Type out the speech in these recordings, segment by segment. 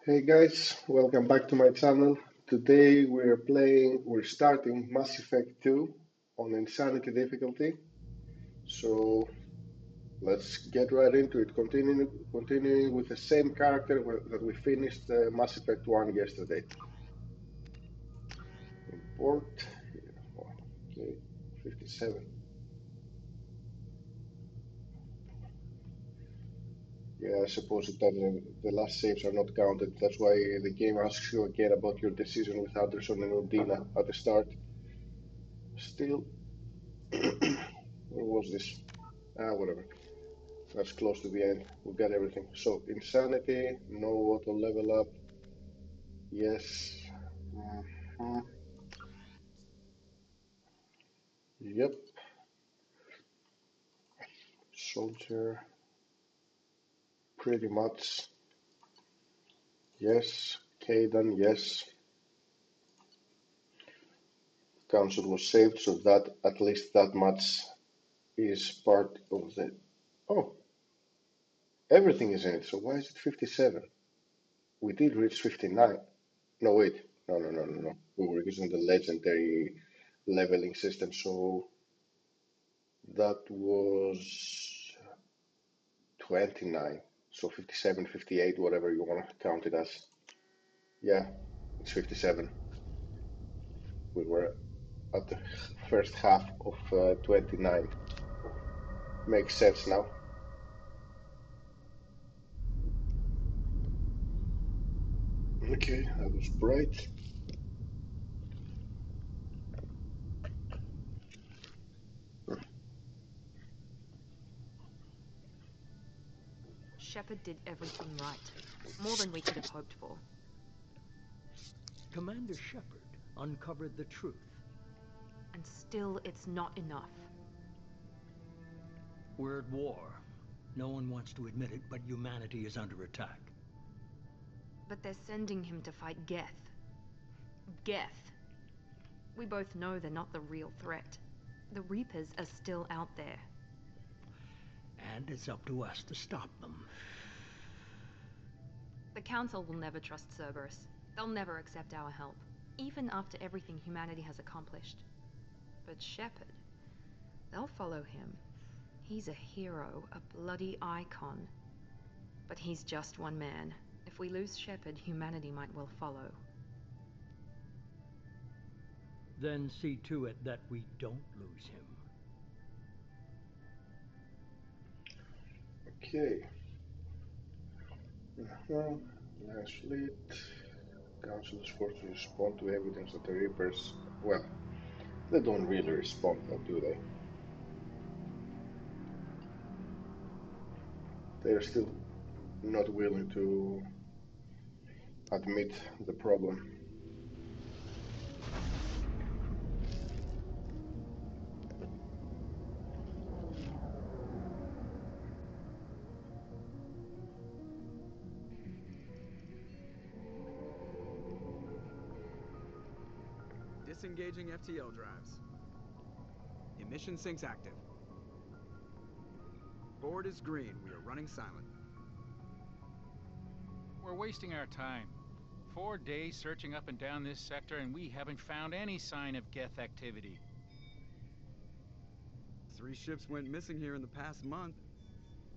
Hey guys, welcome back to my channel. Today we're starting Mass Effect 2 on Insanity difficulty. So let's get right into it. Continuing with the same character that we finished Mass Effect 1 yesterday. Import. Okay, 57. Yeah, I suppose it doesn't. The last saves are not counted. That's why the game asks you again about your decision with Anderson and Odina at the start. Still, where was this? Whatever. That's close to the end. We got everything. So, insanity, no auto level up. Yes. Mhm. Yep. Soldier, pretty much. Yes. Kaidan, yes. Council was saved, so that at least that much is part of the. Oh, everything is in it. So why is it 57? We did reach 59. No, wait. No. We were using the legendary leveling system, so that was 29. So 57, 58, whatever you want to count it as. Yeah, it's 57. We were at the first half of 29. Makes sense now. Okay, that was bright. Shepard did everything right. More than we could have hoped for. Commander Shepard uncovered the truth. And still, it's not enough. We're at war. No one wants to admit it, but humanity is under attack. But they're sending him to fight Geth. Geth. We both know they're not the real threat. The Reapers are still out there. And it's up to us to stop them. The Council will never trust Cerberus. They'll never accept our help, even after everything humanity has accomplished. But Shepard, they'll follow him. He's a hero, a bloody icon. But he's just one man. If we lose Shepard, humanity might well follow. Then see to it that we don't lose him. Okay. Last fleet. Council is forced to respond to evidence that the Reapers. Well, they don't really respond, though, do they? They're still not willing to admit the problem. Disengaging FTL drives. Emission sinks active. Board is green. We are running silent. We're wasting our time. 4 days searching up and down this sector, and we haven't found any sign of Geth activity. 3 ships went missing here in the past month.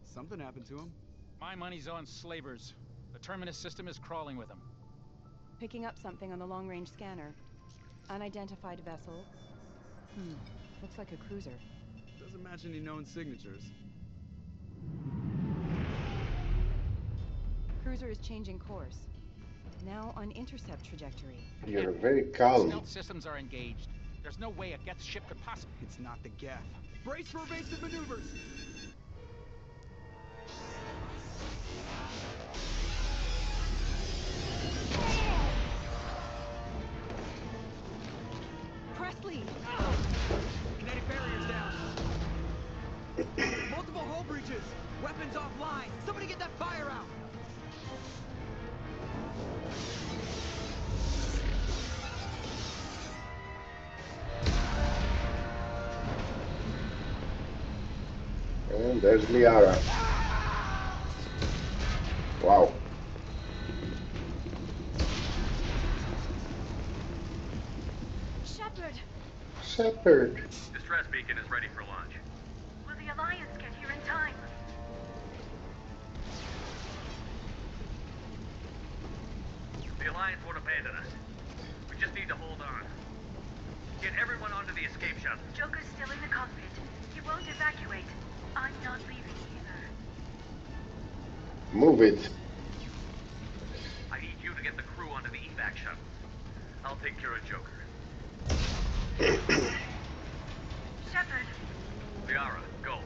Something happened to them. My money's on slavers. The Terminus system is crawling with them. Picking up something on the long-range scanner. Unidentified vessel. Looks like a cruiser. Doesn't match any known signatures. Cruiser is changing course. Now on intercept trajectory. You're very calm. Stealth systems are engaged. There's no way a Geth ship could possibly... It's not the Geth. Brace for evasive maneuvers! Presley! Kinetic barriers down. Multiple hull breaches. Weapons offline. Somebody get that fire out. And there's Liara. Wow. Shepard. Distress beacon is ready for launch. Will the Alliance get here in time? The Alliance won't abandon us. We just need to hold on. Get everyone onto the escape shuttle. Joker's still in the cockpit. He won't evacuate. I'm not leaving either. Move it. I need you to get the crew onto the evac shuttle. I'll take care of Joker. Shepard. Liara, go.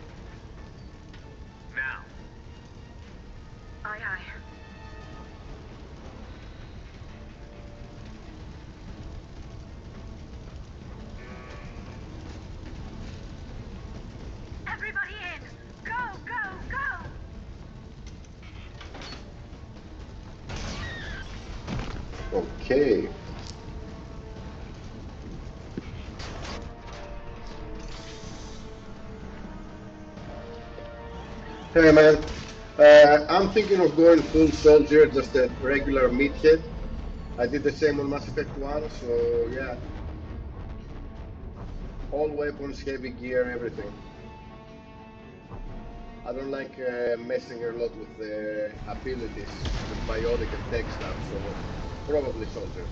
Now. Aye, aye. Everybody in! Go, go, go! Okay. Hey man, I'm thinking of going full soldier, just a regular meathead. I did the same on Mass Effect 1, so yeah. All weapons, heavy gear, everything. I don't like messing a lot with the abilities, with biotic and tech stuff, so probably soldier.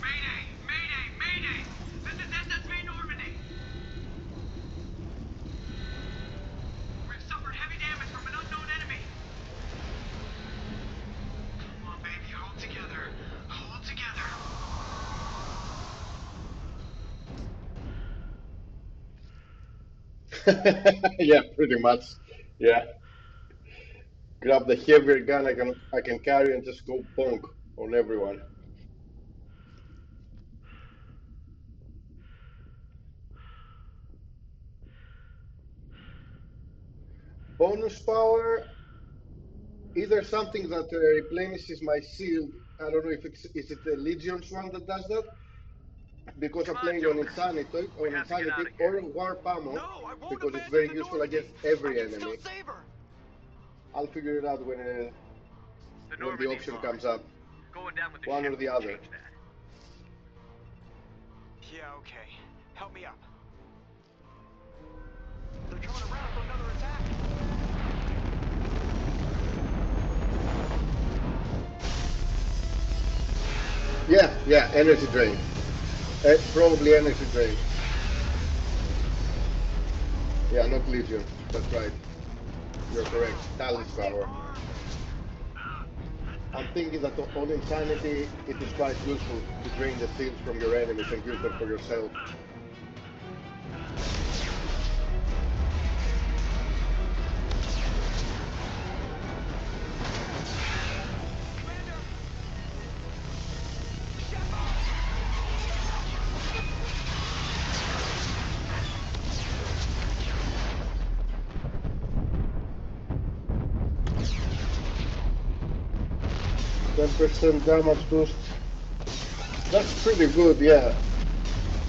Mayday! Mayday! Mayday! This is SSV Normandy! We've suffered heavy damage from an unknown enemy! Come on, baby, hold together. Hold together. Yeah, pretty much. Yeah. Grab the heavier gun I can carry and just go bonk on everyone. Bonus power, either something that replenishes my shield. I don't know if is it the Legion's one that does that, because I'm Come on, playing Joker. We on have to get out insanity, of here. or warp ammo, No, I won't because it's abandon very the useful Normandy. against I every can still enemy. save her. I'll figure it out The when the Normandy's option lost. comes up, Going down with the one ship or the won't other. change that. Yeah, okay. Help me up. They're coming around for another attack. Yeah, energy drain. Probably energy drain. Yeah, not Legion. That's right. You're correct. Talus power. I'm thinking that on Insanity, it is quite useful to drain the shields from your enemies and use them for yourself. %10 damage boost. That's pretty good, yeah.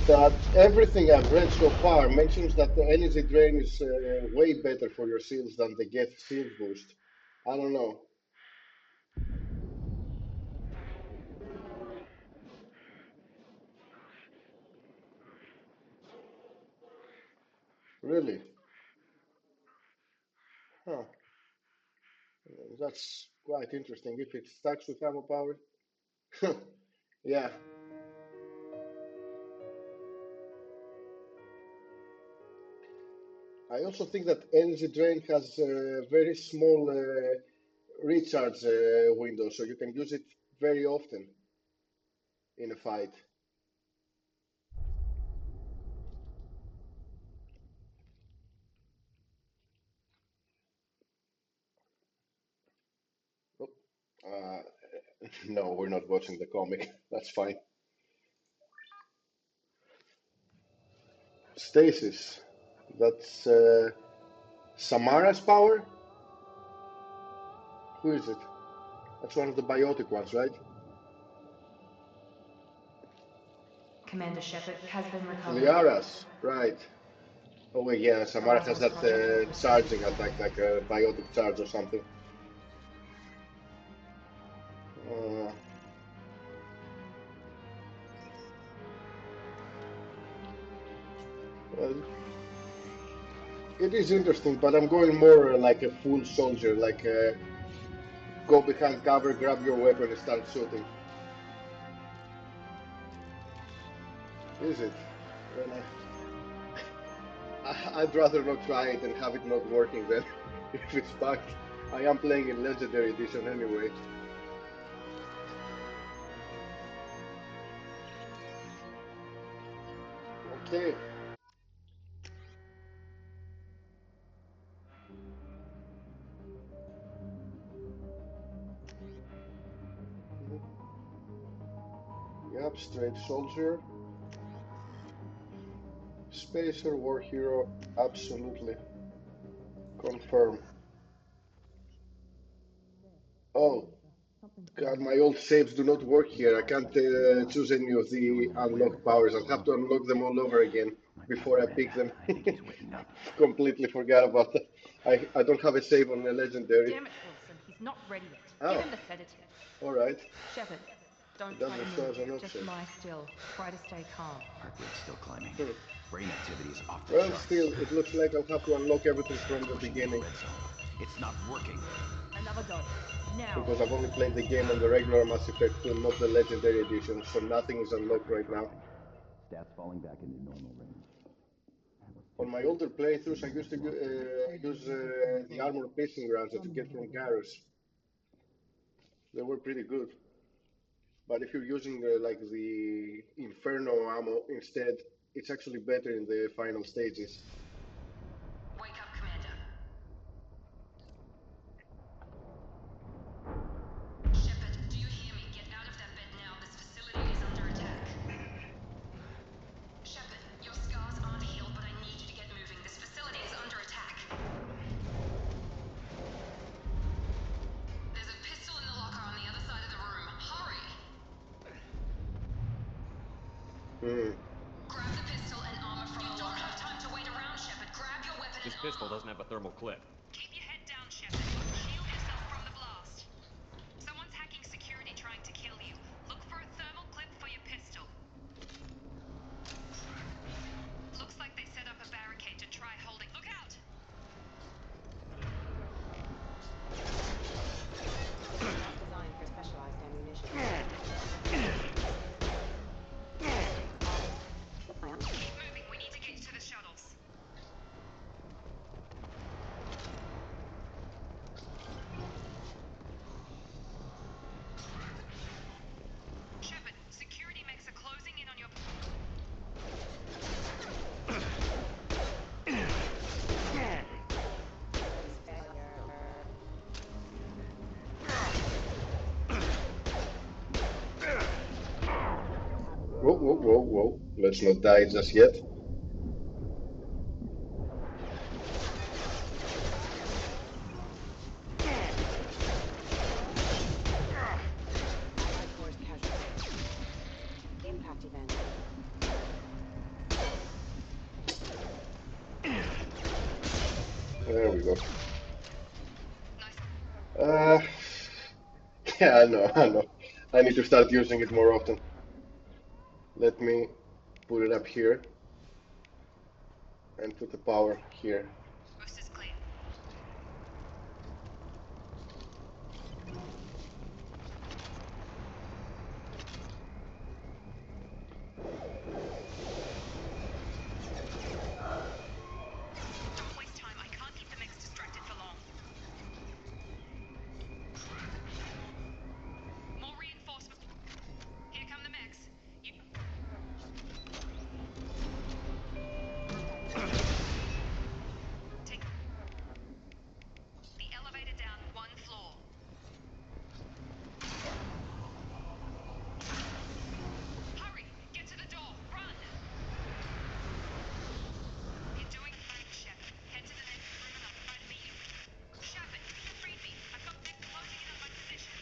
But everything I've read so far mentions that the energy drain is way better for your shields than the get shield boost. I don't know. Really? Huh. That's quite interesting. If it stacks with ammo power. Yeah. I also think that energy drain has a very small recharge window, so you can use it very often in a fight. Oh, uh, no, we're not watching the comic. That's fine. Stasis. That's Samara's power? Who is it? That's one of the biotic ones, right? Commander Shepard has been recovered. Liara's, right. Oh, wait, yeah, The Samara has Lazarus that Project has proceeded. charging attack, like a biotic charge or something. Uh, Well, it is interesting, but I'm going more like a full soldier, like go behind cover, grab your weapon, and start shooting. Is it? Well, I'd rather not try it and have it not working then. If it's bugged, I am playing in Legendary Edition anyway. Okay. Yep, straight soldier. Spacer, war hero, absolutely. Confirm. Oh, God, my old saves do not work here. I can't choose any of the unlocked powers. I'll have to unlock them all over again before I pick them. Completely forgot about that. I don't have a save on the legendary. Damn it, Wilson. He's not ready yet. Oh. Give him the sedative. All right. Shepard, don't Doesn't try to show move. as an Just option. lie still. Try to stay calm. Heart rate's still climbing. Brain activity is off the Well, charts. still, it looks like I'll have to unlock everything from the Pushing beginning. red zone. It's not working. Another dose. Now. Because I've only played the game on the regular Mass Effect 2, not the Legendary Edition, so nothing is unlocked right now. Stats falling back into normal range. On my older playthroughs, I used to use the armor piercing rounds that you get from Garrus. They were pretty good. But if you're using like the Inferno ammo instead, it's actually better in the final stages. Wake up, Commander. Shepard, do you hear me? Get out of that bed now. This facility is under attack. Shepard, your scars aren't healed, but I need you to get moving. This facility is under attack. There's a pistol in the locker on the other side of the room. Hurry! Grab the pistol and armor from the locker. You don't have time to wait around, Shepard. Grab your weapon and armor. This pistol doesn't have a thermal clip. Keep your head down, Shepard. Shield yourself from the blast. Someone's hacking security trying to kill you. Look for a thermal clip for your pistol. Looks like they set up a barricade to try holding. Look out! Designed for specialized ammunition. Keep moving. We need to get to the shuttles. Shepard, security mechs are closing in on your... Whoa, whoa, whoa, whoa. Let's not die just yet. Impact event. There we go. Yeah, I know. I need to start using it more often. Let me put it up here and put the power here. Roost is clear. Don't waste time. I can't keep the mechs distracted for long. More reinforcements. Here come the mechs. Take the elevator down one floor. Hurry! Get to the door! Run! You're doing fine, Shepard. Head to the next room and I'll try to meet you. Shepard, read me. I've got mechs closing in on my position.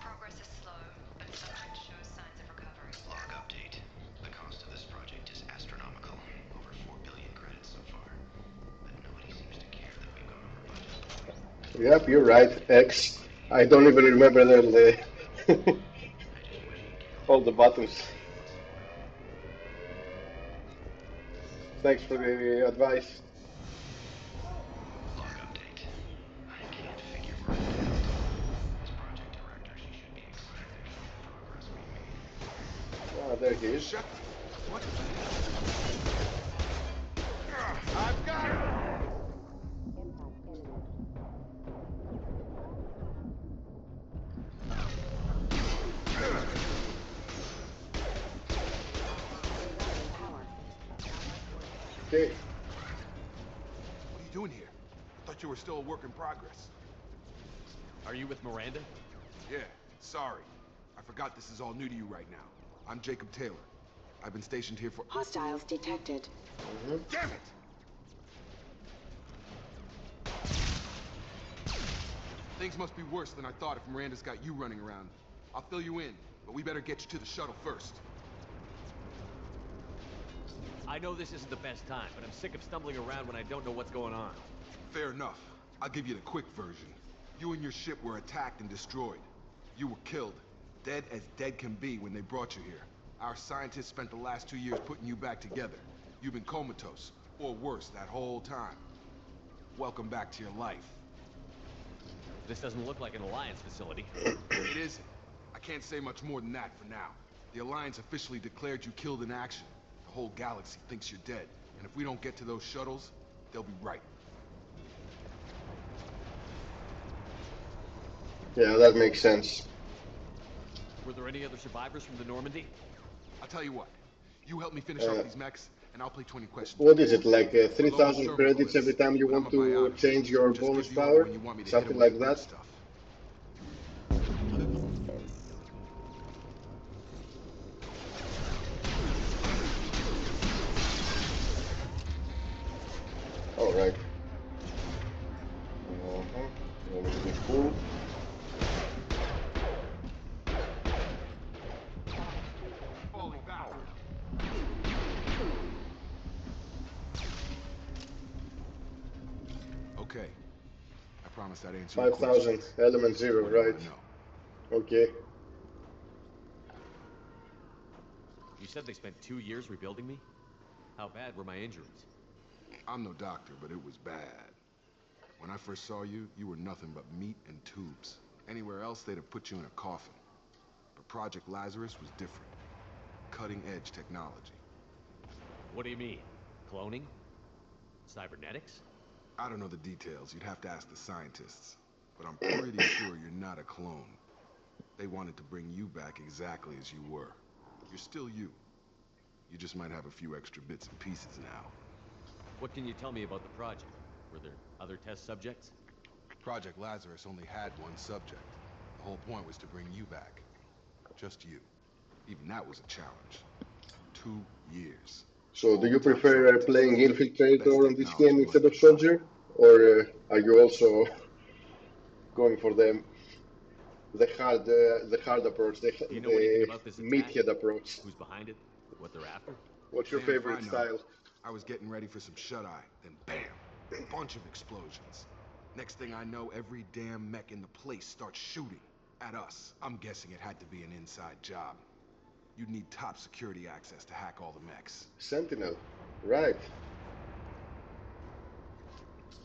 Progress is slow, but subject shows signs of recovery. Log update. The cost of this project is astronomical. Over 4 billion credits so far. But nobody seems to care that we've gone over budget. Yep, you're right, X. I don't even remember I just wish he'd killed All the buttons. once in a while. Thanks for the advice. Log update. I can't figure Miranda out. As project director, she should be ecstatic with the progress we made. Ah, there he is. Shut. What? I've got him! Okay. What are you doing here? Thought you were still a work in progress. Are you with Miranda? Yeah, sorry. I forgot this is all new to you right now. I'm Jacob Taylor. I've been stationed here for— Hostiles detected. Damn it! Things must be worse than I thought if Miranda's got you running around. I'll fill you in, but we better get you to the shuttle first. I know this isn't the best time, but I'm sick of stumbling around when I don't know what's going on. Fair enough. I'll give you the quick version. You and your ship were attacked and destroyed. You were killed. Dead as dead can be when they brought you here. Our scientists spent the last 2 years putting you back together. You've been comatose, or worse, that whole time. Welcome back to your life. This doesn't look like an Alliance facility. It isn't. I can't say much more than that for now. The Alliance officially declared you killed in action. The whole galaxy thinks you're dead. And if we don't get to those shuttles, they'll be right. Yeah, that makes sense. Were there any other survivors from the Normandy? I'll tell you what. You help me finish off these mechs, and I'll play 20 questions. What is it, like Low 3,000 thermal credits clips, every time you but I'm want a to biotic. change your Just bonus give the order power? when you want me to hit Something 'em like with the good that? stuff. Alright. Going to be cool. Falling back. Okay. I promise that answer your 5,000, questions. element 0, What do you right? wanna know? Okay. You said they spent 2 years rebuilding me? How bad were my injuries? I'm no doctor, but it was bad. When I first saw you, you were nothing but meat and tubes. Anywhere else, they'd have put you in a coffin. But Project Lazarus was different. Cutting-edge technology. What do you mean? Cloning? Cybernetics? I don't know the details. You'd have to ask the scientists. But I'm pretty sure you're not a clone. They wanted to bring you back exactly as you were. You're still you. You just might have a few extra bits and pieces now. What can you tell me about the project? Were there other test subjects? Project Lazarus only had one subject. The whole point was to bring you back. Just you. Even that was a challenge. 2 years. So, do you Top prefer scientists. playing Best Infiltrator on this technology game instead money of can buy. Soldier? Or are you also going for the hard approach, Do you know anything the about this attack? meathead approach? Who's behind it? What they're after? What's your Damn if I favorite know. style? I was getting ready for some shut-eye, then bam! A bunch of explosions. Next thing I know, every damn mech in the place starts shooting at us. I'm guessing it had to be an inside job. You'd need top security access to hack all the mechs. Sentinel, right.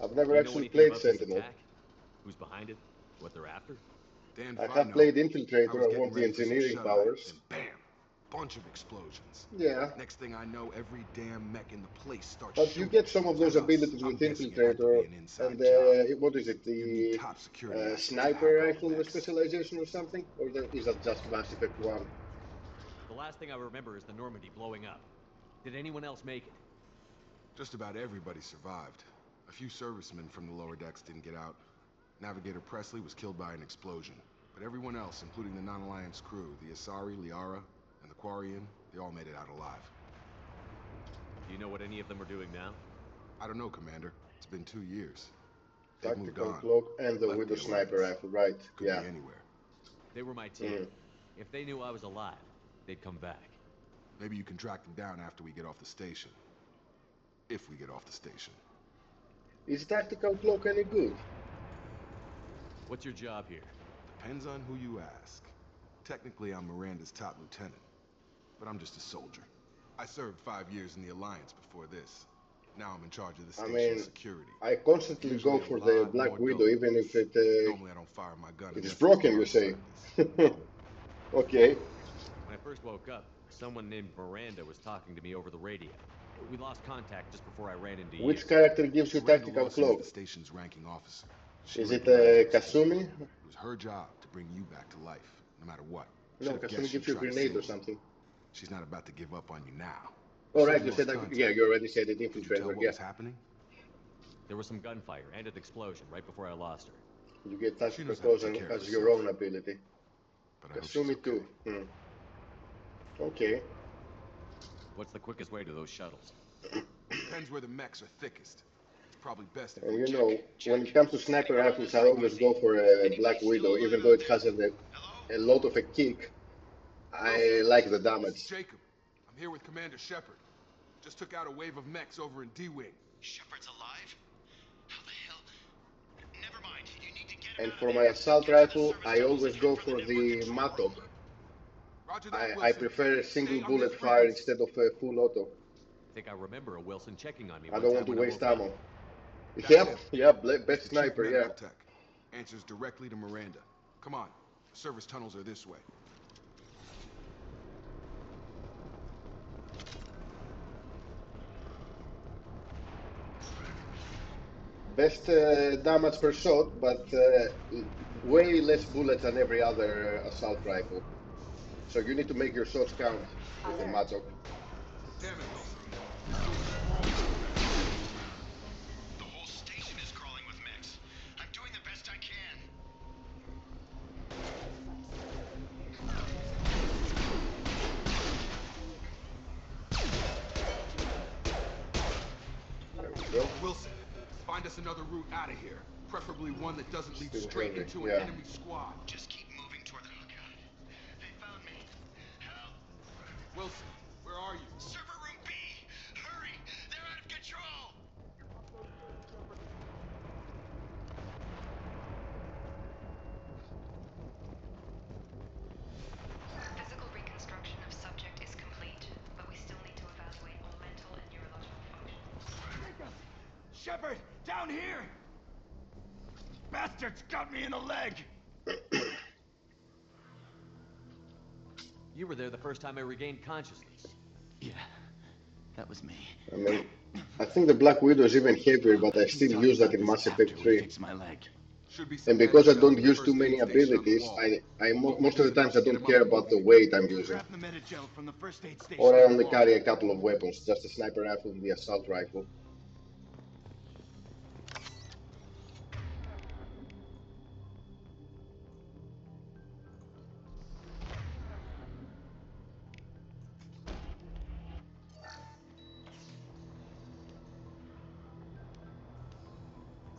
I've never Do you know actually anything played about this Sentinel. attack? Who's behind it? What they're after? Damn I if I have know. played I Infiltrator, was I getting want the ready for some engineering shut-eye, powers. then bam! Bunch of explosions. Yeah, Next thing I know, every damn mech in the place starts but shooting. you get some of those at us. abilities I'm with guessing it had to be Infiltrator an inside and job. what is it, You'd need the top security access to sniper hack all the rifle with mechs. specialization or something? Or is that just Mass Effect 1? The last thing I remember is the Normandy blowing up. Did anyone else make it? Just about everybody survived. A few servicemen from the lower decks didn't get out. Navigator Presley was killed by an explosion. But everyone else, including the non-Alliance crew, the Asari, Liara, and the Quarian, they all made it out alive. Do you know what any of them are doing now? I don't know, Commander. It's been 2 years. They've moved Tactical on. cloak and the Left Widow the sniper Alliance. rifle, right? Could Yeah. be anywhere. They were my team. If they knew I was alive, they'd come back. Maybe you can track them down after we get off the station. If we get off the station. Is tactical cloak any good? What's your job here? Depends on who you ask. Technically, I'm Miranda's top lieutenant, but I'm just a soldier. I served 5 years in the Alliance before this. Now I'm in charge of the I station's mean, security. I constantly Usually go a for the lot Black more Widow, dope. even if Normally I don't fire my gun it is unless it's broken, you marked say. like this. Okay. When I first woke up, someone named Miranda was talking to me over the radio. We lost contact just before I ran into you. Which character gives you Miranda tactical Lawson is cloak? the station's ranking officer. She Is raped it Lazarus too. Kasumi? It was her job to bring you back to life, no matter what. No, Should've Kasumi guessed gives she'd you a try to grenade save or you. something. She's not about to give up on you now. Oh, So right, we you said lost that. contact. Yeah, you already said it. Could you tell Infiltrator. what Yeah. was happening? There was some gunfire and an explosion right before I lost her. You get She tactical knows how to close take and care of has your herself. own ability. But I hope she's Kasumi okay. too. Okay. What's the quickest way to those shuttles? Depends where the mechs are thickest. It's probably best if And we you check. know, when it comes to sniper rifles, I always go for a Black Widow, even though it has a lot of a kick. I like the damage. Jacob, I'm here with Commander Shepard. Just took out a wave of mechs over in D-Wing. Shepard's alive? How the hell? Never mind. You need to get him And out for of my there. assault Get to the rifle, service I tunnels always and go head for for the the network control Matok. room. Roger that, I Wilson. prefer a single Stay on bullet this fire frequency. instead of a full auto. I think I remember a Wilson checking on me I one don't time want to when I waste woke up. ammo. That's Yep, him. yep, best The chief sniper, yeah. medical tech. Answers directly to Miranda. Come on. The service tunnels are this way. Best damage per shot, but way less bullets than every other assault rifle. So you need to make your shots count with the Matok. Damn it, Wilson. The whole station is crawling with mechs. I'm doing the best I can. There we go. Wilson, find us another route out of here. Preferably one that doesn't lead Still straight heavy, into an yeah. enemy squad. Just keep moving toward the lookout. They found me. Help. Wilson, where are you? Server room B! Hurry! They're out of control! Physical reconstruction of subject is complete, but we still need to evaluate all mental and neurological functions. Shepard! Down here! Bastards got me in the leg! You were there the first time I regained consciousness. Yeah, that was me. I mean, I think the Black Widow is even heavier, but I still use that in Mass Effect 3. Fix my leg. Should be some And because I med don't gel use at too the many first aid station on the abilities, wall. most of the times I don't care about the weight I'm using. Grab the metagel from the first aid station. Or I on the only wall. carry a couple of weapons, just a sniper rifle and the assault rifle.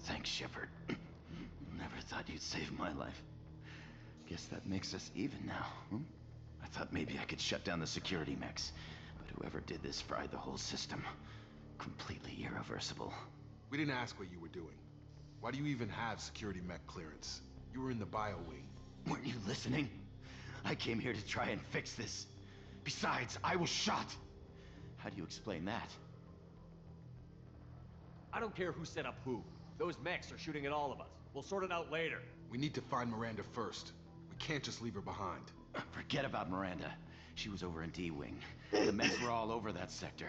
Thanks, Shepard. Never thought you'd save my life. Guess that makes us even now, hmm? I thought maybe I could shut down the security mechs, but whoever did this fried the whole system. Completely irreversible. We didn't ask what you were doing. Why do you even have security mech clearance? You were in the bio wing. Weren't you listening? I came here to try and fix this. Besides, I was shot. How do you explain that? I don't care who set up who. Those mechs are shooting at all of us. We'll sort it out later. We need to find Miranda first. We can't just leave her behind. Forget about Miranda. She was over in D-Wing. The mechs were all over that sector.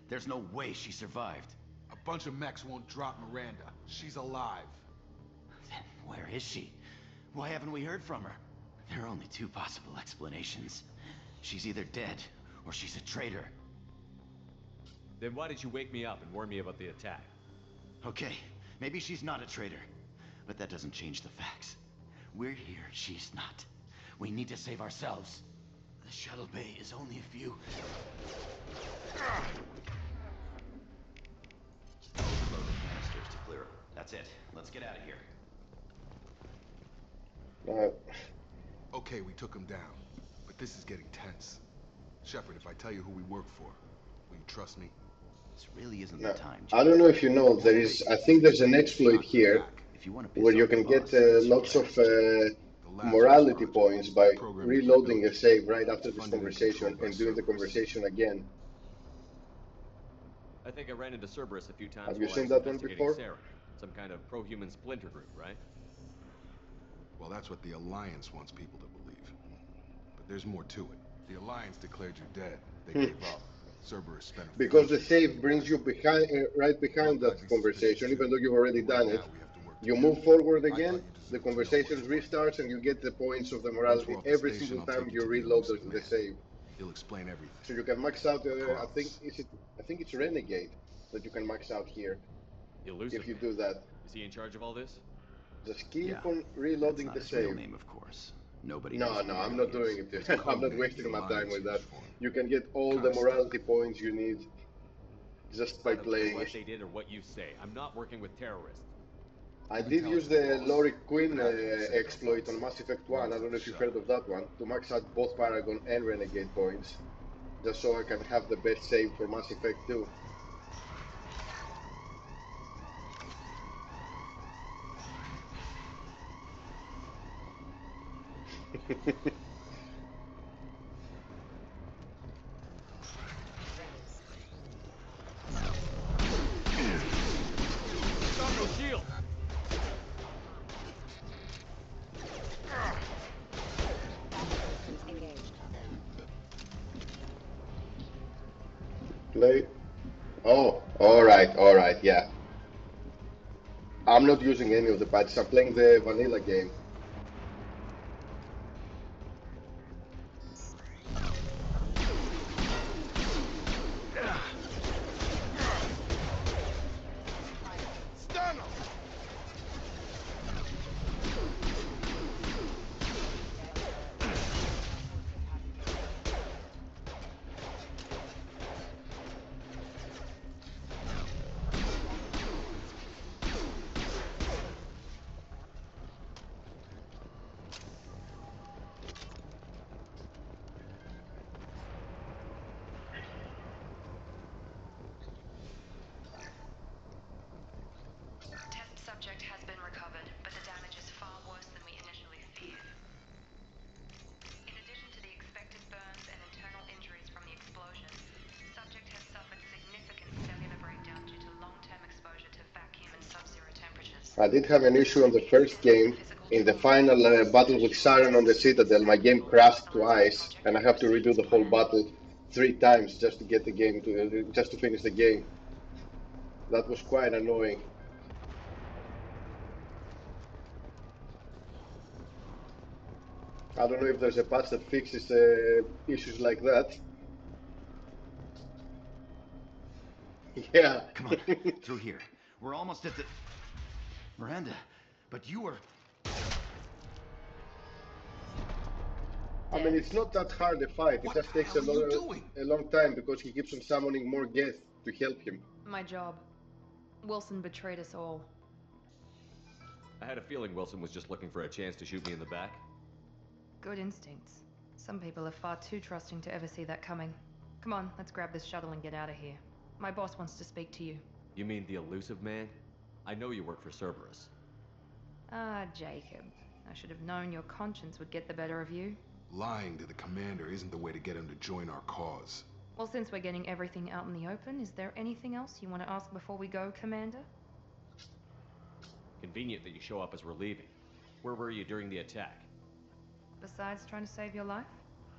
There's no way she survived. A bunch of mechs won't drop Miranda. She's alive. Then where is she? Why haven't we heard from her? There are only two possible explanations. She's either dead, or she's a traitor. Then why did you wake me up and warn me about the attack? Okay, maybe she's not a traitor. But that doesn't change the facts. We're here, she's not. We need to save ourselves. The shuttle bay is only a few... Overload the canisters to clear it. That's it. Let's get out of here. Okay, we took him down. But this is getting tense. Shepard, if I tell you who we work for, will you trust me? This really isn't No. the time. I don't know if you know, I think there's an exploit here If you want to piss where you off the can get boss, it's your lots of last chance. The Lazarus morality Project, points by program to reloading rebuild a you. save right after this Funded and conversation controlled by and doing the Cerberus. conversation again. I think I ran into Cerberus a few times Have you while I seen was that one investigating before? Saren. Some kind of pro-human splinter group, right? Well, that's what the Alliance wants people to believe. But there's more to it. The Alliance declared you dead. They gave up. Cerberus spent a Because the fortune. save brings you behind, right behind Look, I'd that be suspicious conversation, too. even though you've already But right done it. now, we have to work You together. move forward I thought again, you the deserved to know conversation what's what. restarts, and you get the points of the Once morality we're off the every station, single I'll time take you you to the reload elusive the man. save. He'll explain everything. So you can max out. I think promise. I think it's Renegade that you can max out here The elusive if you man. do that. Is he in charge of all this? Just keep Yeah, on that's reloading not the his real save. name, of course. Nobody No, knows no, who he I'm really not doing is. it. It's a I'm code not name wasting the my time Alliance with that. used for him. You can get all the Constant. morality points you need just by I don't care playing what it. they did or what you say. I'm not working with terrorists. I You can did tell use it's the the boss. Laurie Quinn What happened to save those exploit on lights? Mass Effect Wrong 1. I don't with know the if you've shuttle. heard of that one. To max out both Paragon and Renegade points. Just so I can have the best save for Mass Effect 2. Stop no shield! Play. Oh, alright, yeah. I'm not using any of the patches. I'm playing the vanilla game. Stun him! Test subject has been recovered, but the damage is far worse than we initially feared. In addition to the expected burns and internal injuries from the explosion, subject has suffered significant cellular breakdown due to long-term exposure to vacuum and sub-zero temperatures. I did have an issue on the first game. In the final battle with Saren on the Citadel, my game crashed twice, and I have to redo the whole battle 3 times just to get the game to just to finish the game. That was quite annoying. I don't know if there's a patch that fixes issues like that. Yeah. Come on, through here. We're almost at the... Miranda, but you were... I mean, it's not that hard a fight. It What just the takes hell are you doing? a long time because he keeps on summoning more Geth to help him. My job. Wilson betrayed us all. I had a feeling Wilson was just looking for a chance to shoot me in the back. Good instincts. Some people are far too trusting to ever see that coming. Come on, let's grab this shuttle and get out of here. My boss wants to speak to you. You mean the elusive man? I know you work for Cerberus. Ah, Jacob. I should have known your conscience would get the better of you. Lying to the commander isn't the way to get him to join our cause. Well, since we're getting everything out in the open, is there anything else you want to ask before we go, Commander? Convenient that you show up as we're leaving. Where were you during the attack? Besides trying to save your life?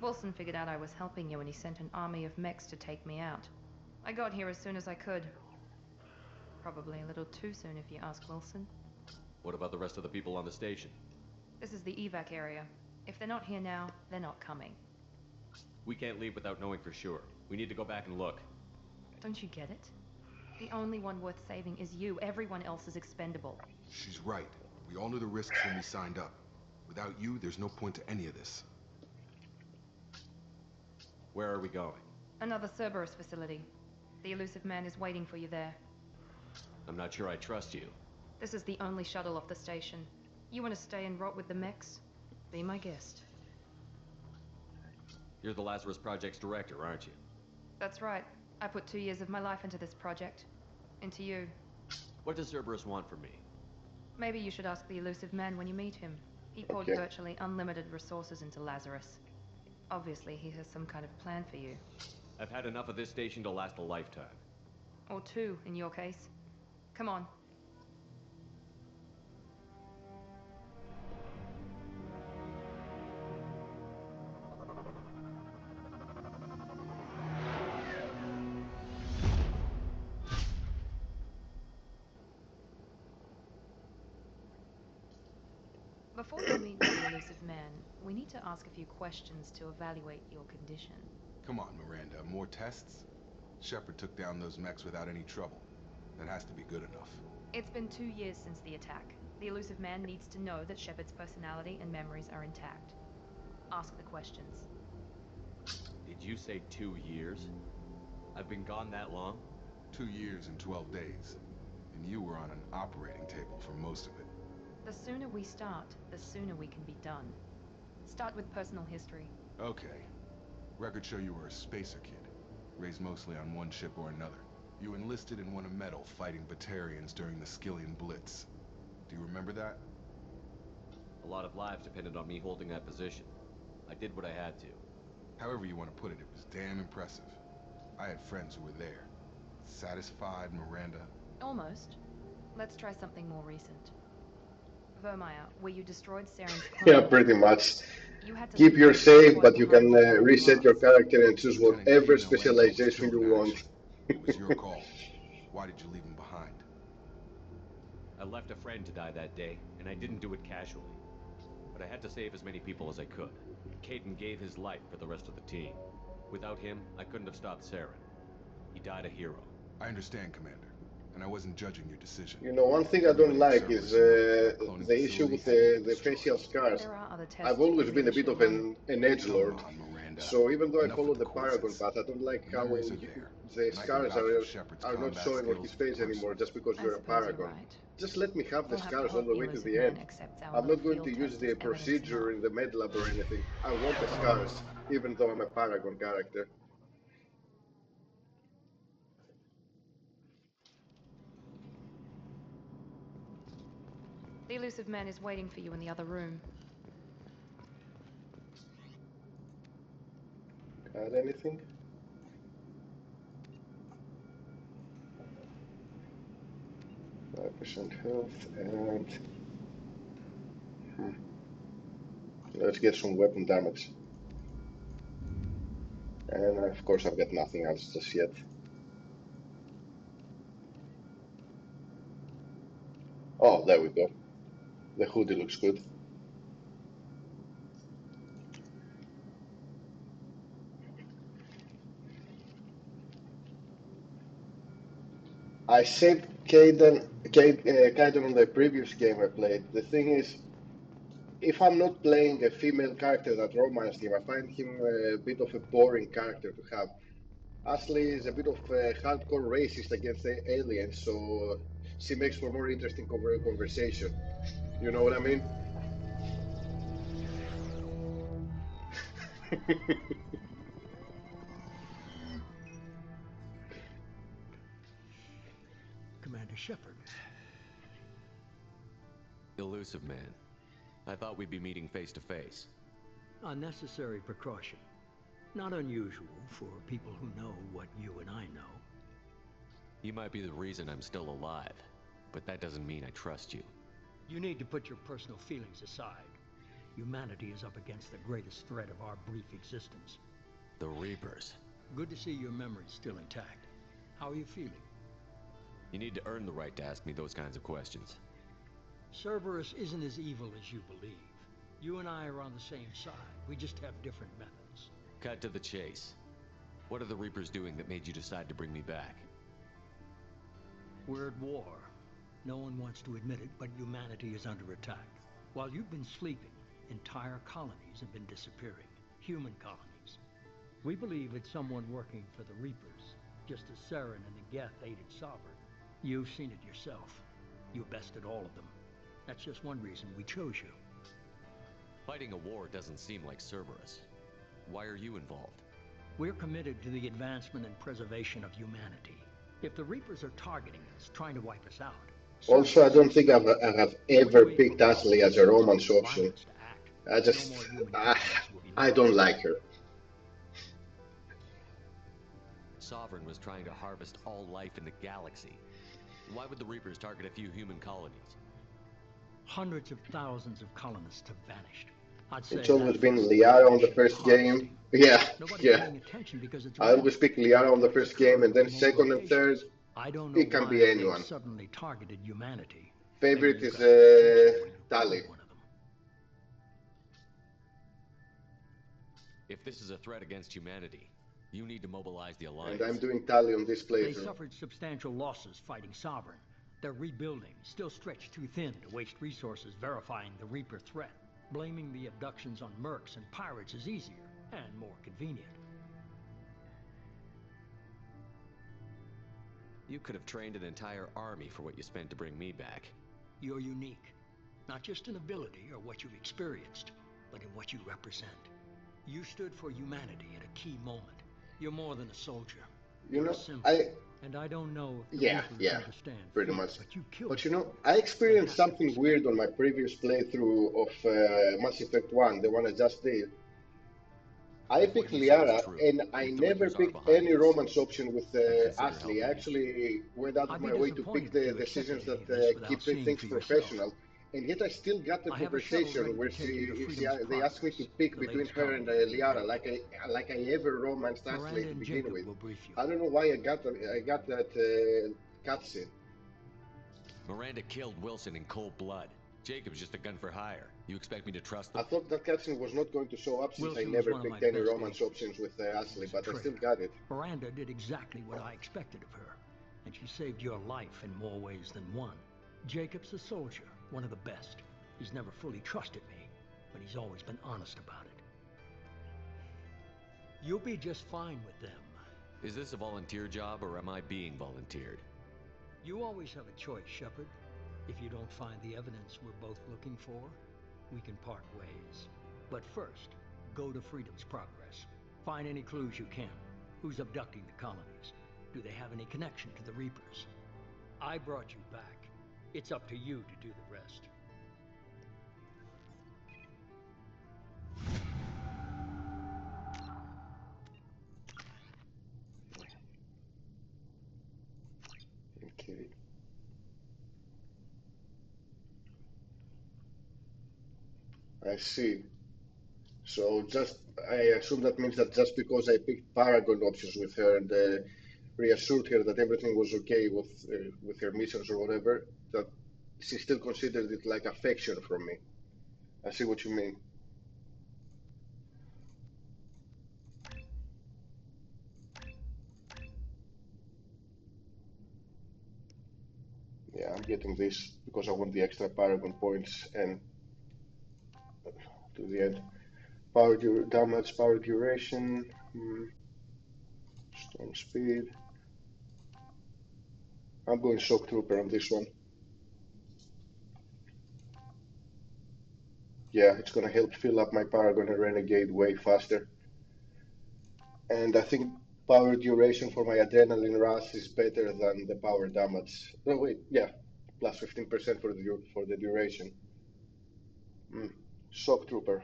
Wilson figured out I was helping you and he sent an army of mechs to take me out. I got here as soon as I could. Probably a little too soon if you ask Wilson. What about the rest of the people on the station? This is the evac area. If they're not here now, they're not coming. We can't leave without knowing for sure. We need to go back and look. Don't you get it? The only one worth saving is you. Everyone else is expendable. She's right. We all knew the risks when we signed up. Without you, there's no point to any of this. Where are we going? Another Cerberus facility. The elusive man is waiting for you there. I'm not sure I trust you. This is the only shuttle off the station. You want to stay and rot with the mechs? Be my guest. You're the Lazarus Project's director, aren't you? That's right. I put 2 years of my life into this project. Into you. What does Cerberus want from me? Maybe you should ask the elusive man when you meet him. He poured Okay. virtually unlimited resources into Lazarus. Obviously, he has some kind of plan for you. I've had enough of this station to last a lifetime. Or two, in your case. Come on. Before you meet with the elusive man, we need to ask a few questions to evaluate your condition. Come on, Miranda, more tests? Shepard took down those mechs without any trouble. That has to be good enough. It's been 2 years since the attack. The elusive man needs to know that Shepard's personality and memories are intact. Ask the questions. Did you say 2 years? I've been gone that long? 2 years and 12 days. And you were on an operating table for most of it. The sooner we start, the sooner we can be done. Start with personal history. Okay. Records show you were a spacer kid, raised mostly on one ship or another. You enlisted and won a medal fighting Batarians during the Skillian Blitz. Do you remember that? A lot of lives depended on me holding that position. I did what I had to. However you want to put it, it was damn impressive. I had friends who were there. Satisfied, Miranda? Almost. Let's try something more recent. Vermeer, where you destroyed Saren's Yeah, clone. pretty much. You had to Keep your leave the save, squad but you can behind to find reset your Mars. character and choose Lieutenant whatever Keenan Lambo was specialization killed you in want. action. It was your call. Why did you leave him behind? I left a friend to die that day, and I didn't do it casually. But I had to save as many people as I could. Caden gave his life for the rest of the team. Without him, I couldn't have stopped Saren. He died a hero. I understand, Commander. And I wasn't judging your decision. You know, one thing I don't Everybody at like is Cerberus knows that cloning the issue facility with had to be the destroyed. facial scars. There are other tests I've you always really been a bit should of run. an edgelord, Come on, Miranda. so even though I Enough follow with the the Paragon courses. path, I don't like The how memories are there, the and I can scars vouch for Shepard's are not combat showing on his skills face anymore personally. just because I you're a suppose you're Paragon. right. Just let me have the We'll have to scars all hope the the way to elusive the man end. accepts our I'm little not going to field use test the as evidence procedure enough. in the med lab or anything. I want the scars, even though I'm a Paragon character. The elusive man is waiting for you in the other room. Got anything? % health and let's get some weapon damage. And of course I've got nothing else just yet. Oh, there we go. The hoodie looks good. I saved Kaiden on the previous game I played. The thing is, if I'm not playing a female character that romanced him, I find him a bit of a boring character to have. Ashley is a bit of a hardcore racist against the aliens, so she makes for more interesting conversation. You know what I mean? Commander Shepard. Elusive man. I thought we'd be meeting face to face. A necessary precaution. Not unusual for people who know what you and I know. You might be the reason I'm still alive, but that doesn't mean I trust you. You need to put your personal feelings aside. Humanity is up against the greatest threat of our brief existence. The Reapers. Good to see your memory's still intact. How are you feeling? You need to earn the right to ask me those kinds of questions. Cerberus isn't as evil as you believe. You and I are on the same side. We just have different methods. Cut to the chase. What are the Reapers doing that made you decide to bring me back? We're at war. No one wants to admit it, but humanity is under attack. While you've been sleeping, entire colonies have been disappearing. Human colonies. We believe it's someone working for the Reapers, just as Saren and the Geth aided Sovereign. You've seen it yourself. You bested all of them. That's just one reason we chose you. Fighting a war doesn't seem like Cerberus. Why are you involved? We're committed to the advancement and preservation of humanity. If the Reapers are targeting us, trying to wipe us out, Also, I Cerberus don't is think stuck. I have We're ever waiting picked for Ashley as orders a to use romance option. violence to act. I No just, more human ah, colonies will be I left. don't like her. Sovereign was trying to harvest all life in the galaxy. Why would the Reapers target a few human colonies? Hundreds of thousands of colonists have vanished. I'd It's say always that been fits the Liara on the definition of first game. harvesting. Yeah, Nobody's yeah. paying attention because it's I always random. pick No Liara on the attacks first game, occur in and then remote second and third, locations. I don't know it can be why they've anyone. suddenly targeted humanity. Maybe Favorite you is got their attention when you Tali. killed one of them. If this is a threat against humanity, you need to mobilize the And I'm Alliance. doing Tali on this They playthrough. suffered substantial losses fighting Sovereign. They're rebuilding, still stretched too thin to waste resources verifying the Reaper threat. Blaming the abductions on mercs and pirates is easier and more convenient. You could have trained an entire army for what you spent to bring me back. You're unique, not just in ability or what you've experienced, but in what you represent. You stood for humanity at a key moment. You're more than a soldier. You You're know, a symbol. I And I don't know if the yeah, Reapers yeah, understand pretty fear, much. but you killed But you them. know, I They experienced have to something respect weird on that. my previous playthrough of Mass Effect 1, the one I just did. I If what picked you say is Liara, true, and I if the never Reapers are picked behind any this, romance option with then consider Ashley. I helping me. actually went out of I'd be my way to pick disappointed if the you accepted decisions any that of this without keep seeing things for yourself. professional. And yet I still got the I have a shuttle conversation ready where to take you to Freedom's they asked me to Progress, pick the between latest her and colony in the new Liara, Prologue. like I ever romanced Ashley Miranda to and begin Jacob with. will brief you. I don't know why I got that cutscene. Miranda killed Wilson in cold blood. Jacob's just a gun for hire. You expect me to trust I them? thought that cutscene was not going to show up since I Wilson was never one of my picked any best romance agents. options with He Ashley, was a but I still traitor. got it. Miranda did exactly what I expected of her, and she saved your life in more ways than one. Jacob's a soldier, one of the best. He's never fully trusted me, but he's always been honest about it. You'll be just fine with them. Is this a volunteer job, or am I being volunteered? You always have a choice, Shepard. If you don't find the evidence we're both looking for, we can part ways. But first, go to Freedom's Progress. Find any clues you can. Who's abducting the colonies? Do they have any connection to the Reapers? I brought you back. It's up to you to do the rest. Okay. I see. So I assume that means that just because I picked Paragon options with her and reassured her that everything was okay with her missions or whatever, that she still considered it like affection from me. I see what you mean. Yeah, I'm getting this because I want the extra Paragon points and to the end. Damage, power duration, storm speed. I'm going Shock Trooper on this one. Yeah, it's gonna help fill up my Paragon and Renegade way faster. And I think power duration for my Adrenaline Rush is better than the power damage. No, wait, yeah, plus 15% for the duration. Shock Trooper.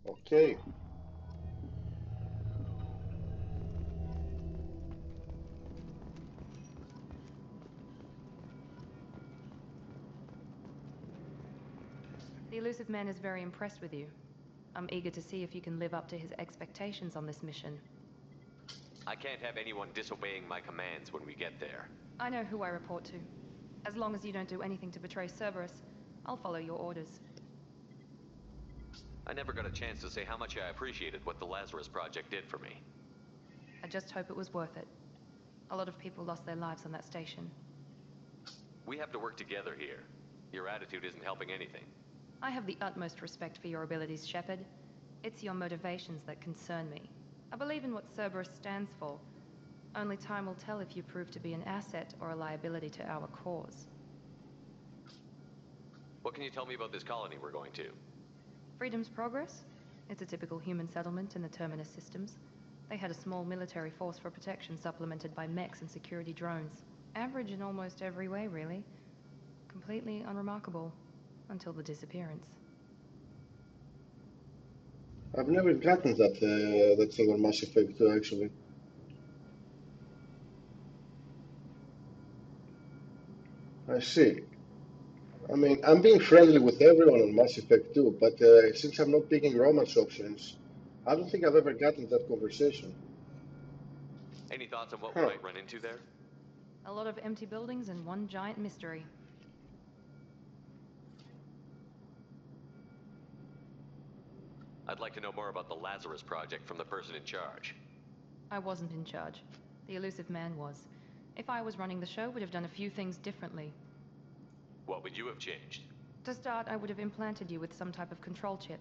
Okay. The elusive man is very impressed with you. I'm eager to see if you can live up to his expectations on this mission. I can't have anyone disobeying my commands when we get there. I know who I report to. As long as you don't do anything to betray Cerberus, I'll follow your orders. I never got a chance to say how much I appreciated what the Lazarus Project did for me. I just hope it was worth it. A lot of people lost their lives on that station. We have to work together here. Your attitude isn't helping anything. I have the utmost respect for your abilities, Shepard. It's your motivations that concern me. I believe in what Cerberus stands for. Only time will tell if you prove to be an asset or a liability to our cause. What can you tell me about this colony we're going to? Freedom's Progress? It's a typical human settlement in the Terminus systems. They had a small military force for protection supplemented by mechs and security drones. Average in almost every way, really. Completely unremarkable. Until the disappearance. I've never gotten that thing on Mass Effect 2, actually. I see. I mean, I'm being friendly with everyone on Mass Effect 2, but since I'm not picking romance options, I don't think I've ever gotten that conversation. Any thoughts on what we might run into there? A lot of empty buildings and one giant mystery. I'd like to know more about the Lazarus Project from the person in charge. I wasn't in charge. The elusive man was. If I was running the show, would have done a few things differently. What would you have changed? To start, I would have implanted you with some type of control chip.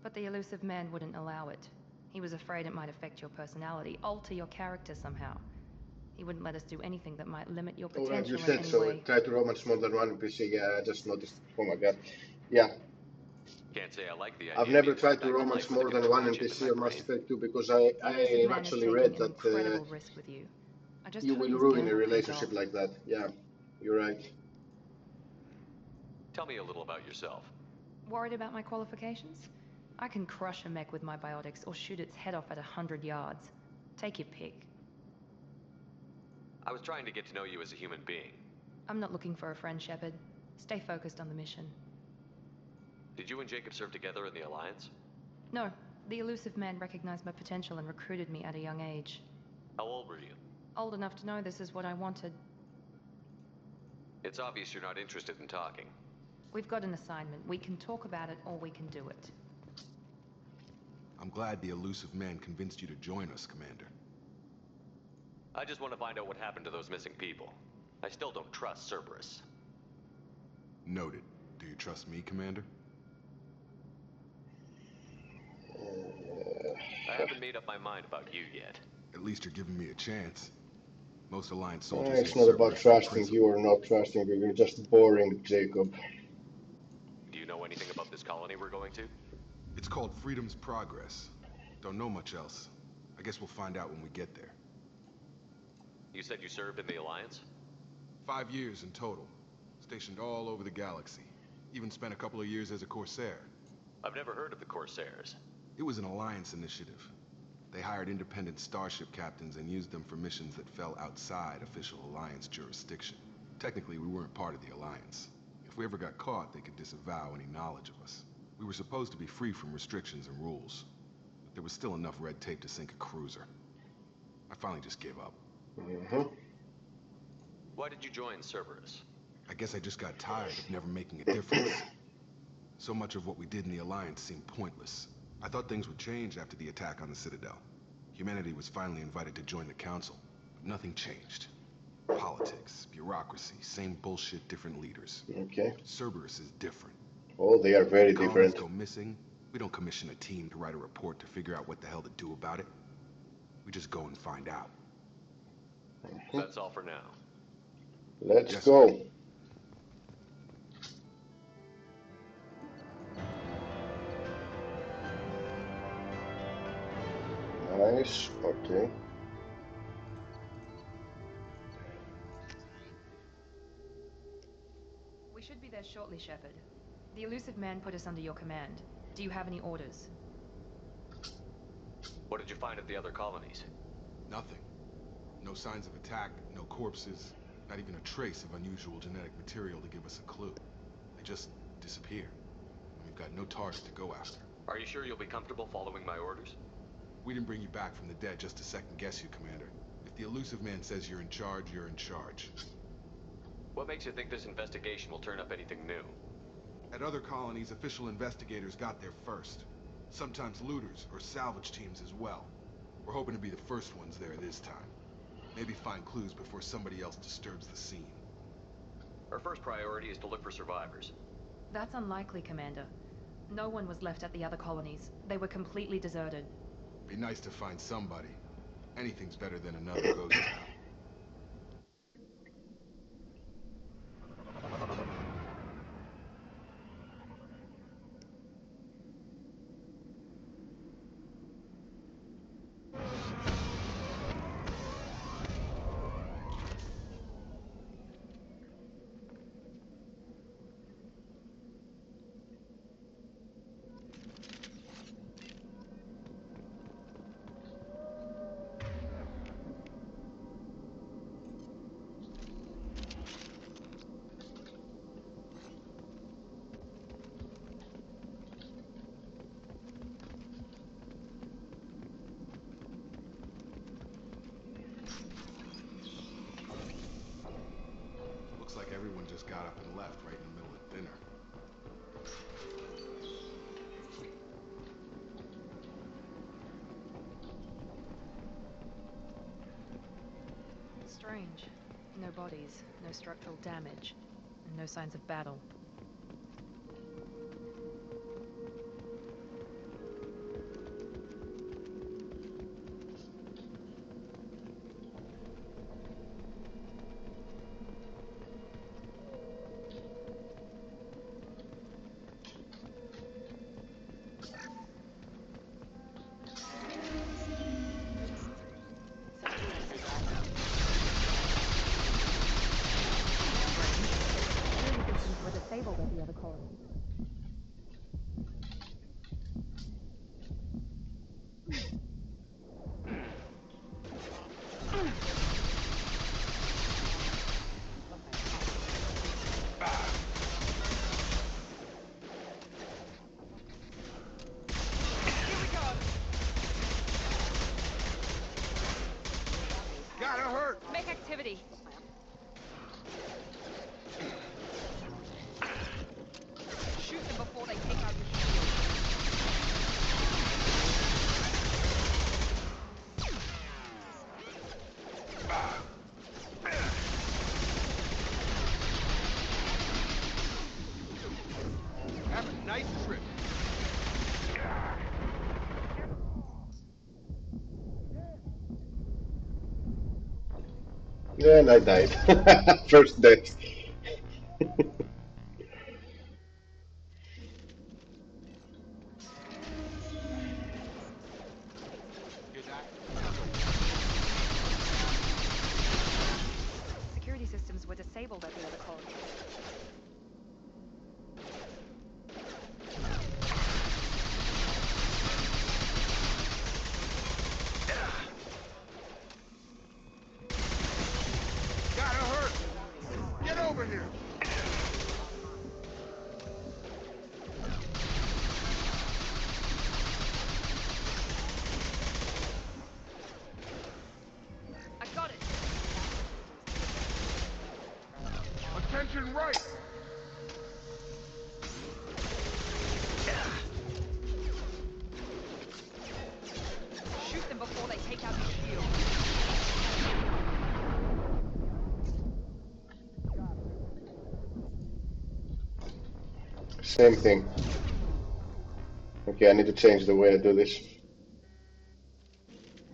But the elusive man wouldn't allow it. He was afraid it might affect your personality, alter your character somehow. He wouldn't let us do anything that might limit your potential as you in said, any so way. try to romance more than one NPC. Yeah, I just noticed. Oh my god. Yeah. Can't say I like the idea. I've never tried to romance more than one NPC on Mass Effect 2 because I actually read that risk with you. I just you hope will his ruin a gamble pays relationship off. like that. Yeah, you're right. Tell me a little about yourself. Worried about my qualifications? I can crush a mech with my biotics or shoot its head off at 100 yards. Take your pick. I was trying to get to know you as a human being. I'm not looking for a friend, Shepard. Stay focused on the mission. Did you and Jacob serve together in the Alliance? No. The elusive man recognized my potential and recruited me at a young age. How old were you? Old enough to know this is what I wanted. It's obvious you're not interested in talking. We've got an assignment. We can talk about it or we can do it. I'm glad the elusive man convinced you to join us, Commander. I just want to find out what happened to those missing people. I still don't trust Cerberus. Noted. Do you trust me, Commander? I haven't made up my mind about you yet. At least you're giving me a chance. Most Alliance soldiers It's not about trusting you or not trusting you. You're just boring, Jacob. Do you know anything about this colony we're going to? It's called Freedom's Progress. Don't know much else. I guess we'll find out when we get there. You said you served in the Alliance? 5 years in total. Stationed all over the galaxy. Even spent a couple of years as a Corsair. I've never heard of the Corsairs. It was an Alliance initiative. They hired independent starship captains and used them for missions that fell outside official Alliance jurisdiction. Technically, we weren't part of the Alliance. If we ever got caught, they could disavow any knowledge of us. We were supposed to be free from restrictions and rules. But there was still enough red tape to sink a cruiser. I finally just gave up. Why did you join Cerberus? I guess I just got tired of never making a difference. So much of what we did in the Alliance seemed pointless. I thought things would change after the attack on the Citadel. Humanity was finally invited to join the Council, but nothing changed. Politics, bureaucracy, same bullshit, different leaders. Okay. Cerberus is different. Oh, they are very Colonies different. go missing. We don't commission a team to write a report to figure out what the hell to do about it. We just go and find out. That's all for now. Let's Yes, go. sir. Nice. Okay. We should be there shortly, Shepard. The elusive man put us under your command. Do you have any orders? What did you find at the other colonies? Nothing. No signs of attack, no corpses, not even a trace of unusual genetic material to give us a clue. They just disappear. And we've got no target to go after. Are you sure you'll be comfortable following my orders? We didn't bring you back from the dead just to second guess you, Commander. If the elusive man says you're in charge, you're in charge. What makes you think this investigation will turn up anything new? At other colonies, official investigators got there first. Sometimes looters or salvage teams as well. We're hoping to be the first ones there this time. Maybe find clues before somebody else disturbs the scene. Our first priority is to look for survivors. That's unlikely, Commander. No one was left at the other colonies. They were completely deserted. Be nice to find somebody. Anything's better than another ghost town. got up and left right in the middle of dinner. Strange. No bodies, no structural damage, and no signs of battle. Were disabled at the other colonies. Gotta hurt! Make activity. Shoot them before they take out your shield. Have a nice trip. Yeah, and I died. First death. Security systems were disabled at the other colonies. Gotta hurt! Get over here! I got it. Attention right! Shoot them before they take out your shield. Same thing. Okay, I need to change the way I do this.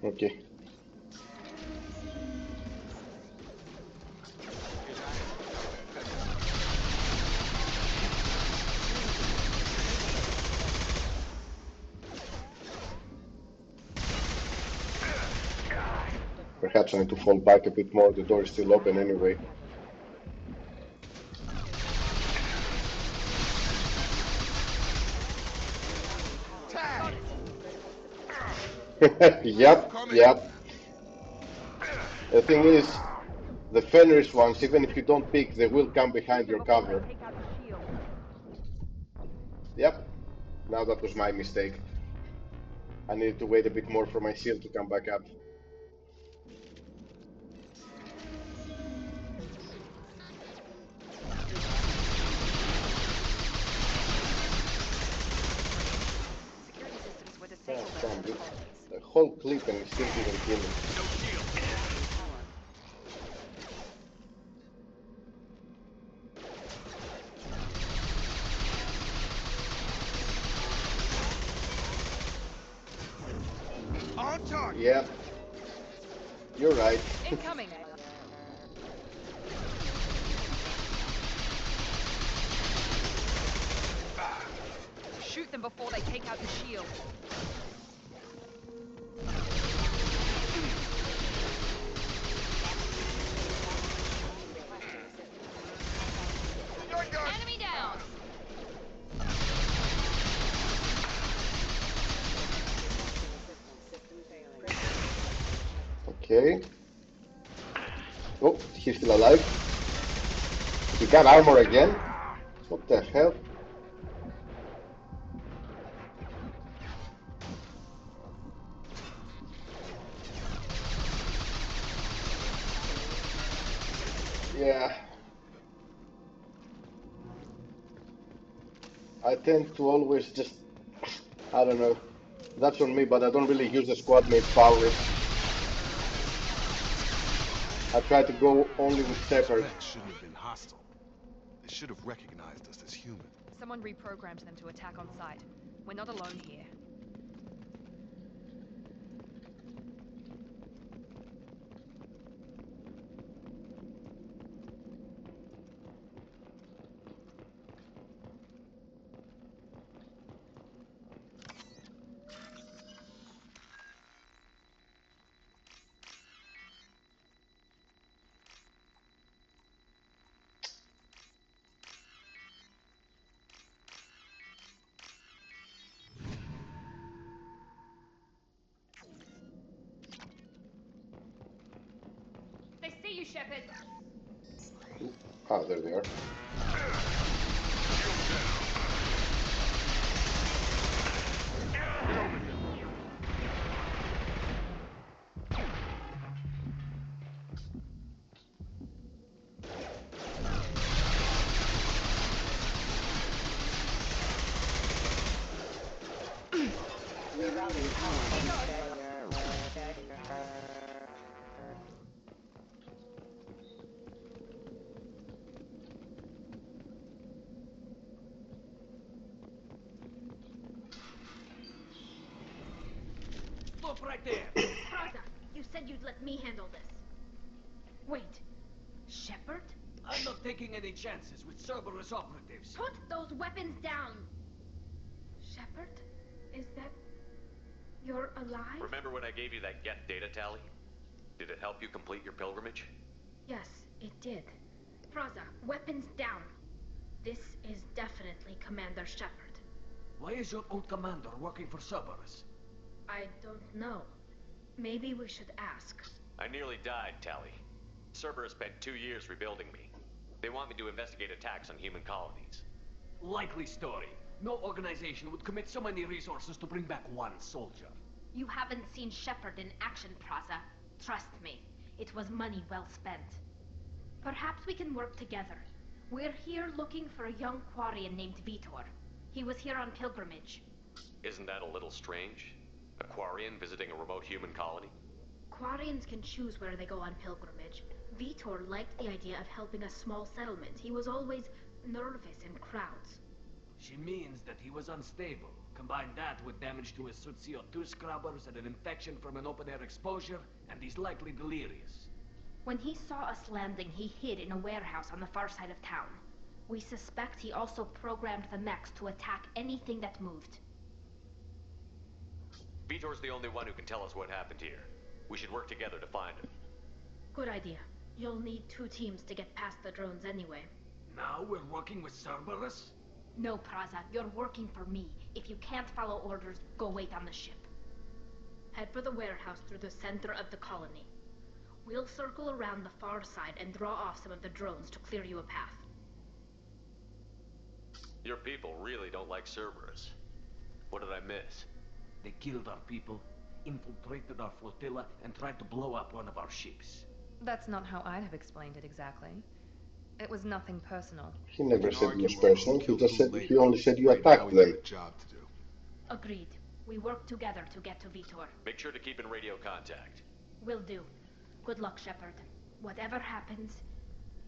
Okay. Perhaps I need to fall back a bit more, the door is still open anyway. Yep. The thing is, the Fenris ones, even if you don't pick, they will come behind your cover. Yep. Now that was my mistake. I needed to wait a bit more for my shield to come back up. Oh, damn, dude. The whole clip and it still didn't kill me. On target! Yeah. You're right. Incoming! Shoot them before they take out your shield. Enemy down! Okay. Oh, he's still alive. He got armor again? What the hell? Yeah. I tend to always just, I don't know, that's on me, but I don't really use the squad mate powers. I try to go only with Shepard. Mechs shouldn't have been hostile. They should have recognized us as human. Someone reprogrammed them to attack on sight. We're not alone here. They see you, Shepard. Ah, there they are. Stop right there! Prada, you said you'd let me handle this. Wait, Shepard? I'm not taking any chances with Cerberus operatives. Put those weapons down! Shepard? Is that... You're alive? Remember when I gave you that Geth data tally? Did it help you complete your pilgrimage? Yes, it did. Prada, weapons down. This is definitely Commander Shepard. Why is your old commander working for Cerberus? I don't know. Maybe we should ask. I nearly died, Tally. Cerberus spent 2 years rebuilding me. They want me to investigate attacks on human colonies. Likely story. No organization would commit so many resources to bring back one soldier. You haven't seen Shepard in action, Prada. Trust me, it was money well spent. Perhaps we can work together. We're here looking for a young Quarian named Vitor. He was here on pilgrimage. Isn't that a little strange? A Quarian visiting a remote human colony? Quarians can choose where they go on pilgrimage. Vitor liked the idea of helping a small settlement. He was always nervous in crowds. She means that he was unstable. Combine that with damage to his suit CO2 scrubbers and an infection from an open-air exposure, and he's likely delirious. When he saw us landing, he hid in a warehouse on the far side of town. We suspect he also programmed the mechs to attack anything that moved. Vitor's the only one who can tell us what happened here. We should work together to find him. Good idea. You'll need 2 teams to get past the drones anyway. Now we're working with Cerberus? No, Prada, you're working for me. If you can't follow orders, go wait on the ship. Head for the warehouse through the center of the colony. We'll circle around the far side and draw off some of the drones to clear you a path. Your people really don't like Cerberus. What did I miss? They killed our people, infiltrated our flotilla, and tried to blow up one of our ships. That's not how I'd have explained it exactly. It was nothing personal. He never said it was personal. He only said you attacked them. Job to do. Agreed. We work together to get to Vitor. Make sure to keep in radio contact. Will do. Good luck, Shepard. Whatever happens,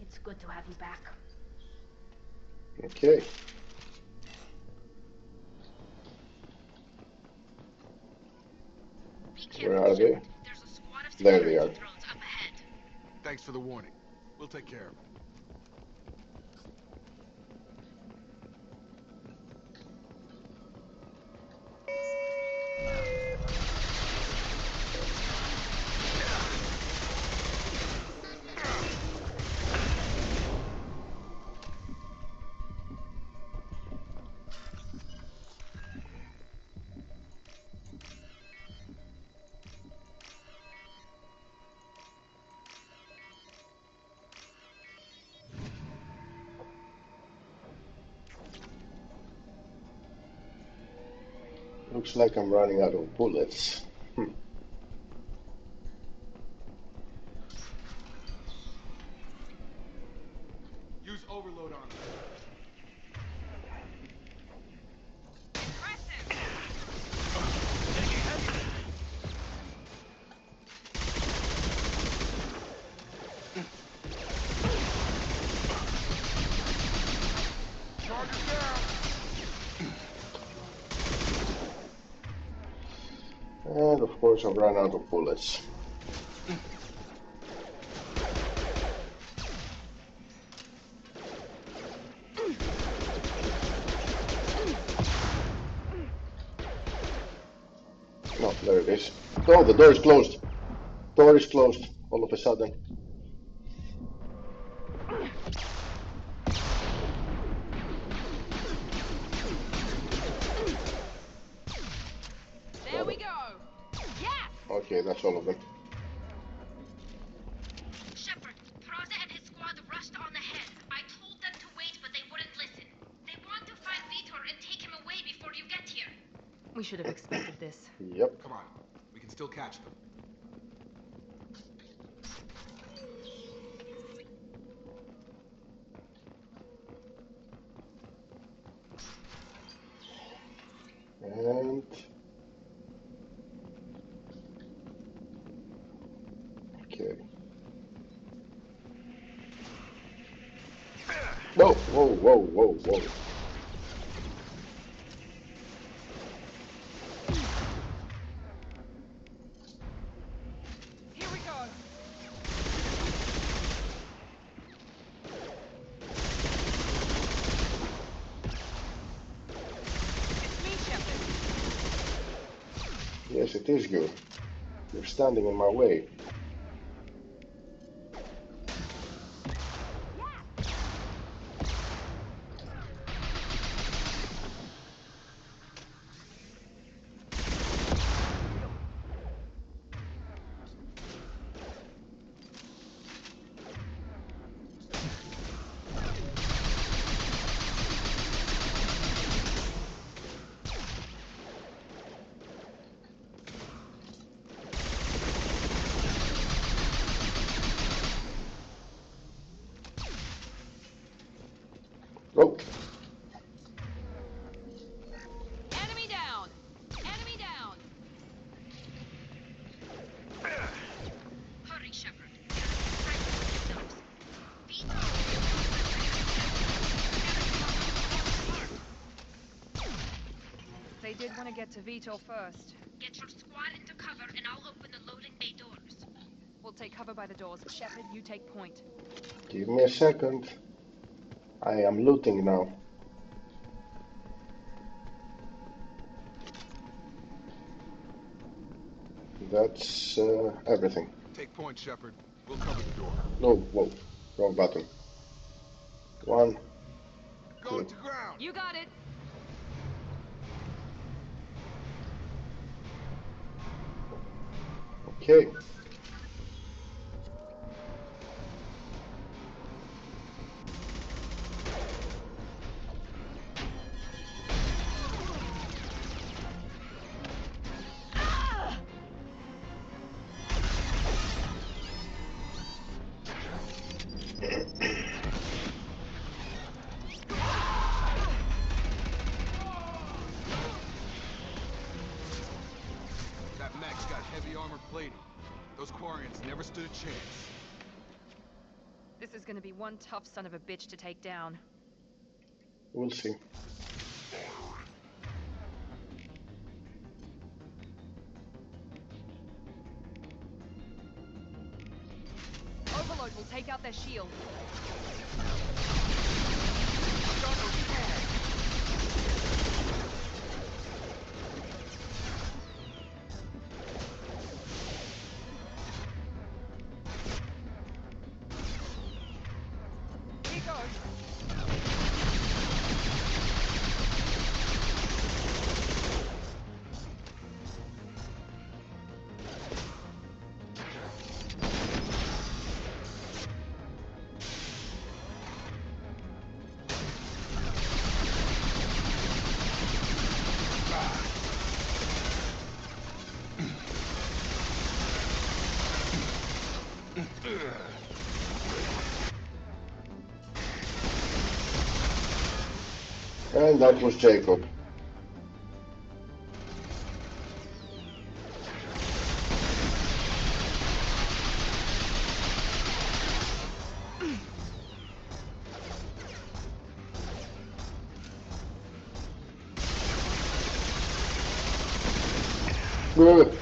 it's good to have you back. Okay. Where are they? There they are. Thanks for the warning. We'll take care of it. Looks like I'm running out of bullets. Use overload on them. And of course I've run out of bullets. No, there it is. Oh, the door is closed. Door is closed all of a sudden. There we go. Yes. Okay, that's all of them. Shepard, Praza and his squad rushed on ahead. I told them to wait, but they wouldn't listen. They want to find Vitor and take him away before you get here. We should have expected this. Yep. Come on, we can still catch them. And okay. Whoa, whoa, whoa, whoa, whoa. Here we go. It's me, Shepard. Yes, it is you. You're standing in my way. Oh, Enemy down. Enemy down. Hurry, Shepard. Right themselves. Vitor. They did want to get to Vitor first. Get your squad into cover and I'll open the loading bay doors. We'll take cover by the doors. Shepard, you take point. give me a second. I am looting now. That's everything. Take point, Shepard. We'll cover the door. No, whoa, wrong button. 1, Go 2. to ground. You got it. Okay. That mech's got heavy armor plating. Those Quarians never stood a chance. This is going to be one tough son of a bitch to take down. We'll see. Overload will take out their shield. Here goes. And that was Jacob. Ugh.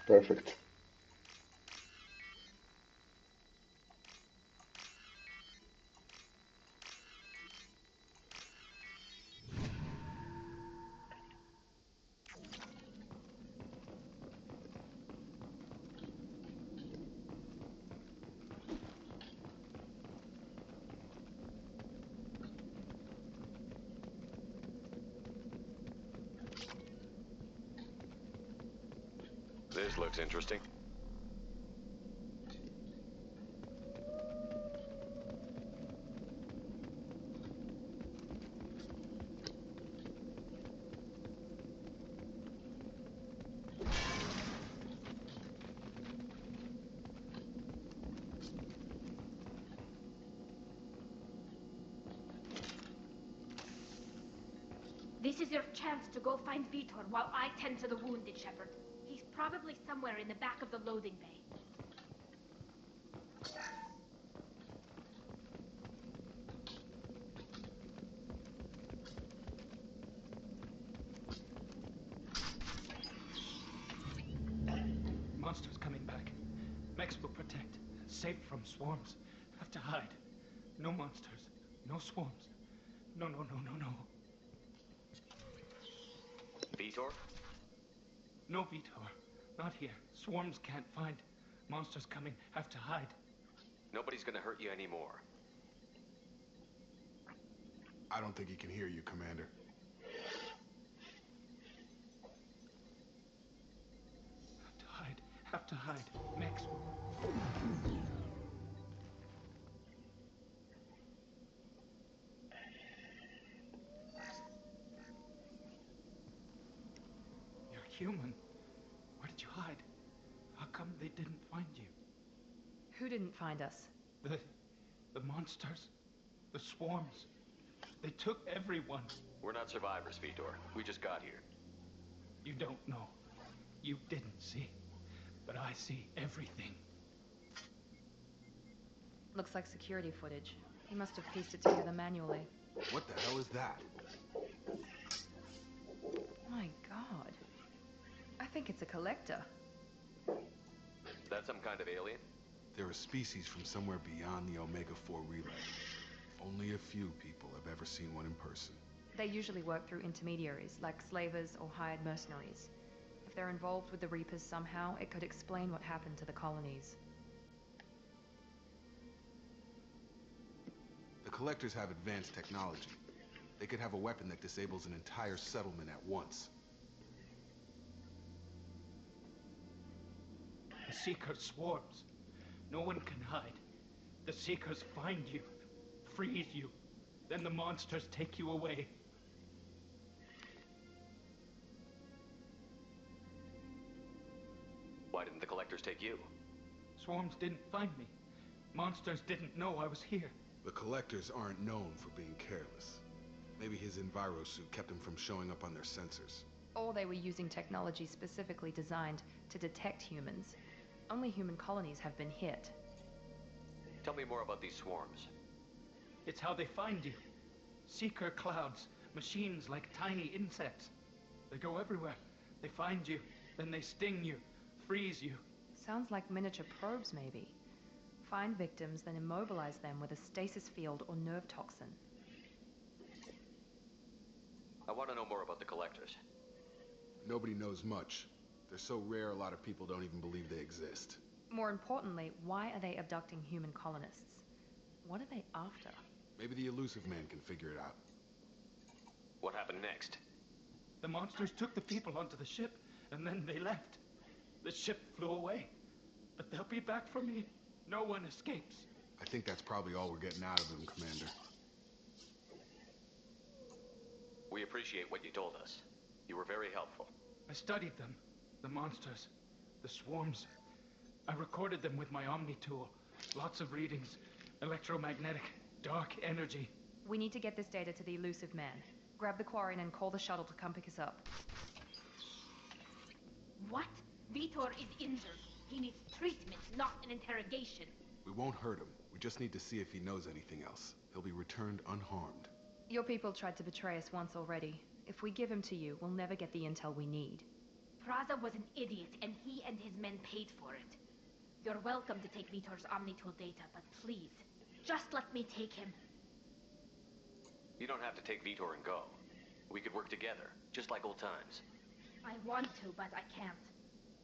Perfect. This looks interesting. This is your chance to go find Vitor while I tend to the wounded, Shepard. He's probably somewhere in the back of the loading bay. Monsters coming back. Mechs will protect. Safe from swarms. Have to hide. No monsters. No swarms. No, no, no, no, no. Vitor? No, Vitor. Not here. Swarms can't find. Monsters coming. Have to hide. Nobody's gonna hurt you anymore. I don't think he can hear you, Commander. Have to hide. Have to hide. Mechs. You're human. Where did you hide? How come they didn't find you? Who didn't find us? The monsters. The swarms. They took everyone. We're not survivors, Vitor. We just got here. You don't know. You didn't see. But I see everything. Looks like security footage. He must have pieced it together manually. What the hell is that? My God. I think it's a collector. That some kind of alien? They're a species from somewhere beyond the Omega-4 relay. Only a few people have ever seen one in person. They usually work through intermediaries, like slavers or hired mercenaries. If they're involved with the Reapers somehow, it could explain what happened to the colonies. The collectors have advanced technology. They could have a weapon that disables an entire settlement at once. The Seeker swarms. No one can hide. The Seekers find you, freeze you, then the monsters take you away. Why didn't the collectors take you? Swarms didn't find me. Monsters didn't know I was here. The collectors aren't known for being careless. Maybe his envirosuit kept him from showing up on their sensors. Or they were using technology specifically designed to detect humans. Only human colonies have been hit. Tell me more about these swarms. It's how they find you. Seeker clouds, machines like tiny insects. They go everywhere. They find you, then they sting you, freeze you. Sounds like miniature probes, maybe. Find victims, then immobilize them with a stasis field or nerve toxin. I want to know more about the collectors. Nobody knows much. They're so rare, a lot of people don't even believe they exist. More importantly, why are they abducting human colonists? What are they after? Maybe the elusive man can figure it out. What happened next? The monsters took the people onto the ship, and then they left. The ship flew away. But they'll be back for me. No one escapes. I think that's probably all we're getting out of him, Commander. We appreciate what you told us. You were very helpful. I studied them. The monsters. The swarms. I recorded them with my Omni tool. Lots of readings. Electromagnetic. Dark energy. We need to get this data to the elusive man. Grab the Quarian and call the shuttle to come pick us up. What? Vitor is injured. He needs treatment, not an interrogation. We won't hurt him. We just need to see if he knows anything else. He'll be returned unharmed. Your people tried to betray us once already. If we give him to you, we'll never get the intel we need. Praza was an idiot, and he and his men paid for it. You're welcome to take Vitor's Omnitool data, but please, just let me take him. You don't have to take Vitor and go. We could work together, just like old times. I want to, but I can't.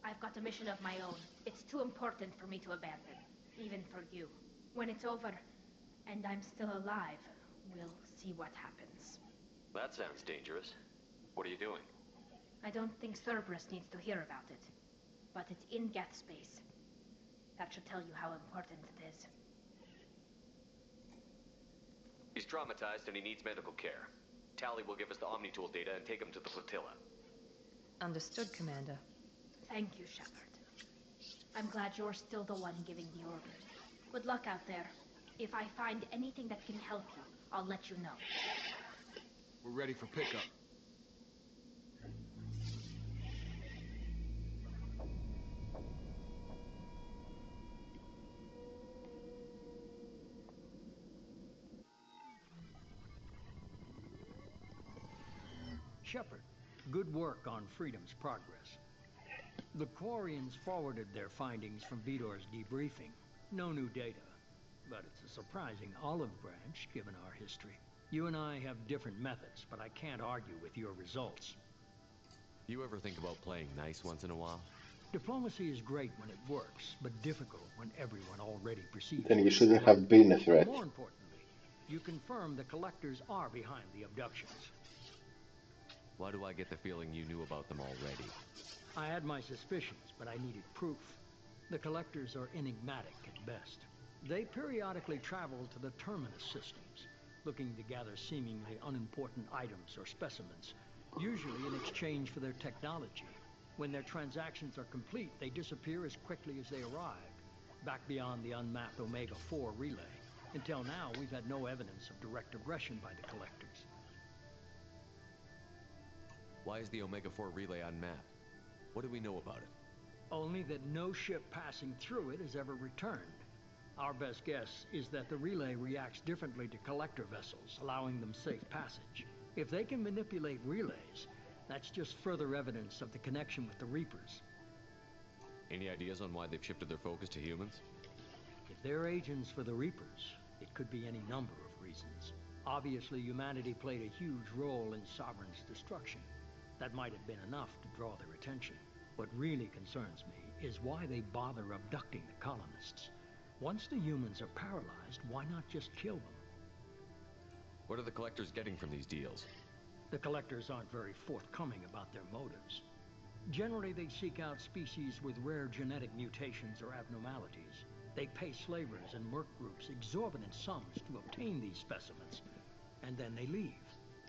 I've got a mission of my own. It's too important for me to abandon, even for you. When it's over, and I'm still alive, we'll see what happens. That sounds dangerous. What are you doing? I don't think Cerberus needs to hear about it, but it's in Geth space. That should tell you how important it is. He's traumatized and he needs medical care. Tally will give us the Omnitool data and take him to the flotilla. Understood, Commander. Thank you, Shepard. I'm glad you're still the one giving the orders. Good luck out there. If I find anything that can help you, I'll let you know. We're ready for pickup. Shepard, good work on Freedom's progress. The Quarians forwarded their findings from Vitor's debriefing. No new data, but it's a surprising olive branch given our history. You and I have different methods, but I can't argue with your results. You ever think about playing nice once in a while? Diplomacy is great when it works, but difficult when everyone already perceives Then it. you shouldn't have been a threat. More importantly, you confirm the collectors are behind the abductions. Why do I get the feeling you knew about them already? I had my suspicions, but I needed proof. The collectors are enigmatic at best. They periodically travel to the terminus systems, looking to gather seemingly unimportant items or specimens, usually in exchange for their technology. When their transactions are complete, they disappear as quickly as they arrive, back beyond the unmapped Omega-4 relay. Until now, we've had no evidence of direct aggression by the collectors. Why is the Omega-4 relay unmapped? What do we know about it? Only that no ship passing through it has ever returned. Our best guess is that the relay reacts differently to collector vessels, allowing them safe passage. If they can manipulate relays, that's just further evidence of the connection with the Reapers. Any ideas on why they've shifted their focus to humans? If they're agents for the Reapers, it could be any number of reasons. Obviously, humanity played a huge role in Sovereign's destruction. That might have been enough to draw their attention. What really concerns me is why they bother abducting the colonists. Once the humans are paralyzed, why not just kill them? What are the collectors getting from these deals? The collectors aren't very forthcoming about their motives. Generally, they seek out species with rare genetic mutations or abnormalities. They pay slavers and merc groups exorbitant sums to obtain these specimens, and then they leave.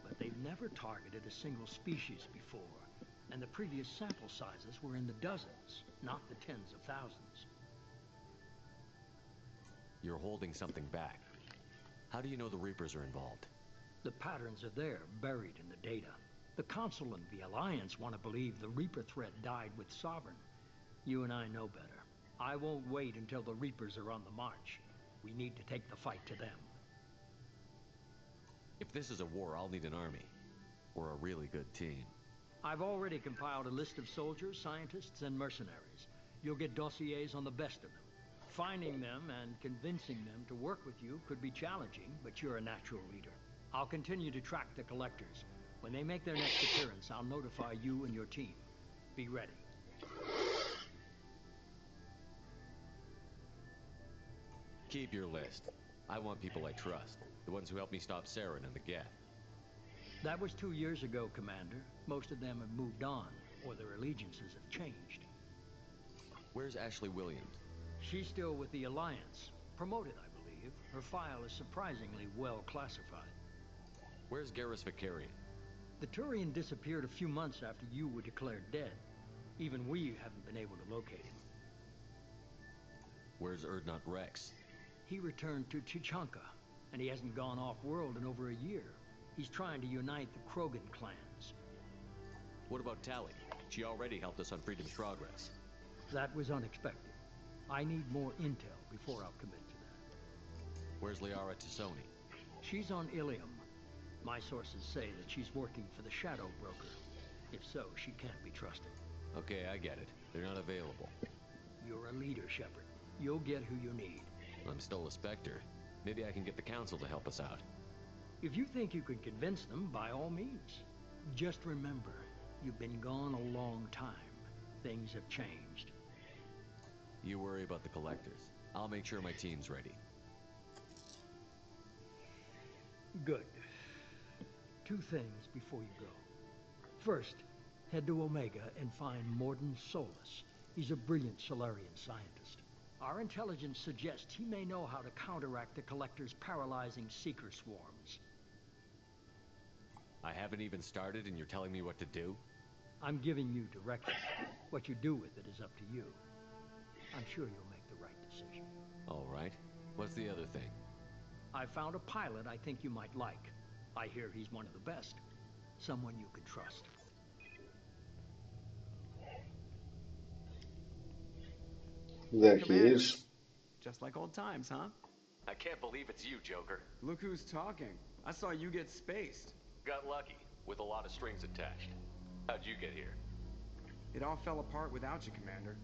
But they've never targeted a single species before, and the previous sample sizes were in the dozens, not the tens of thousands. You're holding something back. How do you know the Reapers are involved? The patterns are there, buried in the data. The Council and the Alliance want to believe the Reaper threat died with Sovereign. You and I know better. I won't wait until the Reapers are on the march. We need to take the fight to them. If this is a war, I'll need an army. We're a really good team. I've already compiled a list of soldiers, scientists, and mercenaries. You'll get dossiers on the best of them. Finding them and convincing them to work with you could be challenging, but you're a natural leader. I'll continue to track the collectors. When they make their next appearance, I'll notify you and your team. Be ready. Keep your list. I want people I trust. The ones who helped me stop Saren and the Geth. That was 2 years ago, Commander. Most of them have moved on, or their allegiances have changed. Where's Ashley Williams? She's still with the Alliance. Promoted, I believe. believe. Her file is surprisingly well classified. Where's Garrus Vicarian? The Turian disappeared a few months after you were declared dead. Even we haven't been able to locate him. Where's Urdnot Rex? He returned to Chichanka, and he hasn't gone off-world in over a year. He's trying to unite the Krogan clans. What about Tali? She already helped us on Freedom's Progress. That was unexpected. I need more intel before I'll commit to that. Where's Liara Tassoni? She's on Ilium. My sources say that she's working for the Shadow Broker. If so, she can't be trusted. Okay, I get it. They're not available. You're a leader, Shepard. You'll get who you need. I'm still a Spectre. Maybe I can get the Council to help us out. If you think you can convince them, by all means. Just remember, you've been gone a long time. Things have changed. You worry about the Collectors. I'll make sure my team's ready. Good. 2 things before you go. First, head to Omega and find Mordin Solus. He's a brilliant Solarian scientist. Our intelligence suggests he may know how to counteract the Collector's paralyzing Seeker swarms. I haven't even started and you're telling me what to do? I'm giving you direction. What you do with it is up to you. I'm sure you'll make the right decision. All right. What's the other thing? I found a pilot I think you might like. I hear he's one of the best. Someone you can trust. There he is. Just like old times, huh? I can't believe it's you, Joker. Look who's talking. I saw you get spaced. Got lucky, with a lot of strings attached. How'd you get here? It all fell apart without you, Commander.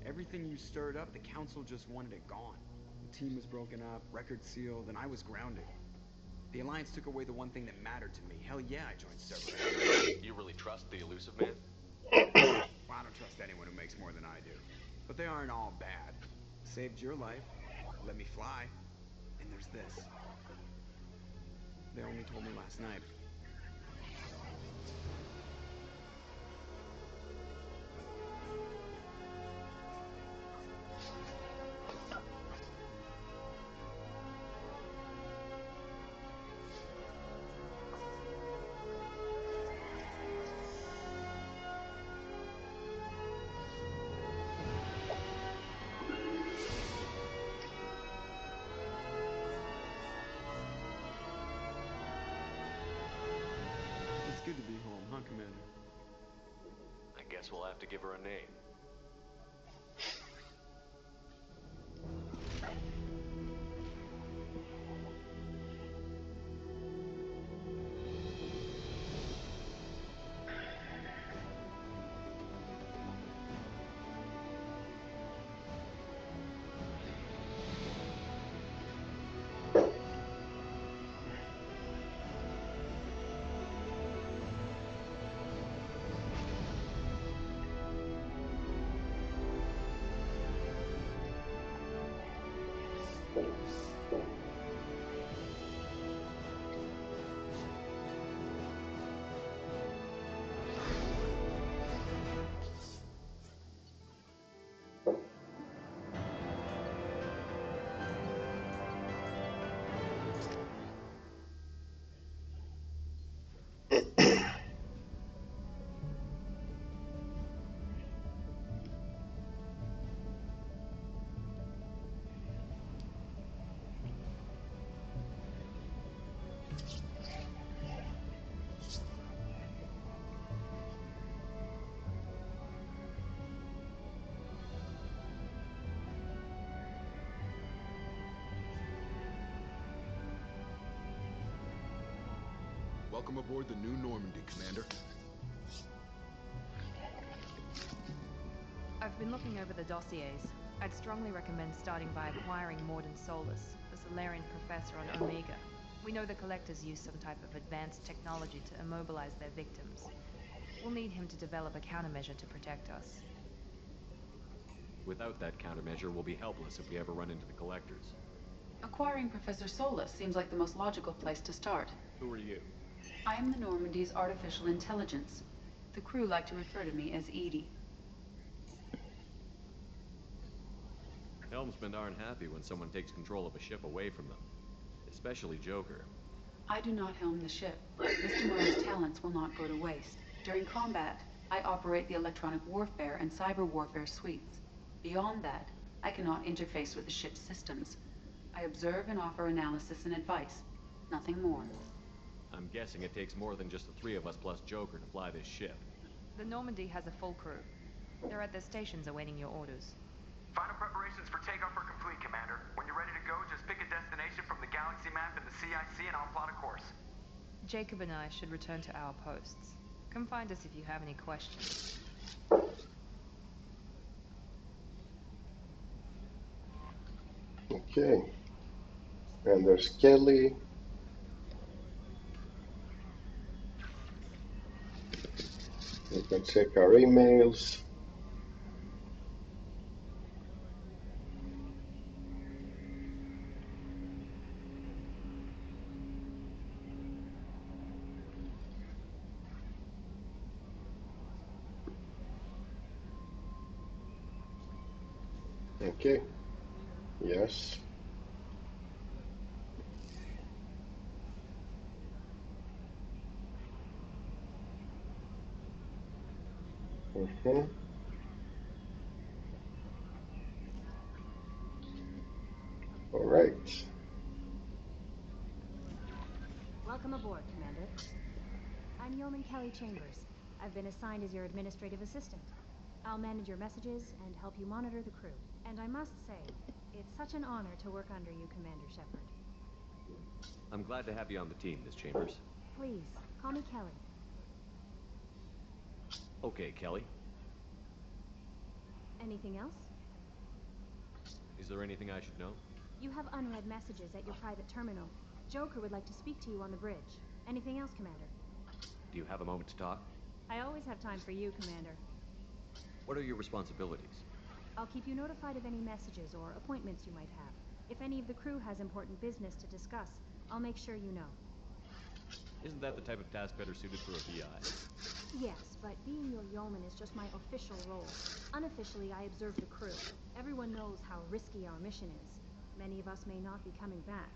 Everything you stirred up, the Council just wanted it gone. The team was broken up, record sealed, and I was grounded. The Alliance took away the one thing that mattered to me. Hell yeah, I joined Cerberus. You really trust the Elusive Man? Well, I don't trust anyone who makes more than I do. But they aren't all bad. Saved your life, let me fly, and there's this. They only told me last night. It's good to be home, huh, Commander? I guess we'll have to give her a name. Welcome aboard the new Normandy, Commander. I've been looking over the dossiers. I'd strongly recommend starting by acquiring Mordin Solus, the Solarian professor on Omega. We know the Collectors use some type of advanced technology to immobilize their victims. We'll need him to develop a countermeasure to protect us. Without that countermeasure, we'll be helpless if we ever run into the Collectors. Acquiring Professor Solus seems like the most logical place to start. Who are you? I am the Normandy's artificial intelligence. The crew like to refer to me as Edie. Helmsmen aren't happy when someone takes control of a ship away from them. Especially Joker. I do not helm the ship. Mr. Moreau's talents will not go to waste. During combat, I operate the electronic warfare and cyber warfare suites. Beyond that, I cannot interface with the ship's systems. I observe and offer analysis and advice. Nothing more. I'm guessing it takes more than just the three of us plus Joker to fly this ship. The Normandy has a full crew. They're at their stations awaiting your orders. Final preparations for takeoff are complete, Commander. When you're ready to go, just pick a destination from the galaxy map in the CIC and I'll plot a course. Jacob and I should return to our posts. Come find us if you have any questions. Okay. And there's Kelly. We can check our emails. Okay. Yes. Mm-hmm. All right. Welcome aboard, Commander. I'm Yeoman Kelly Chambers. I've been assigned as your administrative assistant. I'll manage your messages and help you monitor the crew. And I must say, it's such an honor to work under you, Commander Shepard. I'm glad to have you on the team, Miss Chambers. Please, call me Kelly. Okay, Kelly. Anything else? Is there anything I should know? You have unread messages at your private terminal. Joker would like to speak to you on the bridge. Anything else, Commander? Do you have a moment to talk? I always have time for you, Commander. What are your responsibilities? I'll keep you notified of any messages or appointments you might have. If any of the crew has important business to discuss, I'll make sure you know. Isn't that the type of task better suited for a VI? Yes, but being your yeoman is just my official role. Unofficially, I observe the crew. Everyone knows how risky our mission is. Many of us may not be coming back.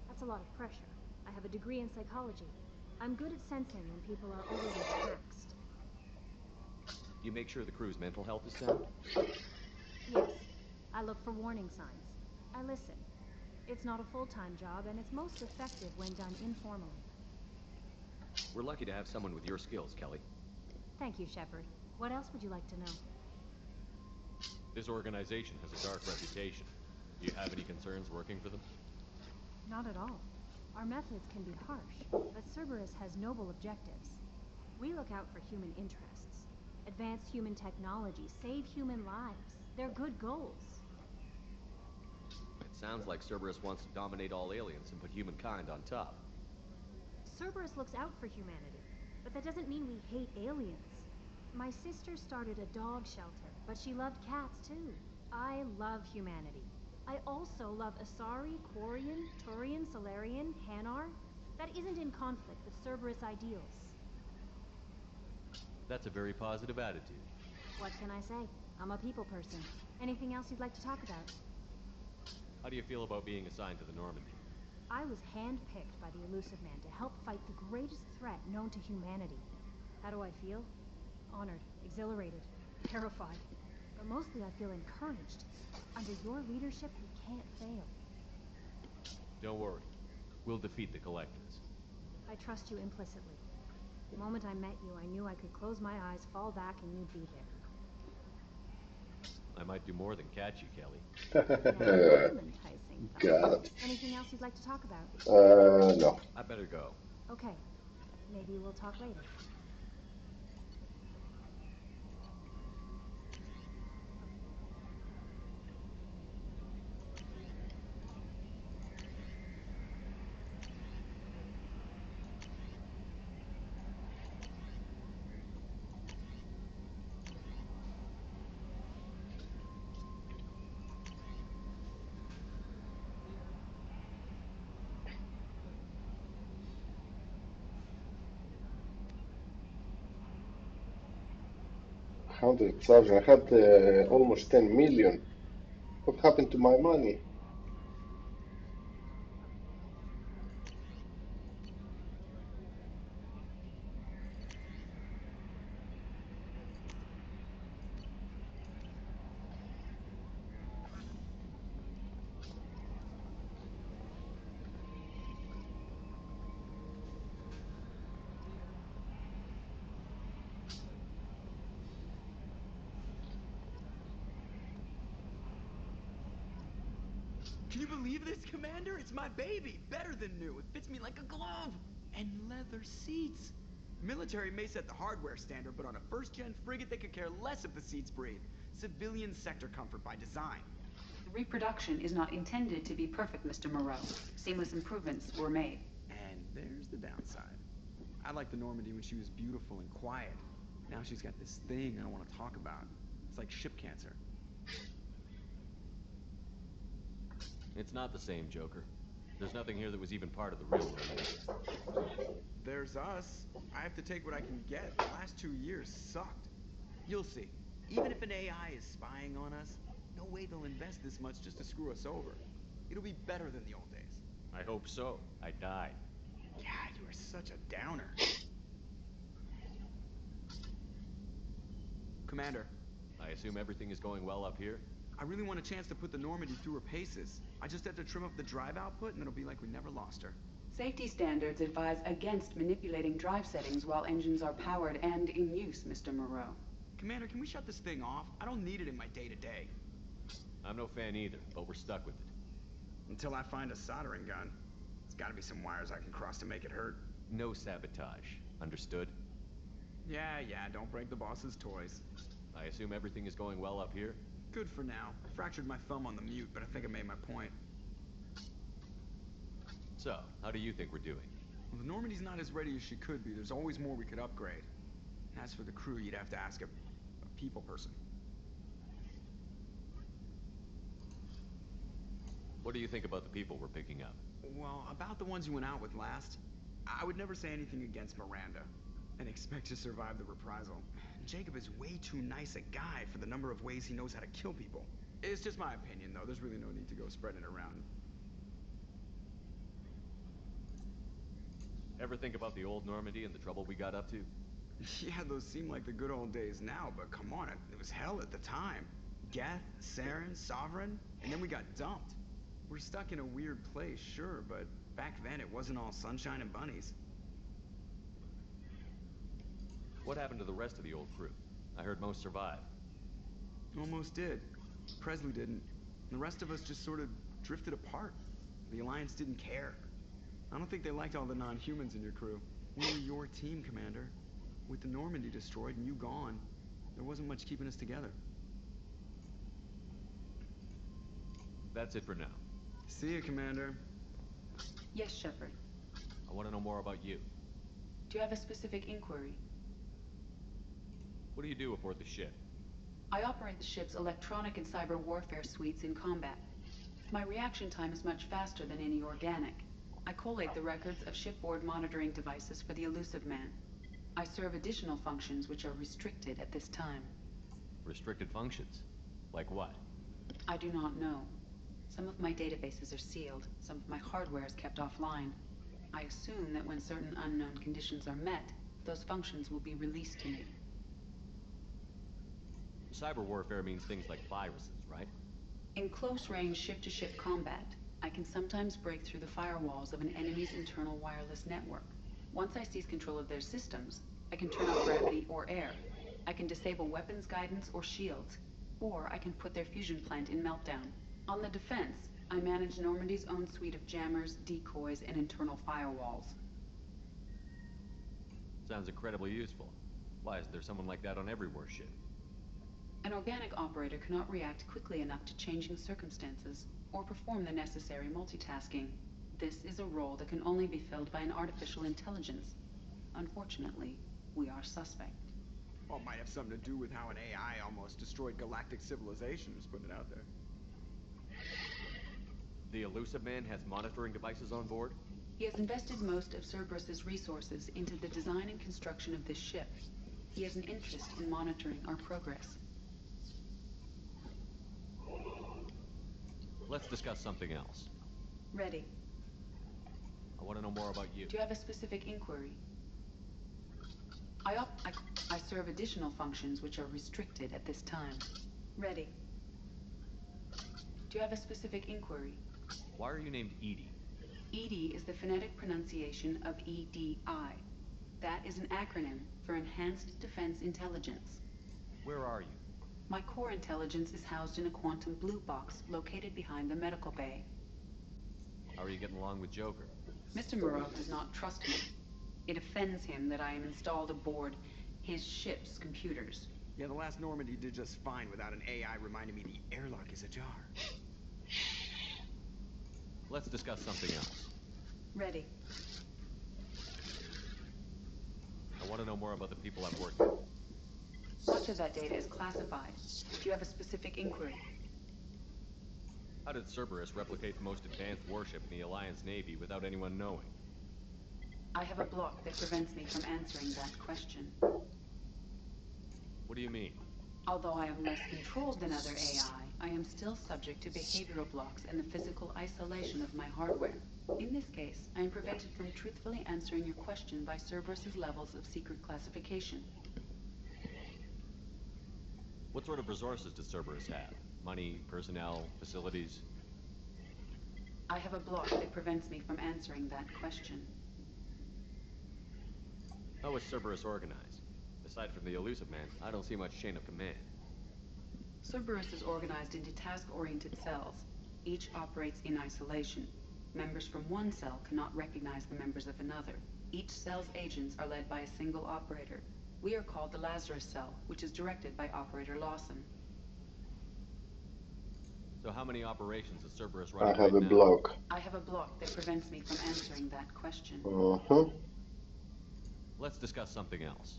That's a lot of pressure. I have a degree in psychology. I'm good at sensing when people are overly taxed. You make sure the crew's mental health is sound? Yes. I look for warning signs. I listen. It's not a full-time job, and it's most effective when done informally. We're lucky to have someone with your skills, Kelly. Thank you, Shepard. What else would you like to know? This organization has a dark reputation. Do you have any concerns working for them? Not at all. Our methods can be harsh, but Cerberus has noble objectives. We look out for human interests. Advance human technology, save human lives. They're good goals. It sounds like Cerberus wants to dominate all aliens and put humankind on top. Cerberus looks out for humanity, but that doesn't mean we hate aliens. My sister started a dog shelter, but she loved cats too. I love humanity. I also love Asari, Quarian, Turian, Solarian, Hanar. That isn't in conflict with Cerberus ideals. That's a very positive attitude. What can I say? I'm a people person. Anything else you'd like to talk about? How do you feel about being assigned to the Normandy? I was handpicked by the Elusive Man to help fight the greatest threat known to humanity. How do I feel? Honored, exhilarated, terrified. But mostly I feel encouraged. Under your leadership, we can't fail. Don't worry. We'll defeat the Collectors. I trust you implicitly. The moment I met you, I knew I could close my eyes, fall back, and you'd be there. I might do more than catch you, Kelly. Now, some enticing thoughts. God. Anything else you'd like to talk about? No. I better go. Okay. Maybe we'll talk later. $100,000. I had almost 10 million. What happened to my money? Can you believe this, Commander? It's my baby. Better than new. It fits me like a glove. And leather seats. Military may set the hardware standard, but on a first-gen frigate, they could care less if the seats breathe. Civilian sector comfort by design. The reproduction is not intended to be perfect, Mr. Moreau. Seamless improvements were made. And there's the downside. I liked the Normandy when she was beautiful and quiet. Now she's got this thing I don't want to talk about. It's like ship cancer. It's not the same, Joker. There's nothing here that was even part of the real world. There's us. I have to take what I can get. The last 2 years sucked. You'll see. Even if an AI is spying on us, no way they'll invest this much just to screw us over. It'll be better than the old days. I hope so. I died. Yeah, you are such a downer. Commander. I assume everything is going well up here? I really want a chance to put the Normandy through her paces. I just have to trim up the drive output and it'll be like we never lost her. Safety standards advise against manipulating drive settings while engines are powered and in use, Mr. Moreau. Commander, can we shut this thing off? I don't need it in my day-to-day. I'm no fan either, but we're stuck with it. Until I find a soldering gun. There's gotta be some wires I can cross to make it hurt. No sabotage. Understood? Yeah, don't break the boss's toys. I assume everything is going well up here? Good for now. I fractured my thumb on the mute, but I think I made my point. So, how do you think we're doing? Well, the Normandy's not as ready as she could be. There's always more we could upgrade. And as for the crew, you'd have to ask a people person. What do you think about the people we're picking up? Well, about the ones you went out with last, I would never say anything against Miranda and expect to survive the reprisal. Jacob is way too nice a guy for the number of ways he knows how to kill people. It's just my opinion, though. There's really no need to go spreading it around. Ever think about the old Normandy and the trouble we got up to? Yeah, those seem like the good old days now, but come on, it was hell at the time. Geth, Saren, Sovereign, and then we got dumped. We're stuck in a weird place, sure, but back then it wasn't all sunshine and bunnies. What happened to the rest of the old crew? I heard most survived. Almost did. Presley didn't. The rest of us just sort of drifted apart. The Alliance didn't care. I don't think they liked all the non-humans in your crew. We were your team, Commander. With the Normandy destroyed and you gone, there wasn't much keeping us together. That's it for now. See you, Commander. Yes, Shepard. I want to know more about you. Do you have a specific inquiry? What do you do aboard the ship? I operate the ship's electronic and cyber warfare suites in combat. My reaction time is much faster than any organic. I collate the records of shipboard monitoring devices for the Elusive Man. I serve additional functions which are restricted at this time. Restricted functions? Like what? I do not know. Some of my databases are sealed, some of my hardware is kept offline. I assume that when certain unknown conditions are met, those functions will be released to me. Cyber warfare means things like viruses, right? In close-range ship-to-ship combat, I can sometimes break through the firewalls of an enemy's internal wireless network. Once I seize control of their systems, I can turn off gravity or air. I can disable weapons guidance or shields, or I can put their fusion plant in meltdown. On the defense, I manage Normandy's own suite of jammers, decoys, and internal firewalls. Sounds incredibly useful. Why is there someone like that on every warship? An organic operator cannot react quickly enough to changing circumstances, or perform the necessary multitasking. This is a role that can only be filled by an artificial intelligence. Unfortunately, we are suspect. Well, it might have something to do with how an AI almost destroyed galactic civilization, just putting it out there. The Elusive Man has monitoring devices on board? He has invested most of Cerberus's resources into the design and construction of this ship. He has an interest in monitoring our progress. Let's discuss something else. Ready. I want to know more about you. Do you have a specific inquiry? I serve additional functions which are restricted at this time. Ready. Do you have a specific inquiry? Why are you named Edie? EDI is the phonetic pronunciation of EDI. That is an acronym for Enhanced Defense Intelligence. Where are you? My core intelligence is housed in a quantum blue box located behind the medical bay. How are you getting along with Joker? Mr. Moreau does not trust me. It offends him that I am installed aboard his ship's computers. Yeah, the last Normandy did just fine without an AI reminding me the airlock is ajar. Let's discuss something else. Ready. I want to know more about the people I'm working with. Much of that data is classified. Do you have a specific inquiry? How did Cerberus replicate the most advanced warship in the Alliance Navy without anyone knowing? I have a block that prevents me from answering that question. What do you mean? Although I am less controlled than other AI, I am still subject to behavioral blocks and the physical isolation of my hardware. In this case, I am prevented from truthfully answering your question by Cerberus's levels of secret classification. What sort of resources does Cerberus have? Money, personnel, facilities? I have a block that prevents me from answering that question. How is Cerberus organized? Aside from the elusive man, I don't see much chain of command. Cerberus is organized into task-oriented cells. Each operates in isolation. Members from one cell cannot recognize the members of another. Each cell's agents are led by a single operator. We are called the Lazarus cell, which is directed by Operator Lawson. So how many operations is Cerberus I running have right a now? block. I have a block that prevents me from answering that question. Let's discuss something else.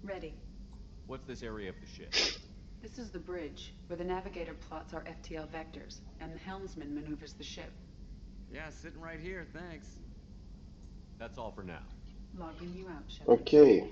Ready. What's this area of the ship? This is the bridge, where the navigator plots our FTL vectors, and the helmsman maneuvers the ship. Yeah, sitting right here, thanks. That's all for now. Logging you out, Shepard. Okay.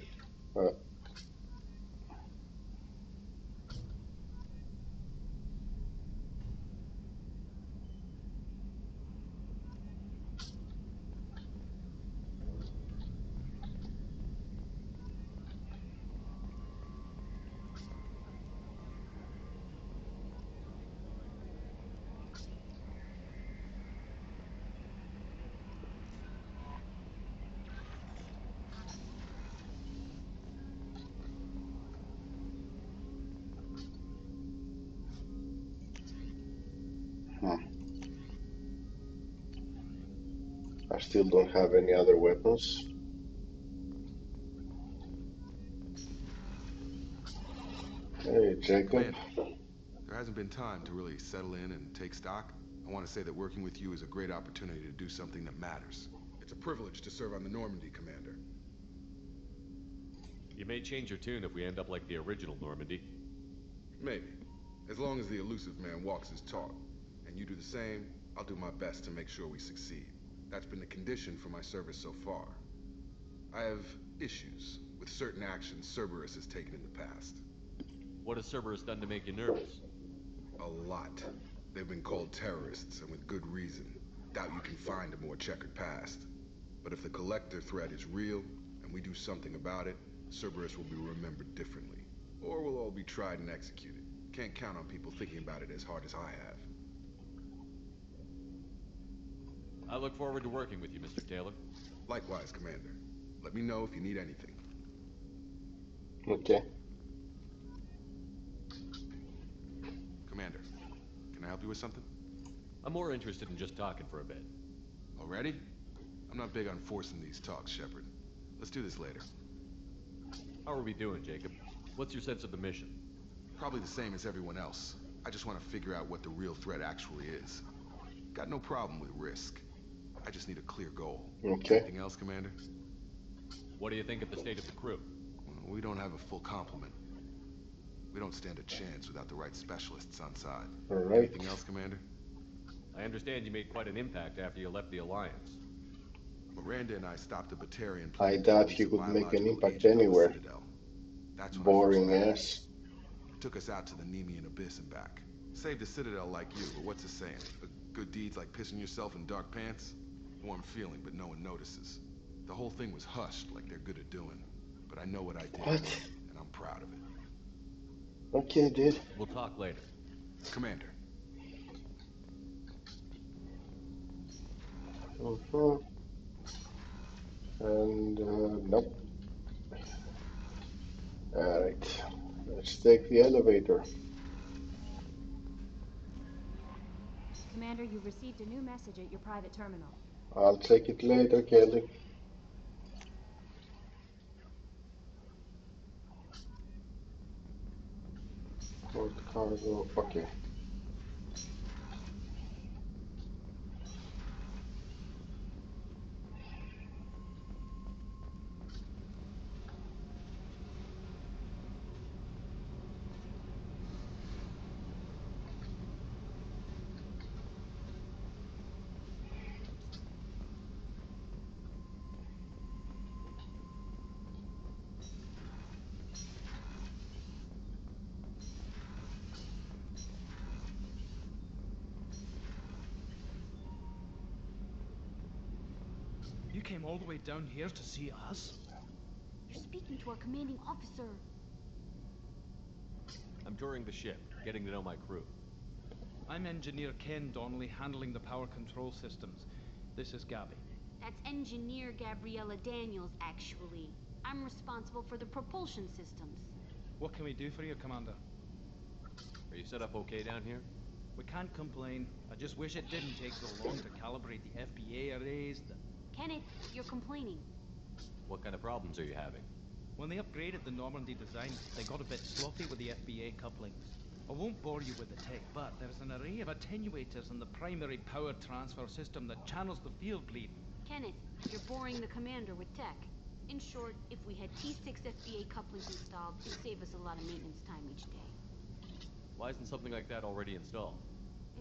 I still don't have any other weapons. Hey, Jacob. Man, there hasn't been time to really settle in and take stock. I want to say that working with you is a great opportunity to do something that matters. It's a privilege to serve on the Normandy, Commander. You may change your tune if we end up like the original Normandy. Maybe. As long as the elusive man walks his talk, and you do the same, I'll do my best to make sure we succeed. That's been the condition for my service so far. I have issues with certain actions Cerberus has taken in the past. What has Cerberus done to make you nervous? A lot. They've been called terrorists, and with good reason. Doubt you can find a more checkered past. But if the Collector threat is real, and we do something about it, Cerberus will be remembered differently. Or we'll all be tried and executed. Can't count on people thinking about it as hard as I have. I look forward to working with you, Mr. Taylor. Likewise, Commander. Let me know if you need anything. Okay. Commander, can I help you with something? I'm more interested in just talking for a bit. Already? I'm not big on forcing these talks, Shepard. Let's do this later. How are we doing, Jacob? What's your sense of the mission? Probably the same as everyone else. I just want to figure out what the real threat actually is. Got no problem with risk. I just need a clear goal. Okay. Anything else, Commander? What do you think of the state of the crew? We don't have a full complement. We don't stand a chance without the right specialists on side. All right. Anything else, Commander? I understand you made quite an impact after you left the Alliance. Miranda and I stopped a Batarian I plane. doubt he could make an impact anywhere. That's when Boring I first met ass. him. Took us out to the Nemean Abyss and back. Saved a Citadel like you, but what's the saying? A Good deeds like pissing yourself in dark pants? Warm feeling, but no one notices. The whole thing was hushed like they're good at doing. But I know what I did, What? and I'm proud of it. Okay, dude. We'll talk later. Commander. And, nope. Alright. Let's take the elevator. Commander, you've received a new message at your private terminal. I'll take it later, Kelly. Port cargo. Okay. You came all the way down here to see us? You're speaking to our commanding officer. I'm touring the ship, getting to know my crew. I'm Engineer Ken Donnelly, handling the power control systems. This is Gabby. That's Engineer Gabriella Daniels, actually. I'm responsible for the propulsion systems. What can we do for you, Commander? Are you set up okay down here? We can't complain. I just wish it didn't take so long to calibrate the FBA arrays. Kenneth, you're complaining. What kind of problems are you having? When they upgraded the Normandy design, they got a bit sloppy with the FBA couplings. I won't bore you with the tech, but there's an array of attenuators in the primary power transfer system that channels the field bleed. Kenneth, you're boring the commander with tech. In short, if we had T6 FBA couplings installed, it'd save us a lot of maintenance time each day. Why isn't something like that already installed?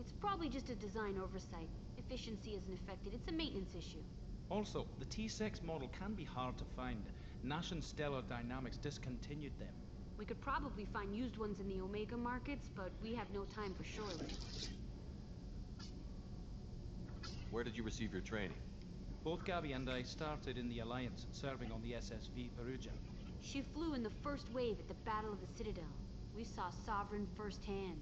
It's probably just a design oversight. Efficiency isn't affected. It's a maintenance issue. Also, the T6 model can be hard to find. Nash and Stellar Dynamics discontinued them. We could probably find used ones in the Omega markets, but we have no time for shortage. Where did you receive your training? Both Gabby and I started in the Alliance, serving on the SSV Perugia. She flew in the first wave at the Battle of the Citadel. We saw Sovereign firsthand.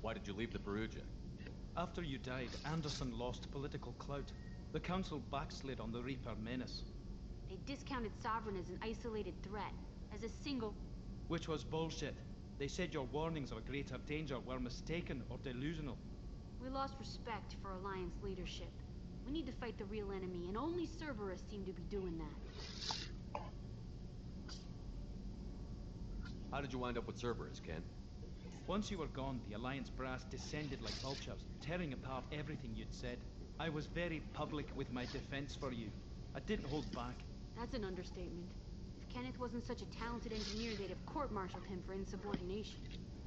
Why did you leave the Perugia? After you died, Anderson lost political clout. The Council backslid on the Reaper menace. They discounted Sovereign as an isolated threat, as a single... Which was bullshit. They said your warnings of a greater danger were mistaken or delusional. We lost respect for Alliance leadership. We need to fight the real enemy, and only Cerberus seem to be doing that. How did you wind up with Cerberus, Ken? Once you were gone, the Alliance brass descended like vultures, tearing apart everything you'd said. I was very public with my defense for you. I didn't hold back. That's an understatement. If Kenneth wasn't such a talented engineer, they'd have court-martialed him for insubordination.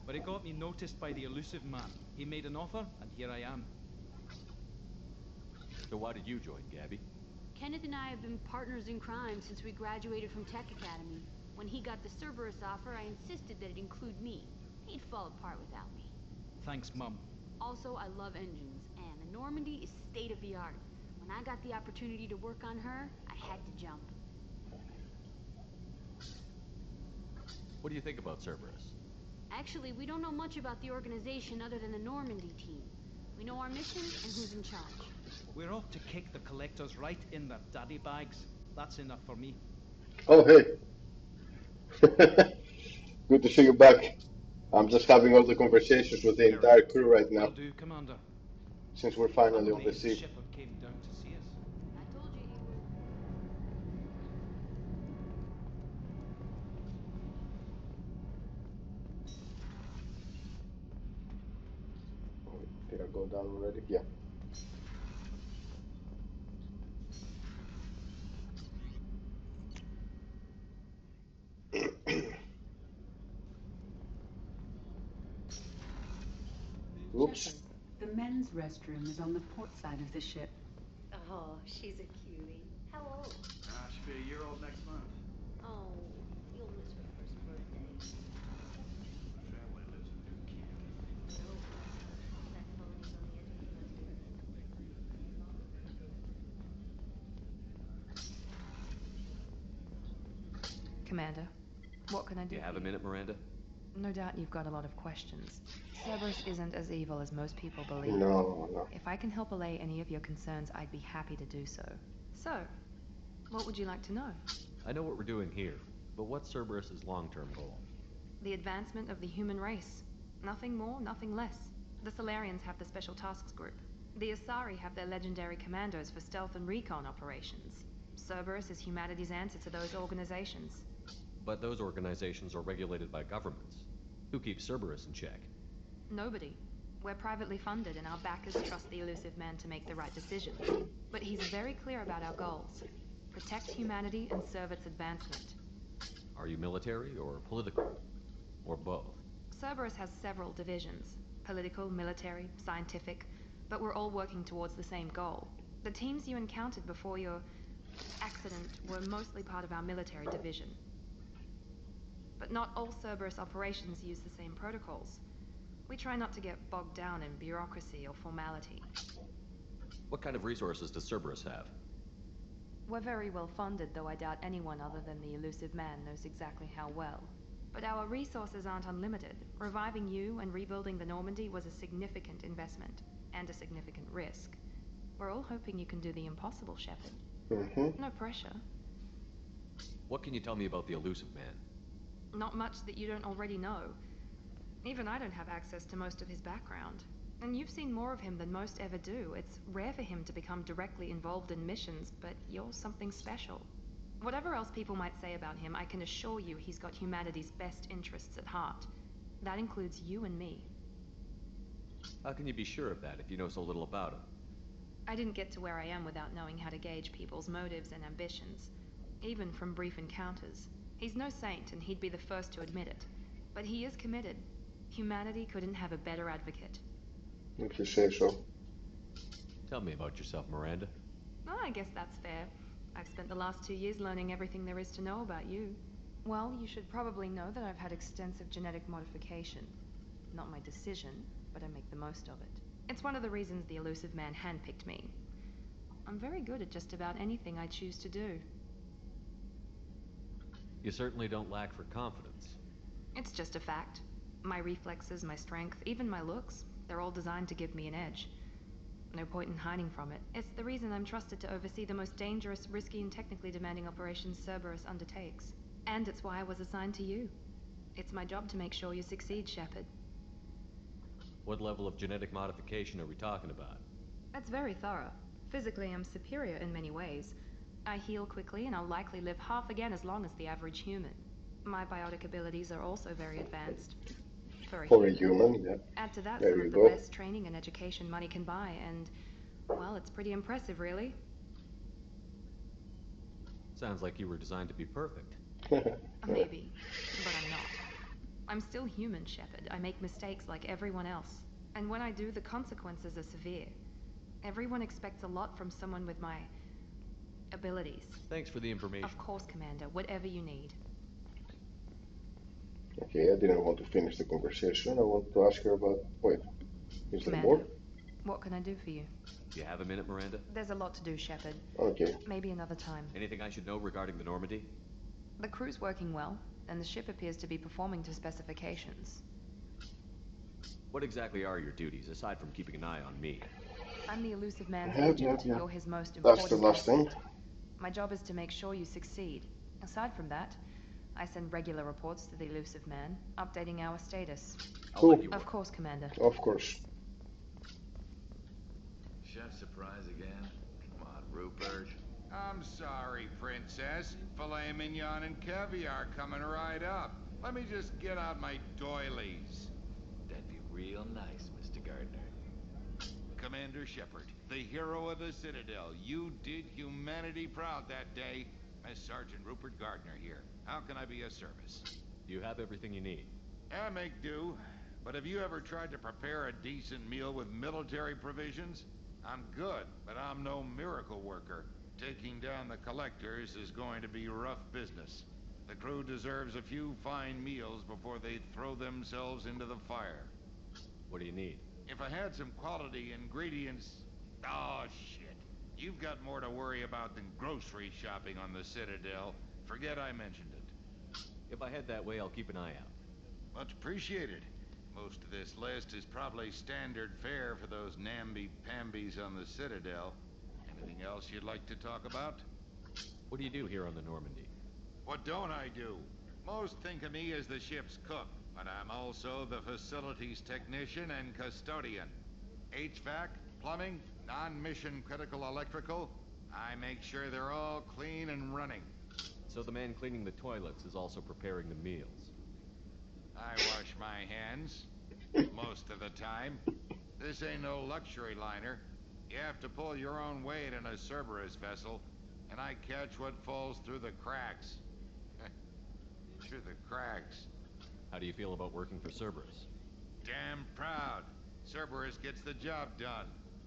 But it got me noticed by the elusive man. He made an offer, and here I am. So why did you join, Gabby? Kenneth and I have been partners in crime since we graduated from Tech Academy. When he got the Cerberus offer, I insisted that it include me. He'd fall apart without me. Thanks, Mum. Also, I love engines, and the Normandy is state-of-the-art. When I got the opportunity to work on her, I had to jump. What do you think about Cerberus? Actually, we don't know much about the organization other than the Normandy team. We know our mission and who's in charge. We're off to kick the collectors right in their daddy bags. That's enough for me. Oh, hey. Good to see you back. I'm just having all the conversations with the entire crew right now. Will do, Commander. Since we're finally on the sea. Shepard came down to see us. I told you he would. Did I go down already? Yeah. Oops. Shepard, the men's restroom is on the port side of the ship. Oh, she's a cutie. How old? She'll be a year old next month. Oh, you'll miss her first birthday. My family lives in New Canaan. Oh, that bodes Commander, what can I do? You have a minute, Miranda? No doubt you've got a lot of questions. Cerberus isn't as evil as most people believe. No. If I can help allay any of your concerns, I'd be happy to do so. So, what would you like to know? I know what we're doing here, but what's Cerberus's long-term goal? The advancement of the human race. Nothing more, nothing less. The Solarians have the Special Tasks Group. The Asari have their legendary commandos for stealth and recon operations. Cerberus is humanity's answer to those organizations. But those organizations are regulated by governments. Who keeps Cerberus in check? Nobody. We're privately funded and our backers trust the elusive man to make the right decisions. But he's very clear about our goals. Protect humanity and serve its advancement. Are you military or political? Or both? Cerberus has several divisions. Political, military, scientific. But we're all working towards the same goal. The teams you encountered before your accident were mostly part of our military division. But not all Cerberus operations use the same protocols. We try not to get bogged down in bureaucracy or formality. What kind of resources does Cerberus have? We're very well funded, though I doubt anyone other than the elusive man knows exactly how well. But our resources aren't unlimited. Reviving you and rebuilding the Normandy was a significant investment, and a significant risk. We're all hoping you can do the impossible, Shepard. No pressure. What can you tell me about the elusive man? Not much that you don't already know. Even I don't have access to most of his background. And you've seen more of him than most ever do. It's rare for him to become directly involved in missions, but you're something special. Whatever else people might say about him, I can assure you he's got humanity's best interests at heart. That includes you and me. How can you be sure of that if you know so little about him? I didn't get to where I am without knowing how to gauge people's motives and ambitions, even from brief encounters. He's no saint, and he'd be the first to admit it. But he is committed. Humanity couldn't have a better advocate. If you say so. Tell me about yourself, Miranda. Oh, I guess that's fair. I've spent the last 2 years learning everything there is to know about you. Well, you should probably know that I've had extensive genetic modification. Not my decision, but I make the most of it. It's one of the reasons the elusive man handpicked me. I'm very good at just about anything I choose to do. You certainly don't lack for confidence. It's just a fact. My reflexes, my strength, even my looks, they're all designed to give me an edge. No point in hiding from it. It's the reason I'm trusted to oversee the most dangerous, risky, and technically demanding operations Cerberus undertakes. And it's why I was assigned to you. It's my job to make sure you succeed, Shepard. What level of genetic modification are we talking about? That's very thorough. Physically, I'm superior in many ways. I heal quickly, and I'll likely live half again as long as the average human. My biotic abilities are also very advanced. For a human, yeah. Add to that There some you of the go. best training and education money can buy, and, well, it's pretty impressive, really. Sounds like you were designed to be perfect. Maybe, but I'm not. I'm still human, Shepard. I make mistakes like everyone else. And when I do, the consequences are severe. Everyone expects a lot from someone with my abilities. Thanks for the information. Of course, Commander. Whatever you need. Okay, I didn't want to finish the conversation. I want to ask her about... Wait, is there more? What can I do for you? Do you have a minute, Miranda? There's a lot to do, Shepard. Okay. Maybe another time. Anything I should know regarding the Normandy? The crew's working well, and the ship appears to be performing to specifications. What exactly are your duties, aside from keeping an eye on me? I'm the elusive man's agent. Yeah. You're his most That's important the last thing. asset. My job is to make sure you succeed. Aside from that, I send regular reports to the elusive man, updating our status. Cool. Of course, Commander. Of course. Chef surprise again? Come on, Rupert. I'm sorry, Princess. Filet mignon and caviar coming right up. Let me just get out my doilies. That'd be real nice, Mr. Gardner. Commander Shepard, the hero of the Citadel. You did humanity proud that day. As Sergeant Rupert Gardner here. How can I be of service? You have everything you need. I make do. But have you ever tried to prepare a decent meal with military provisions? I'm good, but I'm no miracle worker. Taking down the collectors is going to be rough business. The crew deserves a few fine meals before they throw themselves into the fire. What do you need? If I had some quality ingredients... Oh, shit. You've got more to worry about than grocery shopping on the Citadel. Forget I mentioned it. If I head that way, I'll keep an eye out. Much appreciated. Most of this list is probably standard fare for those namby-pambies on the Citadel. Anything else you'd like to talk about? What do you do here on the Normandy? What don't I do? Most think of me as the ship's cook, but I'm also the facilities technician and custodian. HVAC, plumbing, non-mission critical electrical. I make sure they're all clean and running. So the man cleaning the toilets is also preparing the meals. I wash my hands, most of the time. This ain't no luxury liner. You have to pull your own weight in a Cerberus vessel, and I catch what falls through the cracks. Through the cracks. How do you feel about working for Cerberus? Damn proud. Cerberus gets the job done.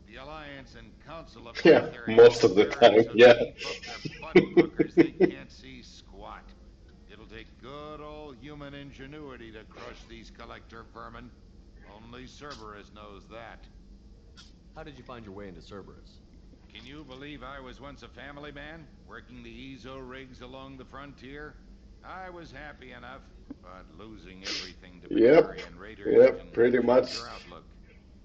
The Alliance and Council up Yeah, their most of the time, so yeah. they keep up their butt puckers, they can't see squat. It'll take good old human ingenuity to crush these collector vermin. Only Cerberus knows that. How did you find your way into Cerberus? Can you believe I was once a family man, working the EZO rigs along the frontier? I was happy enough, but losing everything to Batarian raiders can pretty change much. your outlook.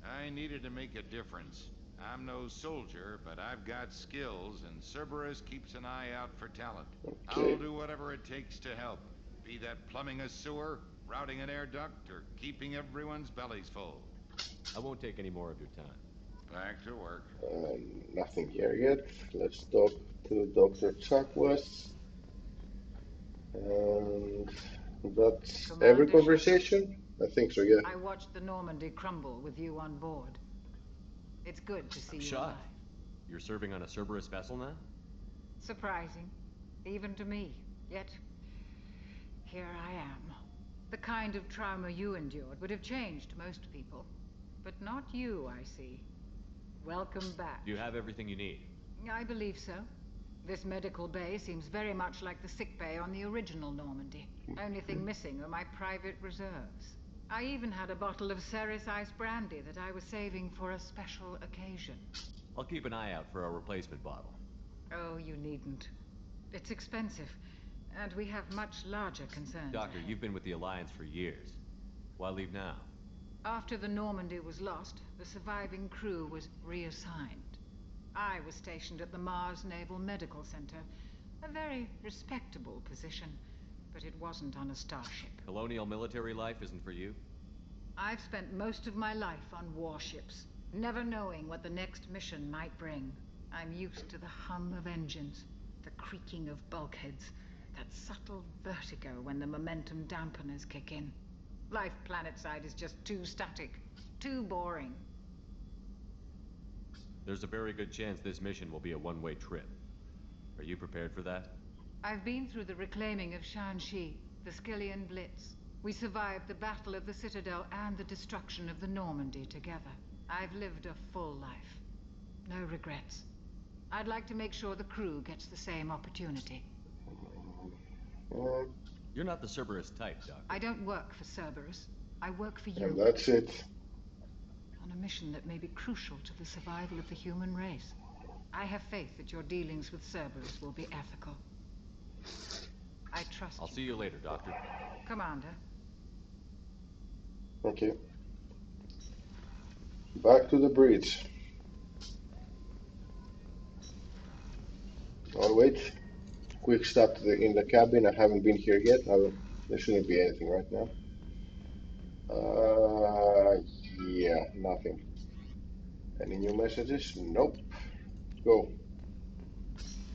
I needed to make a difference. I'm no soldier, but I've got skills, and Cerberus keeps an eye out for talent. Okay. I'll do whatever it takes to help. Be that plumbing a sewer, routing an air duct, or keeping everyone's bellies full. I won't take any more of your time. Back to work. Nothing here yet. Let's talk to Dr. Chakwas. And that's every conversation? I think so, yeah. I watched the Normandy crumble with you on board. It's good to see I'm you shocked. alive. You're serving on a Cerberus vessel now? Surprising, even to me. Yet, here I am. The kind of trauma you endured would have changed most people. But not you, I see. Welcome back. Do you have everything you need? I believe so. This medical bay seems very much like the sick bay on the original Normandy. Only thing missing are my private reserves. I even had a bottle of Ceres Ice brandy that I was saving for a special occasion. I'll keep an eye out for a replacement bottle. Oh, you needn't. It's expensive, and we have much larger concerns. Doctor, you've been with the Alliance for years. Why leave now? After the Normandy was lost, the surviving crew was reassigned. I was stationed at the Mars Naval Medical Center, a very respectable position, but it wasn't on a starship. Colonial military life isn't for you? I've spent most of my life on warships, never knowing what the next mission might bring. I'm used to the hum of engines, the creaking of bulkheads, that subtle vertigo when the momentum dampeners kick in. Life planetside is just too static, too boring. There's a very good chance this mission will be a one-way trip. Are you prepared for that? I've been through the reclaiming of Shanxi, the Skillian Blitz. We survived the Battle of the Citadel and the destruction of the Normandy together. I've lived a full life. No regrets. I'd like to make sure the crew gets the same opportunity. You're not the Cerberus type, Doctor. I don't work for Cerberus. I work for you. And that's it. On a mission that may be crucial to the survival of the human race. I have faith that your dealings with Cerberus will be ethical. I trust I'll see you later, Doctor. Commander. Okay. Back to the bridge. Oh, wait. Quick stop in the cabin. I haven't been here yet. There shouldn't be anything right now. Yeah, nothing. Any new messages? Nope. Go.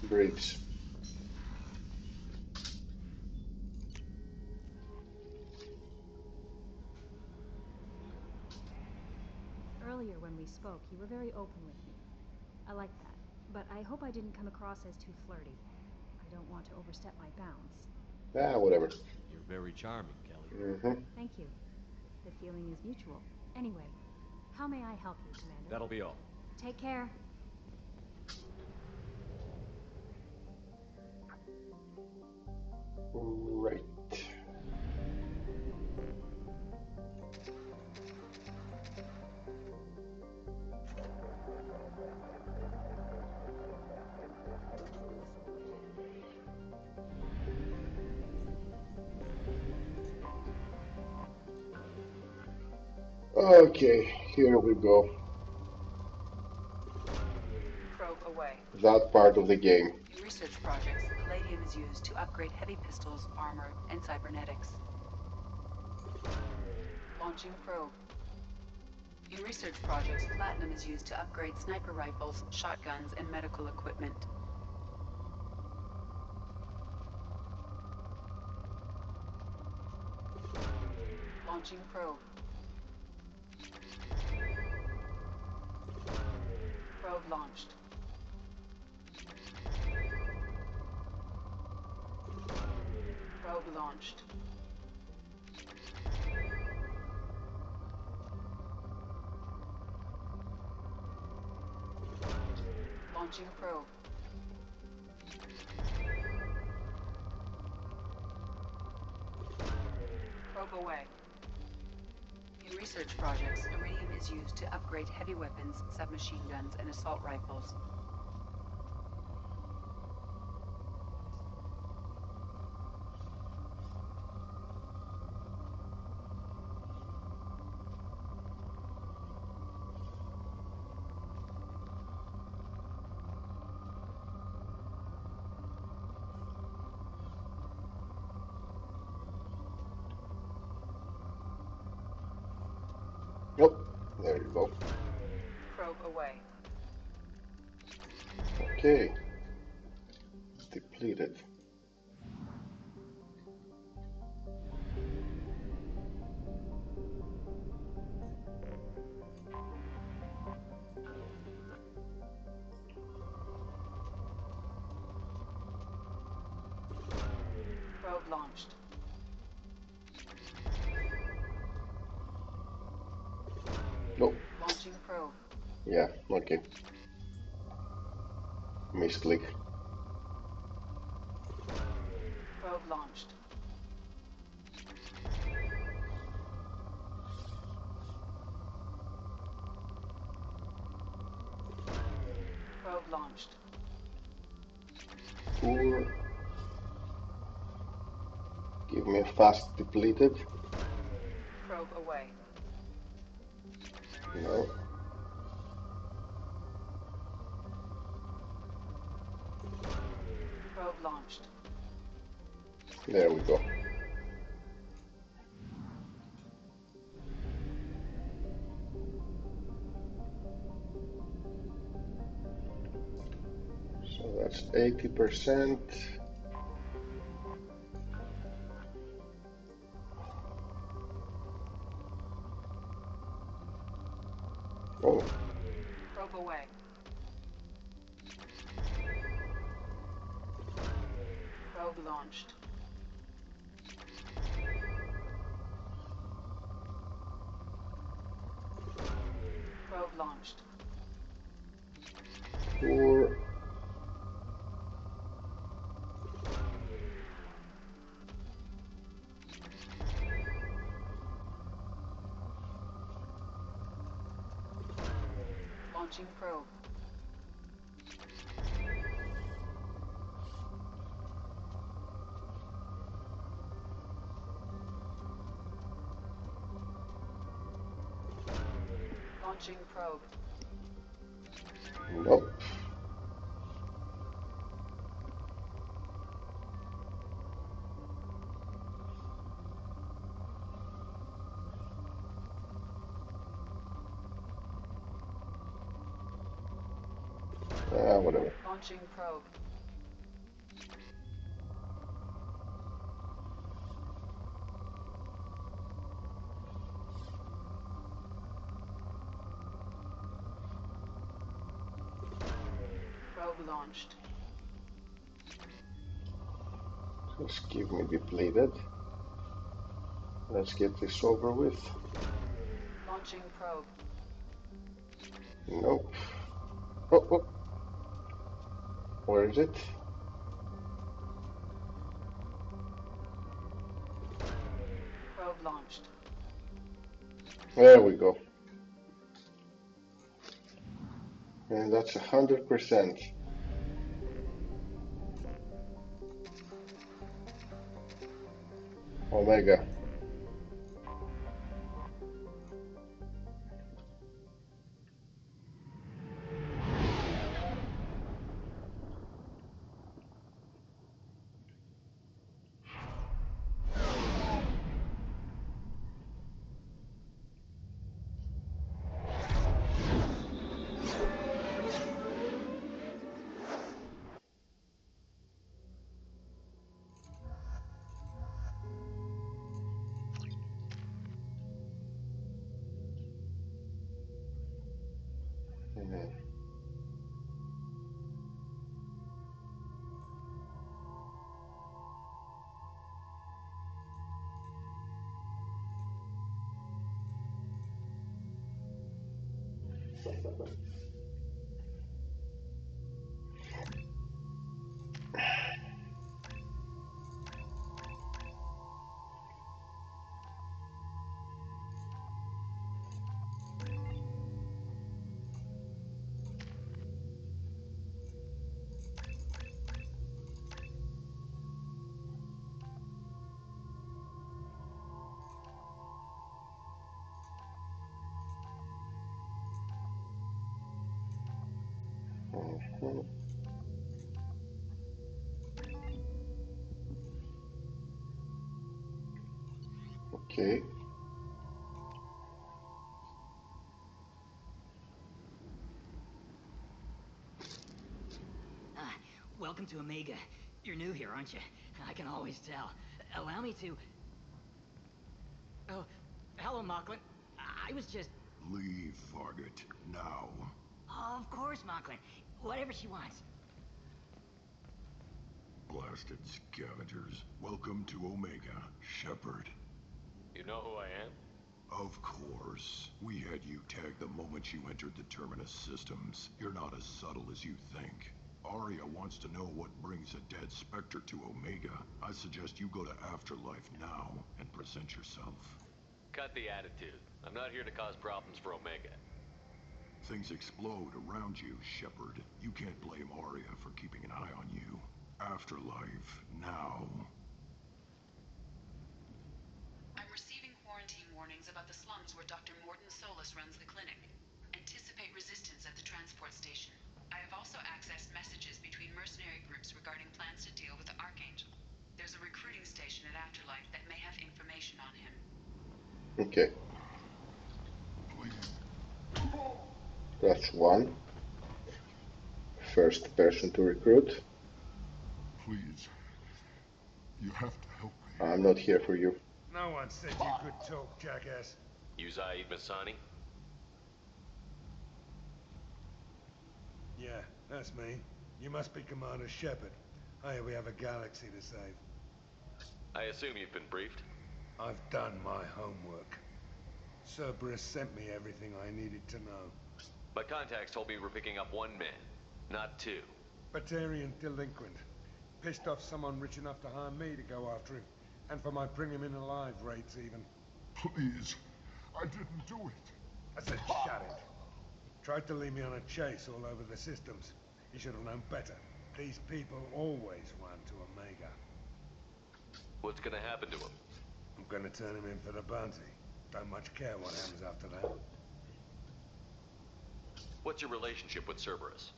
Bridge. Earlier when we spoke, you were very open with me. I like that, but I hope I didn't come across as too flirty. I don't want to overstep my bounds. Whatever. You're very charming, Kelly. Thank you. The feeling is mutual. Anyway, how may I help you, Commander? That'll be all. Take care. Right. Okay, here we go. Probe away. That part of the game. In research projects, palladium is used to upgrade heavy pistols, armor, and cybernetics. Launching probe. In research projects, platinum is used to upgrade sniper rifles, shotguns, and medical equipment. Launching probe. Probe launched. Probe launched. Launching probe. Probe away. In research projects, iridium is used to upgrade heavy weapons, submachine guns, and assault rifles. Nope. There you go. Probe away. Okay. Depleted. Probe launched. Nope. Launching probe. Yeah, okay. Misclick. Probe launched. Probe launched. Poor. Give me a fast depleted. Probe away. No. Probe launched. There we go. So that's 80%. Oh, Probe away. Probe launched. Probe launched. poor. Launching probe. Launching probe. Nope. Whatever. Launching probe. Probe launched. Just give me depleted. Let's get this over with. Launching probe. Nope. Oh, oh. Where is it? Probe launched. There we go. And that's 100%. Omega. Okay. Welcome to Omega. You're new here, aren't you? I can always tell. Allow me to... Oh, hello, Mocklin. I was just... Leave, Fargate, now. Of course, Mocklin. Whatever she wants. Blasted scavengers. Welcome to Omega, Shepard. You know who I am? Of course. We had you tagged the moment you entered the Terminus systems. You're not as subtle as you think. Aria wants to know what brings a dead Spectre to Omega. I suggest you go to Afterlife now and present yourself. Cut the attitude. I'm not here to cause problems for Omega. Things explode around you, Shepard. You can't blame Aria for keeping an eye on you. Afterlife, now. I'm receiving quarantine warnings about the slums where Dr. Morton Solus runs the clinic. Anticipate resistance at the transport station. I have also accessed messages between mercenary groups regarding plans to deal with the Archangel. There's a recruiting station at Afterlife that may have information on him. Okay. That's one. First person to recruit. Please. You have to help me. I'm not here for you. No one said you could talk, jackass. You Zaeed Masani? Yeah, that's me. You must be Commander Shepard. Hey, we have a galaxy to save. I assume you've been briefed? I've done my homework. Cerberus sent me everything I needed to know. My contacts told me you were picking up one man, not two. Batarian delinquent. Pissed off someone rich enough to hire me to go after him. And for my bring him in alive rates even. Please. I didn't do it. I said shut it. Tried to lead me on a chase all over the systems. He should have known better. These people always run to Omega. What's gonna happen to him? I'm gonna turn him in for the bounty. Don't much care what happens after that. What's your relationship with Cerberus?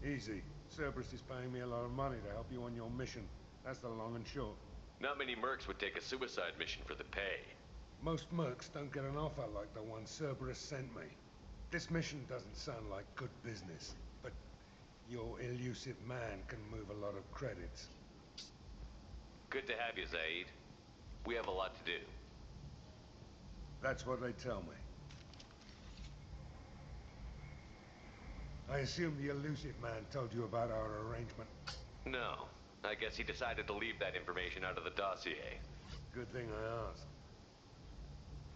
Easy. Cerberus is paying me a lot of money to help you on your mission. That's the long and short. Not many mercs would take a suicide mission for the pay. Most mercs don't get an offer like the one Cerberus sent me. This mission doesn't sound like good business, but your elusive man can move a lot of credits. Good to have you, Zaeed. We have a lot to do. That's what they tell me. I assume the elusive man told you about our arrangement. No. I guess he decided to leave that information out of the dossier. Good thing I asked.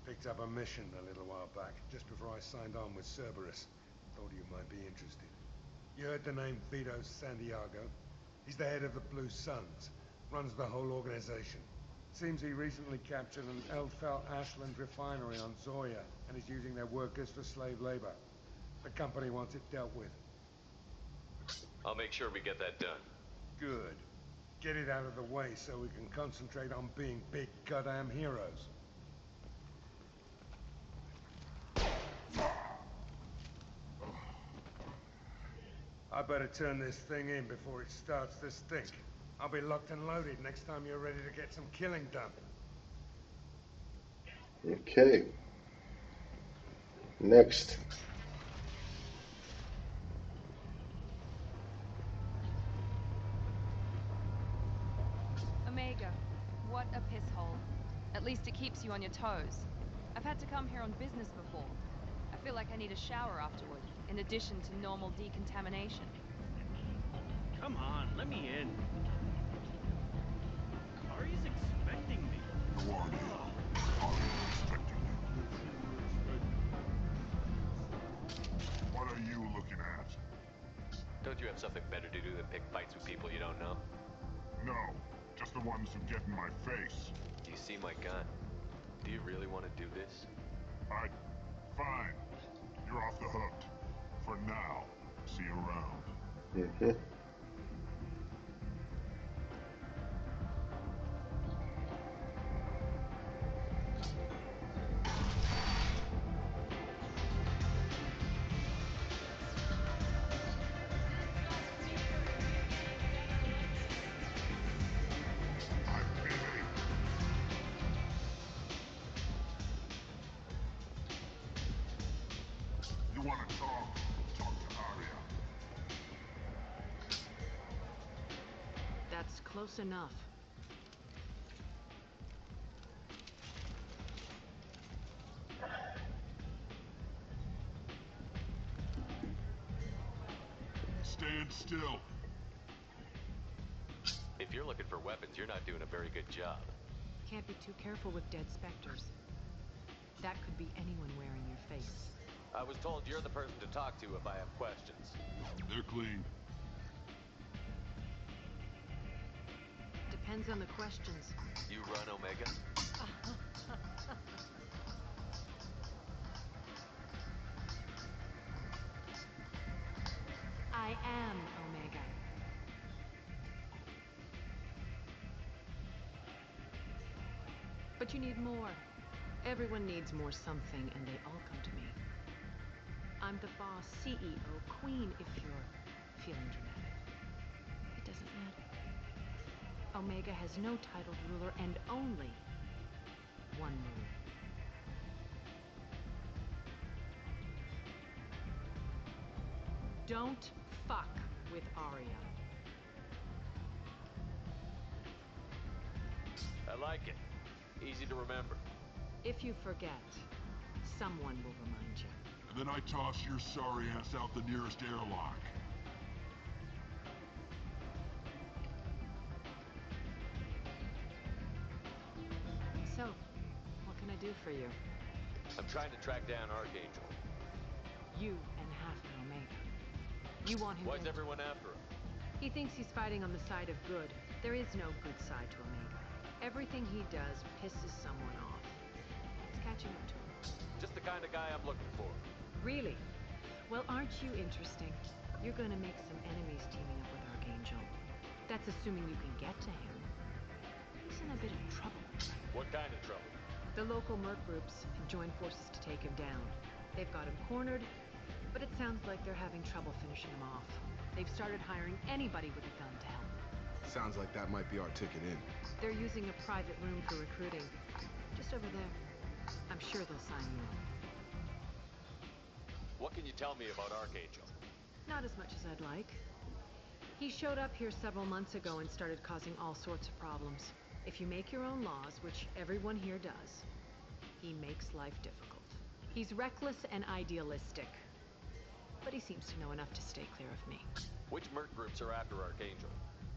Picked up a mission a little while back, just before I signed on with Cerberus. Thought you might be interested. You heard the name Vito Santiago? He's the head of the Blue Suns. Runs the whole organization. Seems he recently captured an Elfell Ashland refinery on Zoya and is using their workers for slave labor. The company wants it dealt with. I'll make sure we get that done. Good. Get it out of the way so we can concentrate on being big goddamn heroes. I better turn this thing in before it starts to stink. I'll be locked and loaded next time you're ready to get some killing done. Okay. Next. Omega, what a piss hole. At least it keeps you on your toes. I've had to come here on business before. I feel like I need a shower afterward, in addition to normal decontamination. Come on, let me in. Aria's expecting me. Go on in. Aria's expecting you. Don't you have something better to do than pick fights with people you don't know? No, just the ones who get in my face. You see my gun. Do you really want to do this? Fine. You're off the hook. For now. See you around. Mhm. You want to talk? Talk to Aria. That's close enough. Stand still. If you're looking for weapons, you're not doing a very good job. Can't be too careful with dead specters. That could be anyone wearing your face. I was told you're the person to talk to if I have questions. They're clean. Depends on the questions. You run Omega? I am Omega. But you need more. Everyone needs more something, and they all come to me. I'm the boss, CEO, queen, if you're feeling dramatic. It doesn't matter. Omega has no titled ruler and only one rule. Don't fuck with Aria. I like it. Easy to remember. If you forget, someone will remind you. And then I toss your sorry ass out the nearest airlock. So, what can I do for you? I'm trying to track down Archangel. You and half an Omega. You want him Why's dead. everyone after him? He thinks he's fighting on the side of good. There is no good side to Omega. Everything he does pisses someone off. It's catching up to him. Just the kind of guy I'm looking for. Really? Well, aren't you interesting? You're gonna make some enemies teaming up with Archangel. That's assuming you can get to him. He's in a bit of trouble. What kind of trouble? The local merc groups have joined forces to take him down. They've got him cornered, but it sounds like they're having trouble finishing him off. They've started hiring anybody with a gun to help. Sounds like that might be our ticket in. They're using a private room for recruiting. Just over there. I'm sure they'll sign you up. What can you tell me about Archangel? Not as much as I'd like. He showed up here several months ago and started causing all sorts of problems. If you make your own laws, which everyone here does, he makes life difficult. He's reckless and idealistic. But he seems to know enough to stay clear of me. Which merc groups are after Archangel?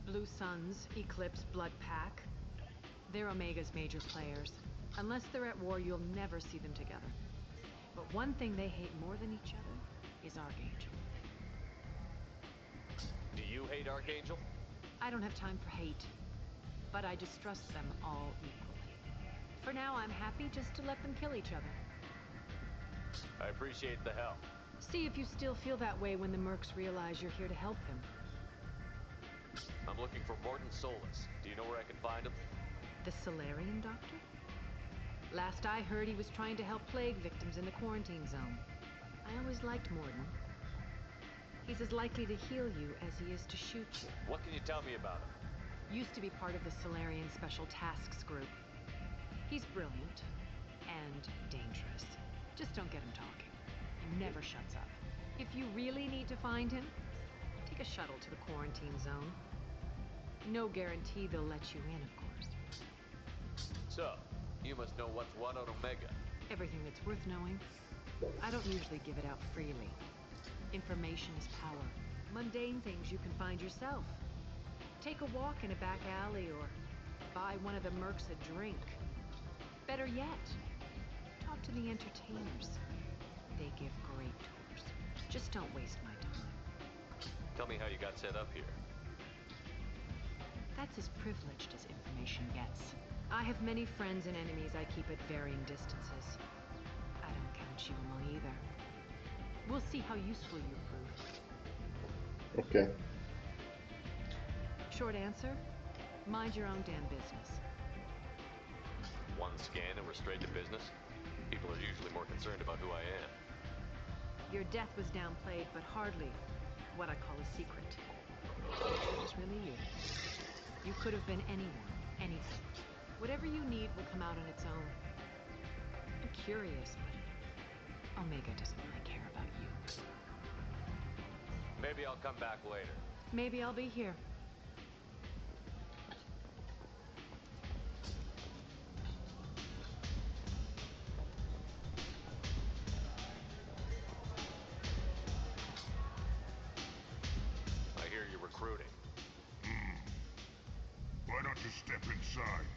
Blue Suns, Eclipse, Blood Pack. They're Omega's major players. Unless they're at war, you'll never see them together. But one thing they hate more than each other is Archangel. Do you hate Archangel? I don't have time for hate, but I distrust them all equally. For now, I'm happy just to let them kill each other. I appreciate the help. See if you still feel that way when the mercs realize you're here to help them. I'm looking for Morton Solus. Do you know where I can find him? The Solarian doctor? Last I heard, he was trying to help plague victims in the quarantine zone. I always liked Morton. He's as likely to heal you as he is to shoot you. What can you tell me about him? Used to be part of the Solarian Special Tasks Group. He's brilliant and dangerous. Just don't get him talking. He never shuts up. If you really need to find him, take a shuttle to the quarantine zone. No guarantee they'll let you in, of course. So, you must know what's what on Omega. Everything that's worth knowing. I don't usually give it out freely. Information is power. Mundane things you can find yourself. Take a walk in a back alley or buy one of the mercs a drink. Better yet, talk to the entertainers. They give great tours. Just don't waste my time. Tell me how you got set up here. That's as privileged as information gets. I have many friends and enemies I keep at varying distances. I don't count you among either. We'll see how useful you prove. Okay. Short answer, mind your own damn business. One scan and we're straight to business? People are usually more concerned about who I am. Your death was downplayed, but hardly what I call a secret. It was really you. You could have been anyone, anything. Whatever you need will come out on its own. I'm curious, but Omega doesn't really care about you. Maybe I'll come back later. Maybe I'll be here. I hear you're recruiting. Why don't you step inside?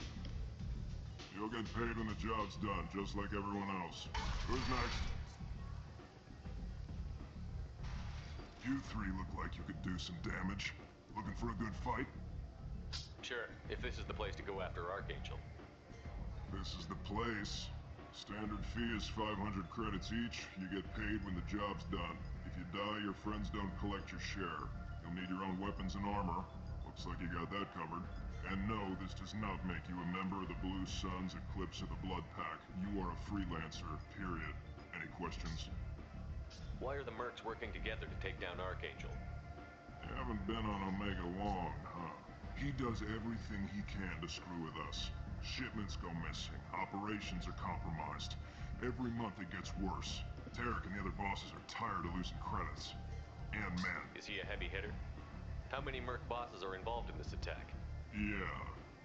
You'll get paid when the job's done, just like everyone else. Who's next? You three look like you could do some damage. Looking for a good fight? Sure, if this is the place to go after Archangel. This is the place. Standard fee is 500 credits each. You get paid when the job's done. If you die, your friends don't collect your share. You'll need your own weapons and armor. Looks like you got that covered. And no, this does not make you a member of the Blue Suns Eclipse of the Blood Pack. You are a freelancer, period. Any questions? Why are the mercs working together to take down Archangel? You haven't been on Omega long, huh? He does everything he can to screw with us. Shipments go missing. Operations are compromised. Every month it gets worse. Tarek and the other bosses are tired of losing credits. And men. Is he a heavy hitter? How many merc bosses are involved in this attack? Yeah,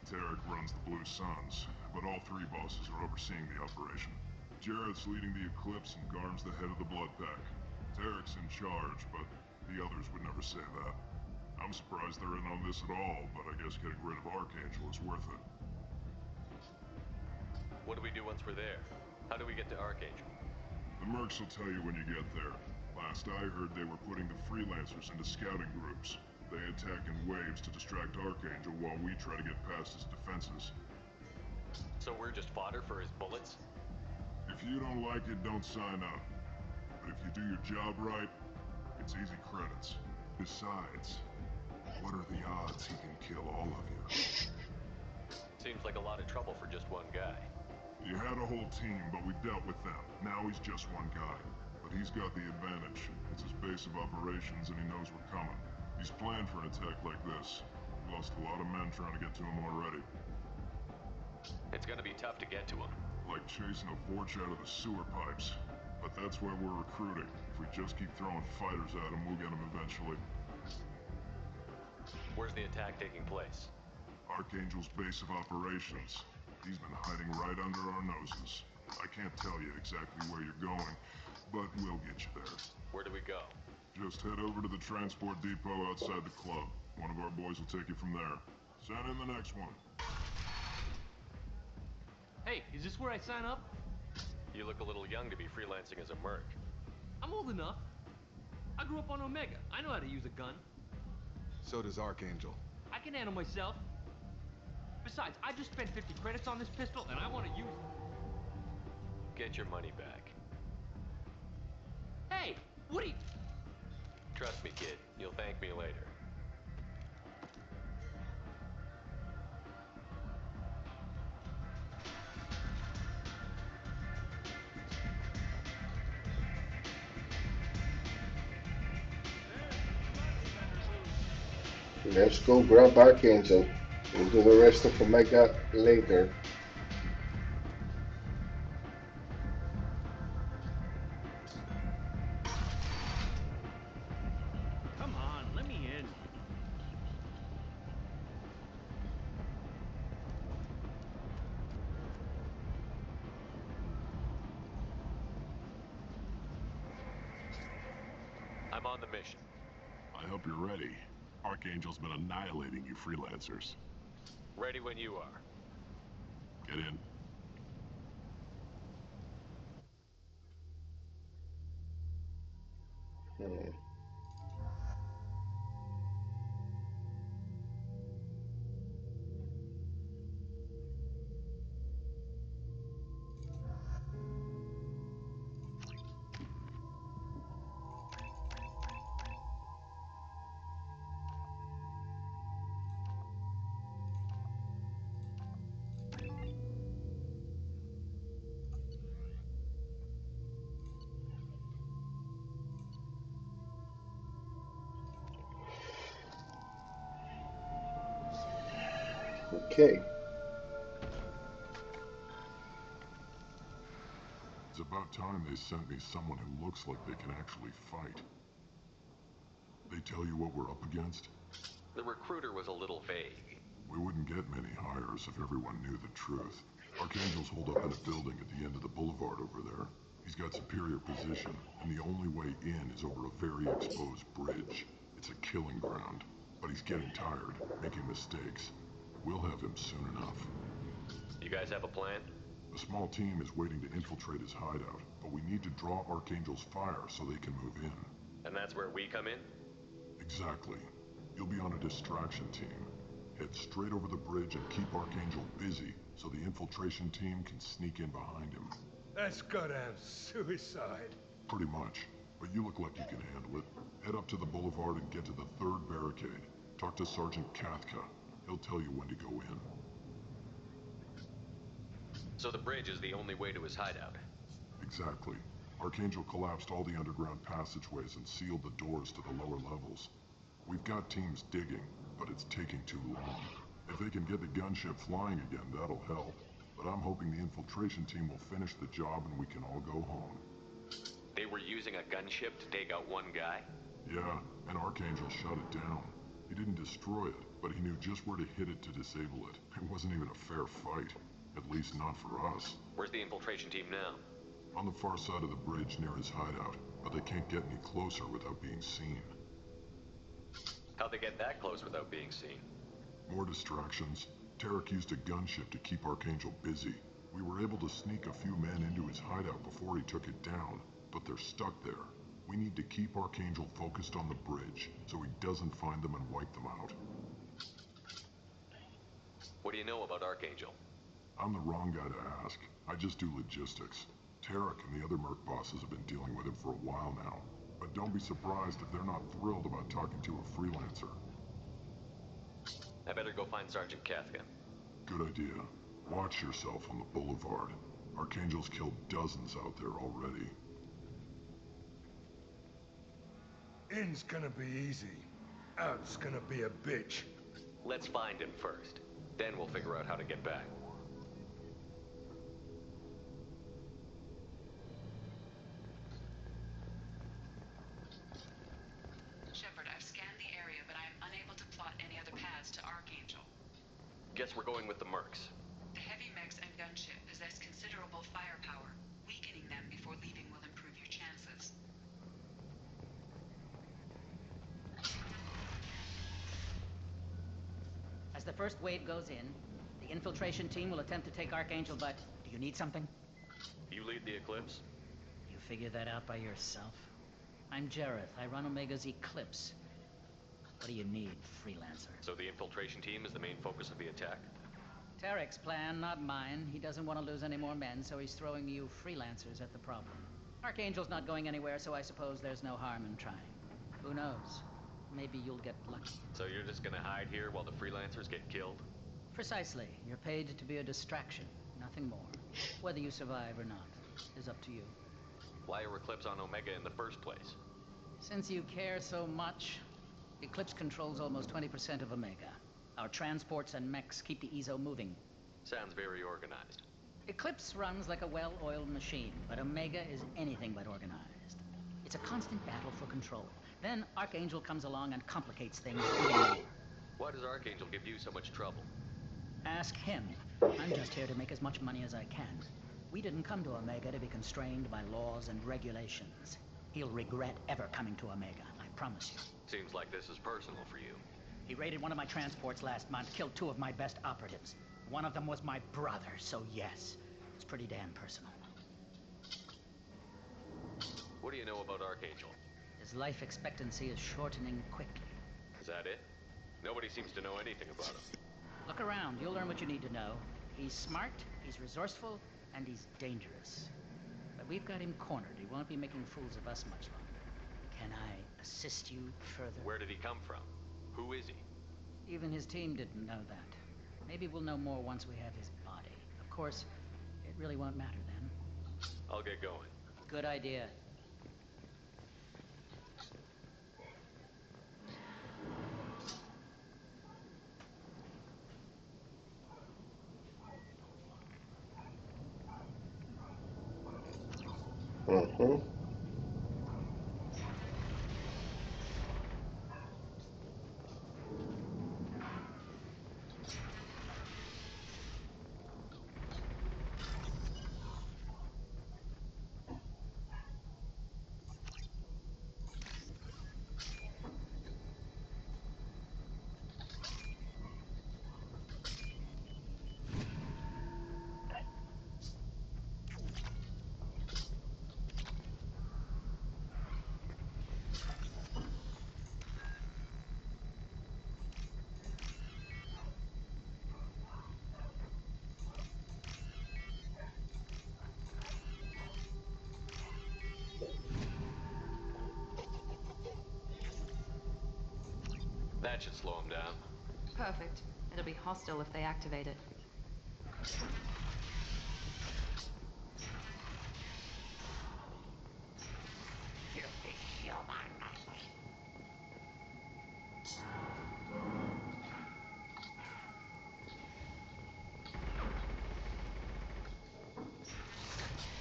Tarek runs the Blue Suns, but all three bosses are overseeing the operation. Jarrett's leading the Eclipse and Garm's the head of the Blood Pack. Tarek's in charge, but the others would never say that. I'm surprised they're in on this at all, but I guess getting rid of Archangel is worth it. What do we do once we're there? How do we get to Archangel? The mercs will tell you when you get there. Last I heard, they were putting the freelancers into scouting groups. They attack in waves to distract Archangel while we try to get past his defenses. So we're just fodder for his bullets? If you don't like it, don't sign up. But if you do your job right, it's easy credits. Besides, what are the odds he can kill all of you? Seems like a lot of trouble for just one guy. He had a whole team, but we dealt with them. Now he's just one guy. But he's got the advantage. It's his base of operations and he knows we're coming. He's planned for an attack like this. We lost a lot of men trying to get to him already. It's gonna be tough to get to him. Like chasing a Vorch out of the sewer pipes. But that's why we're recruiting. If we just keep throwing fighters at him, we'll get him eventually. Where's the attack taking place? Archangel's base of operations. He's been hiding right under our noses. I can't tell you exactly where you're going, but we'll get you there. Where do we go? Just head over to the transport depot outside the club. One of our boys will take you from there. Send in the next one. Hey, is this where I sign up? You look a little young to be freelancing as a merc. I'm old enough. I grew up on Omega. I know how to use a gun. So does Archangel. I can handle myself. Besides, I just spent 50 credits on this pistol, and I want to use it. Get your money back. Hey, what are you... Trust me, kid. You'll thank me later. Let's go grab Archangel. We'll do the rest of Omega later. Come on, let me in. I'm on the mission. I hope you're ready. Archangel's been annihilating you freelancers. Ready when you are. Get in. Okay. It's about time they sent me someone who looks like they can actually fight. They tell you what we're up against? The recruiter was a little vague. We wouldn't get many hires if everyone knew the truth. Archangel's holed up in a building at the end of the boulevard over there. He's got superior position, and the only way in is over a very exposed bridge. It's a killing ground, but he's getting tired, making mistakes. We'll have him soon enough. You guys have a plan? A small team is waiting to infiltrate his hideout, but we need to draw Archangel's fire so they can move in. And that's where we come in? Exactly. You'll be on a distraction team. Head straight over the bridge and keep Archangel busy so the infiltration team can sneak in behind him. That's goddamn suicide. Pretty much, but you look like you can handle it. Head up to the boulevard and get to the 3rd barricade. Talk to Sergeant Kathka. He'll tell you when to go in. So the bridge is the only way to his hideout? Exactly. Archangel collapsed all the underground passageways and sealed the doors to the lower levels. We've got teams digging, but it's taking too long. If they can get the gunship flying again, that'll help. But I'm hoping the infiltration team will finish the job and we can all go home. They were using a gunship to take out one guy? Yeah, and Archangel shut it down. He didn't destroy it, but he knew just where to hit it to disable it. It wasn't even a fair fight. At least not for us. Where's the infiltration team now? On the far side of the bridge near his hideout, but they can't get any closer without being seen. How'd they get that close without being seen? More distractions. Tarek used a gunship to keep Archangel busy. We were able to sneak a few men into his hideout before he took it down, but they're stuck there. We need to keep Archangel focused on the bridge, so he doesn't find them and wipe them out. What do you know about Archangel? I'm the wrong guy to ask. I just do logistics. Tarek and the other merc bosses have been dealing with him for a while now. But don't be surprised if they're not thrilled about talking to a freelancer. I better go find Sergeant Kathka. Good idea. Watch yourself on the boulevard. Archangel's killed dozens out there already. In's gonna be easy. Out's gonna be a bitch. Let's find him first. Then we'll figure out how to get back. Shepard, I've scanned the area, but I am unable to plot any other paths to Archangel. Guess we're going with the mercs. The heavy mechs and gunship possess considerable firepower. Weakening them before leaving will improve your chances. As the first wave goes in, the infiltration team will attempt to take Archangel, but do you need something? You lead the Eclipse? You figure that out by yourself? I'm Jareth. I run Omega's Eclipse. What do you need, freelancer? So the infiltration team is the main focus of the attack? Tarek's plan, not mine. He doesn't want to lose any more men, so he's throwing you freelancers at the problem. Archangel's not going anywhere, so I suppose there's no harm in trying. Who knows? Maybe you'll get lucky. So you're just gonna hide here while the freelancers get killed? Precisely. You're paid to be a distraction, nothing more. Whether you survive or not is up to you. Why are Eclipse on Omega in the first place? Since you care so much, Eclipse controls almost 20% of Omega. Our transports and mechs keep the EZO moving. Sounds very organized. Eclipse runs like a well-oiled machine, but Omega is anything but organized. It's a constant battle for control. Then Archangel comes along and complicates things even more. Why does Archangel give you so much trouble? Ask him. I'm just here to make as much money as I can. We didn't come to Omega to be constrained by laws and regulations. He'll regret ever coming to Omega, I promise you. Seems like this is personal for you. He raided one of my transports last month, killed 2 of my best operatives. One of them was my brother, so yes, it's pretty damn personal. What do you know about Archangel? His life expectancy is shortening quickly. Is that it? Nobody seems to know anything about him. Look around, you'll learn what you need to know. He's smart, he's resourceful, and he's dangerous. But we've got him cornered. He won't be making fools of us much longer. Can I assist you further? Where did he come from? Who is he? Even his team didn't know that. Maybe we'll know more once we have his body. Of course, it really won't matter then. I'll get going. Good idea. Mm-hmm. That should slow him down. Perfect. It'll be hostile if they activate it.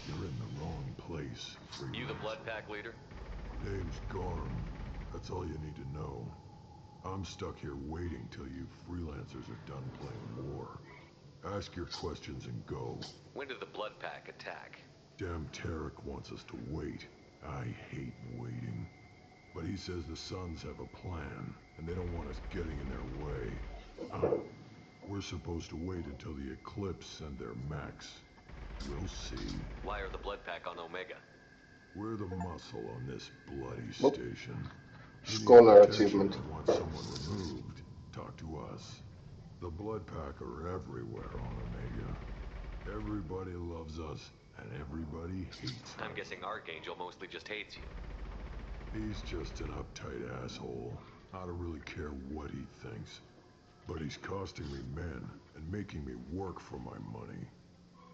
You're in the wrong place, Freeman. You the Blood Pack leader? Name's Garm. That's all you need to know. I'm stuck here waiting till you freelancers are done playing war. Ask your questions and go. When did the Blood Pack attack? Damn Tarek wants us to wait. I hate waiting. But he says the Suns have a plan, and they don't want us getting in their way. We're supposed to wait until the Eclipse and their max. We'll see. Why are the Blood Pack on Omega? We're the muscle on this bloody Nope. station. Scholar You need protection achievement. and want someone removed. Talk to us. The Blood Pack are everywhere on Omega. Everybody loves us, and everybody hates us. I'm guessing Archangel mostly just hates you. He's just an uptight asshole. I don't really care what he thinks. But he's costing me men and making me work for my money.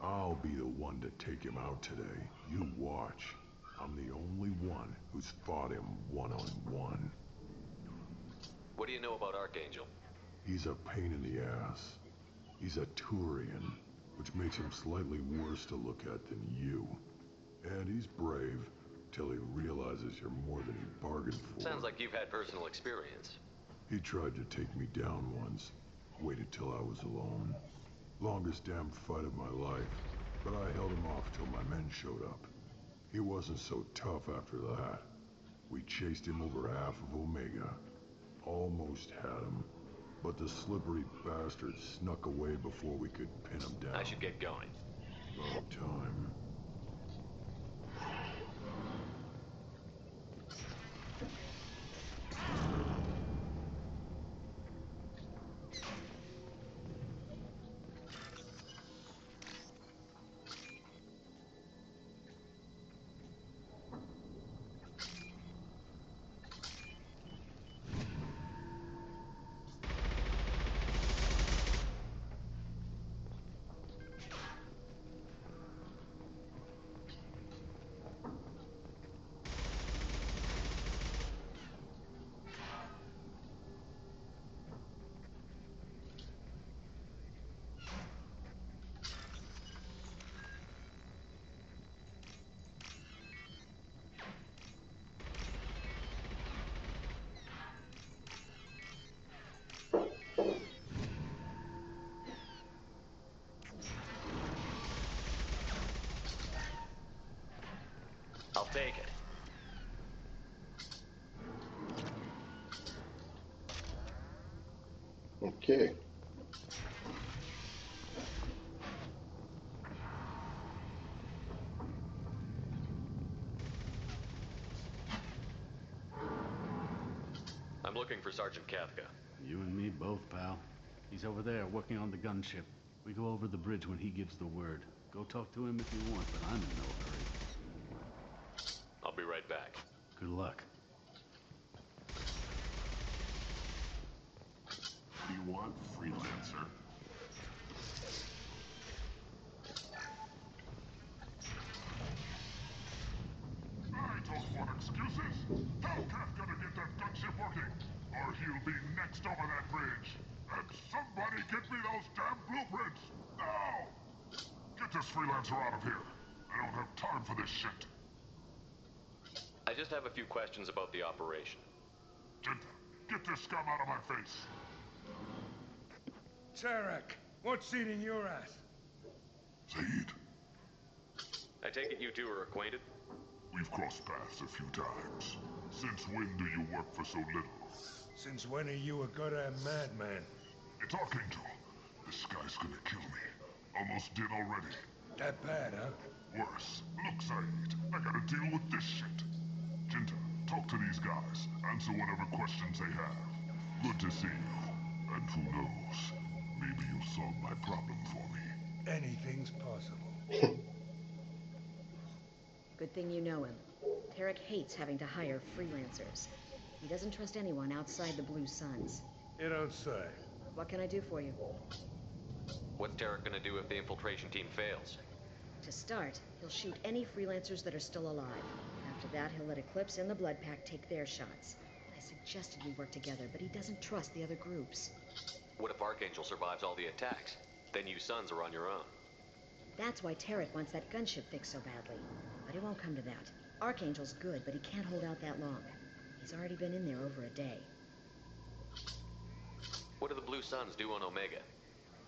I'll be the one to take him out today. You watch. I'm the only one who's fought him one-on-one. What do you know about Archangel? He's a pain in the ass. He's a Turian, which makes him slightly worse to look at than you. And he's brave, till he realizes you're more than he bargained for. Sounds like you've had personal experience. He tried to take me down once. Waited till I was alone. Longest damn fight of my life. But I held him off till my men showed up. He wasn't so tough after that. We chased him over half of Omega. Almost had him. But the slippery bastard snuck away before we could pin him down. I should get going. About time. I'll take it. Okay. I'm looking for Sergeant Kafka. You and me both, pal. He's over there working on the gunship. We go over the bridge when he gives the word. Go talk to him if you want, but I'm in no hurry. I'll be right back. Good luck. What do you want, freelancer? I don't want excuses. Tell Kafka to get that gunship working, or he'll be next over that bridge. And somebody get me those damn blueprints! Now! Get this freelancer out of here. I don't have time for this shit. just have a few questions about the operation. Genta, get this scum out of my face. Tarek, what's eating your ass? Zaeed, I take it you two are acquainted? we've crossed paths a few times. Since when do you work for so little? Since when are you a goddamn madman? It's Archangel. This guy's gonna kill me. Almost did already. That bad, huh? Worse. Look, Zaeed, I gotta deal with this shit. Genta, talk to these guys. Answer whatever questions they have. Good to see you. And who knows? Maybe you'll solve my problem for me. Anything's possible. Good thing you know him. Tarek hates having to hire freelancers. He doesn't trust anyone outside the Blue Suns. You don't say. What can I do for you? What's Tarek gonna do if the infiltration team fails? To start, he'll shoot any freelancers that are still alive. After that, he'll let Eclipse and the Blood Pack take their shots. I suggested we work together, but he doesn't trust the other groups. What if Archangel survives all the attacks? Then you Sons are on your own. That's why Tarek wants that gunship fixed so badly. But it won't come to that. Archangel's good, but he can't hold out that long. He's already been in there over a day. What do the Blue Suns do on Omega?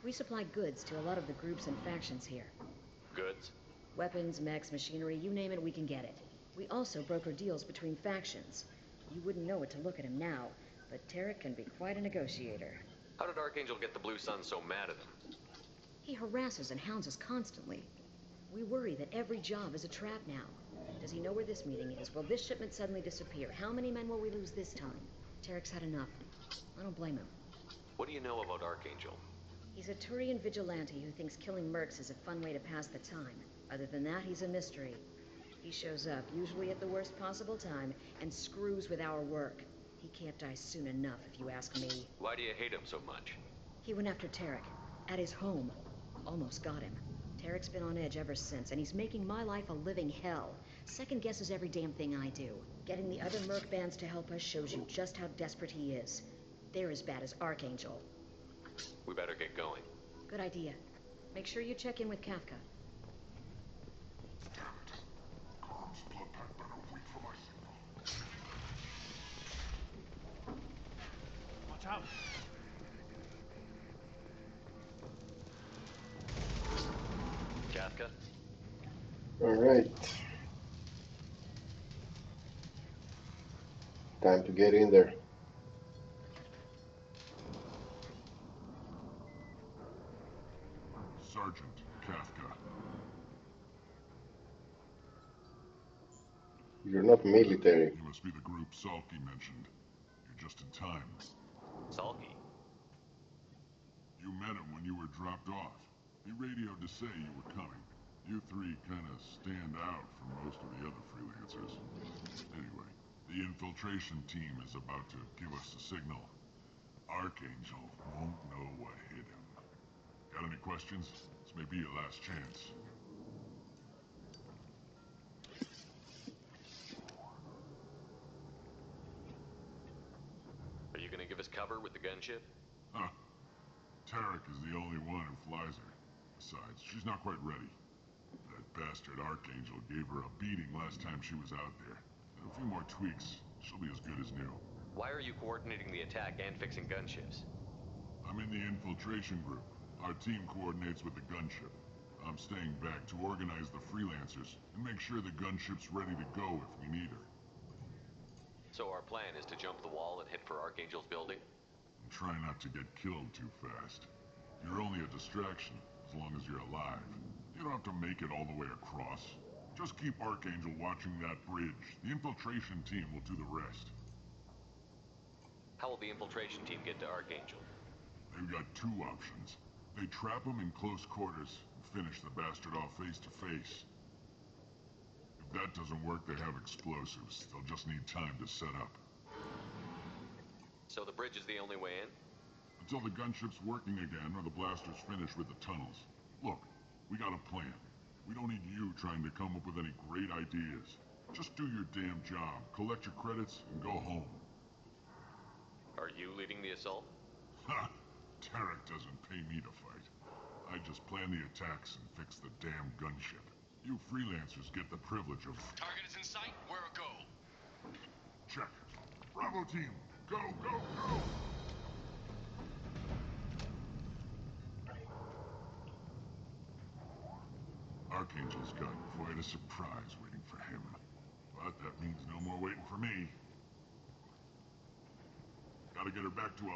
We supply goods to a lot of the groups and factions here. Goods? Weapons, mechs, machinery, you name it, we can get it. We also broker deals between factions. You wouldn't know it to look at him now, but Tarek can be quite a negotiator. How did Archangel get the Blue Suns so mad at him? He harasses and hounds us constantly. We worry that every job is a trap now. Does he know where this meeting is? Will this shipment suddenly disappear? How many men will we lose this time? Tarek's had enough. I don't blame him. What do you know about Archangel? He's a Turian vigilante who thinks killing mercs is a fun way to pass the time. Other than that, he's a mystery. He shows up, usually at the worst possible time, and screws with our work. He can't die soon enough, if you ask me. Why do you hate him so much? He went after Tarek. At his home. Almost got him. Tarek's been on edge ever since, and he's making my life a living hell. Second guesses every damn thing I do. Getting the other merc bands to help us shows you just how desperate he is. They're as bad as Archangel. We better get going. Good idea. Make sure you check in with Kafka. Damn it. Garrus blood pack better wait for my signal. Watch out! Kafka? Alright. Time to get in there. Sergeant Kafka. You're not military. You must be the group Salky mentioned. You're just in time. Salky? You met him when you were dropped off. He radioed to say you were coming. You three kind of stand out from most of the other freelancers. Anyway, the infiltration team is about to give us the signal. Archangel won't know what hit him. Got any questions? This may be your last chance. Are you gonna give us cover with the gunship? Huh. Tarek is the only one who flies her. Besides, she's not quite ready. That bastard Archangel gave her a beating last time she was out there. A few more tweaks, she'll be as good as new. Why are you coordinating the attack and fixing gunships? I'm in the infiltration group. Our team coordinates with the gunship. I'm staying back to organize the freelancers and make sure the gunship's ready to go if we need her. So our plan is to jump the wall and hit for Archangel's building? And try not to get killed too fast. You're only a distraction as long as you're alive. You don't have to make it all the way across. Just keep Archangel watching that bridge. The infiltration team will do the rest. How will the infiltration team get to Archangel? They've got two options. They trap him in close quarters and finish the bastard off face to face. If that doesn't work, they have explosives. They'll just need time to set up. So the bridge is the only way in? Until the gunship's working again or the blasters finish with the tunnels. Look, we got a plan. We don't need you trying to come up with any great ideas. Just do your damn job, collect your credits, and go home. Are you leading the assault? Ha! Tarek doesn't pay me to fight. I just plan the attacks and fix the damn gunship. You freelancers get the privilege of... Target is in sight. Where a go? Check. Bravo team, go, go, go! Archangel's got quite a surprise waiting for him. But that means no more waiting for me. Gotta get her back to 100%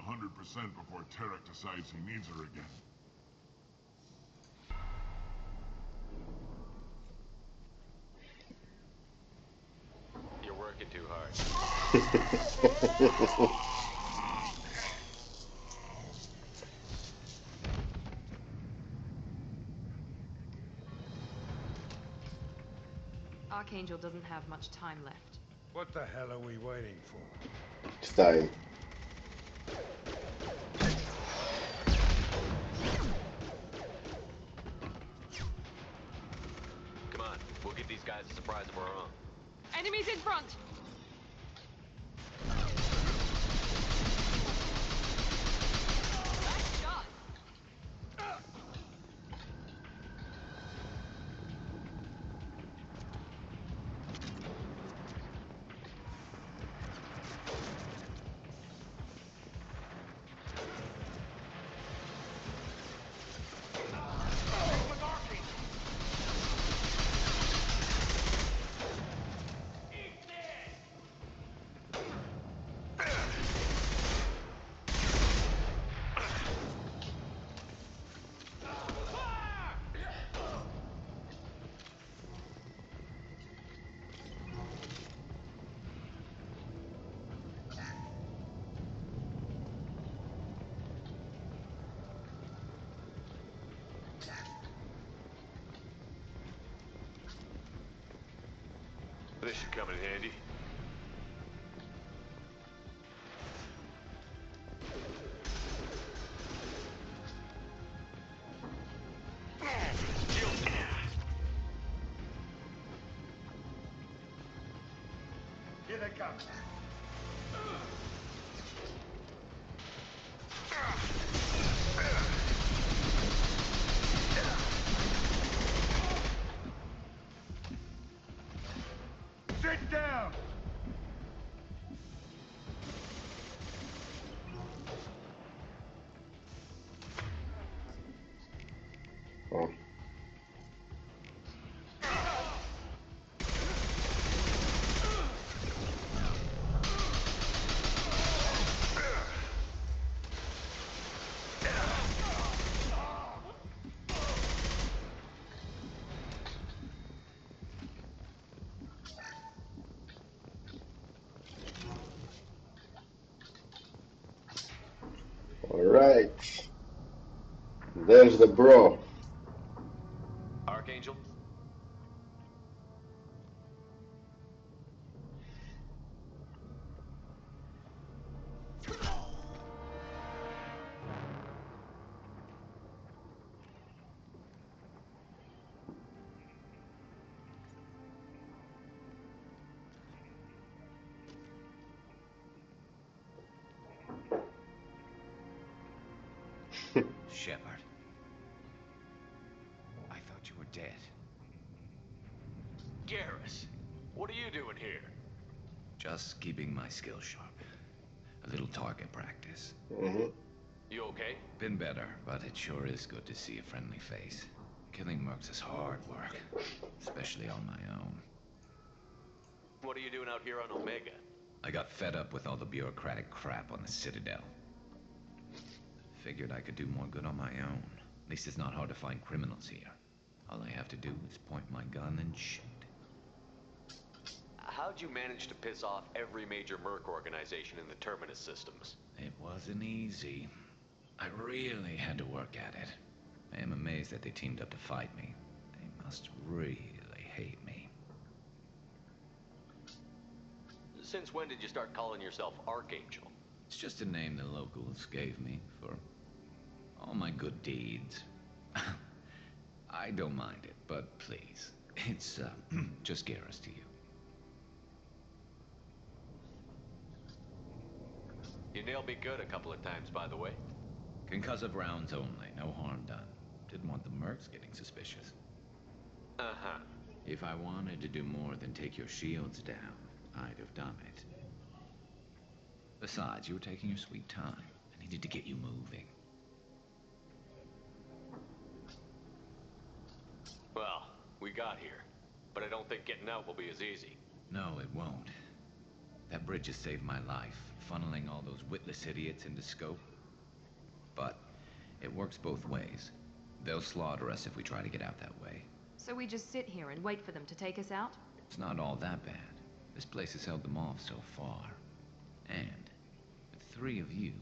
before Tarek decides he needs her again. You're working too hard. Archangel doesn't have much time left. What the hell are we waiting for? It's time. Come on, we'll give these guys a surprise of our own. Enemies in front! Nice shot! This should come in handy. Here they come. Sit down! Oh. All right. There's the bro. Archangel? Shepard. I thought you were dead. Garrus, what are you doing here? Just keeping my skills sharp. A little target practice. You okay? Been better, but it sure is good to see a friendly face. Killing mercs is hard work, especially on my own. What are you doing out here on Omega? I got fed up with all the bureaucratic crap on the Citadel. Figured I could do more good on my own. At least it's not hard to find criminals here. All I have to do is point my gun and shoot. How'd you manage to piss off every major merc organization in the Terminus systems? It wasn't easy. I really had to work at it. I am amazed that they teamed up to fight me. They must really hate me. Since when did you start calling yourself Archangel? It's just a name the locals gave me for all my good deeds. I don't mind it, but please, it's just Garrus to you. You nailed me good a couple of times, by the way. Concussive rounds only, no harm done. Didn't want the mercs getting suspicious. Uh-huh. If I wanted to do more than take your shields down, I'd have done it. Besides, you were taking your sweet time. I needed to get you moving. Well, we got here. But I don't think getting out will be as easy. No, it won't. That bridge has saved my life, funneling all those witless idiots into scope. But it works both ways. They'll slaughter us if we try to get out that way. So we just sit here and wait for them to take us out? It's not all that bad. This place has held them off so far. And with 3 of you,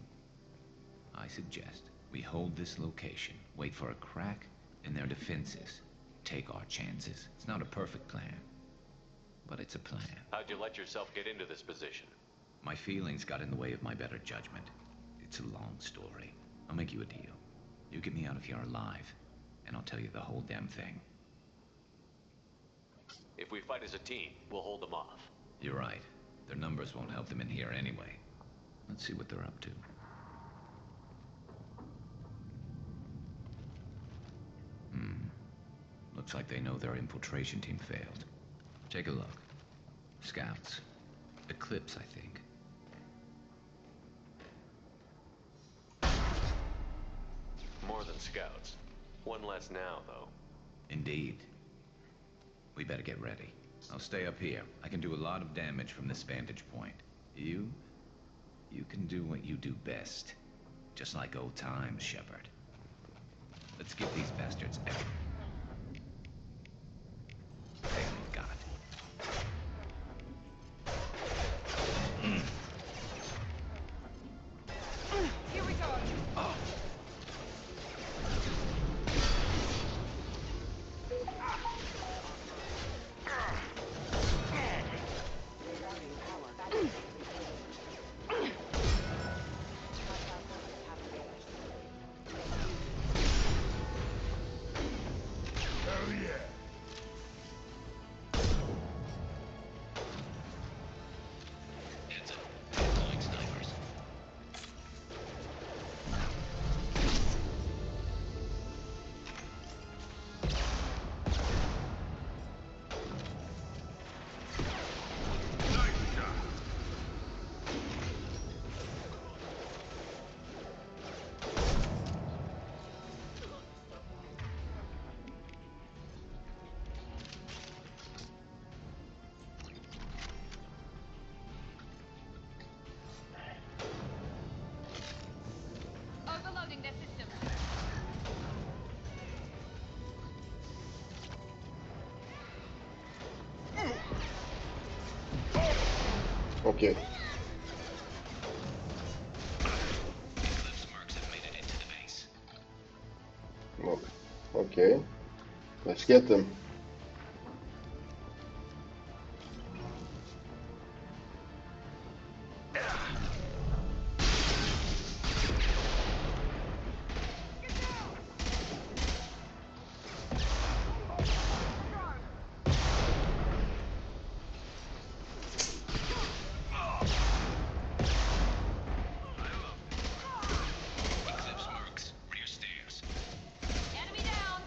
I suggest we hold this location, wait for a crack in their defenses, take our chances. It's not a perfect plan, but it's a plan. How'd you let yourself get into this position? My feelings got in the way of my better judgment. It's a long story. I'll make you a deal. You get me out if you're alive, and I'll tell you the whole damn thing. If we fight as a team, we'll hold them off. You're right. Their numbers won't help them in here anyway. Let's see what they're up to. Looks like they know their infiltration team failed. Take a look. Scouts. Eclipse, I think. More than scouts. One less now, though. Indeed. We better get ready. I'll stay up here. I can do a lot of damage from this vantage point. You can do what you do best. Just like old times, Shepard. Let's give these bastards everything. They've got. Here we go! Oh. Overloading their systems. Okay. Eclipse mercs have made it into the base. Okay. Let's get them. Eclipse mercs, rear stairs. Enemy down!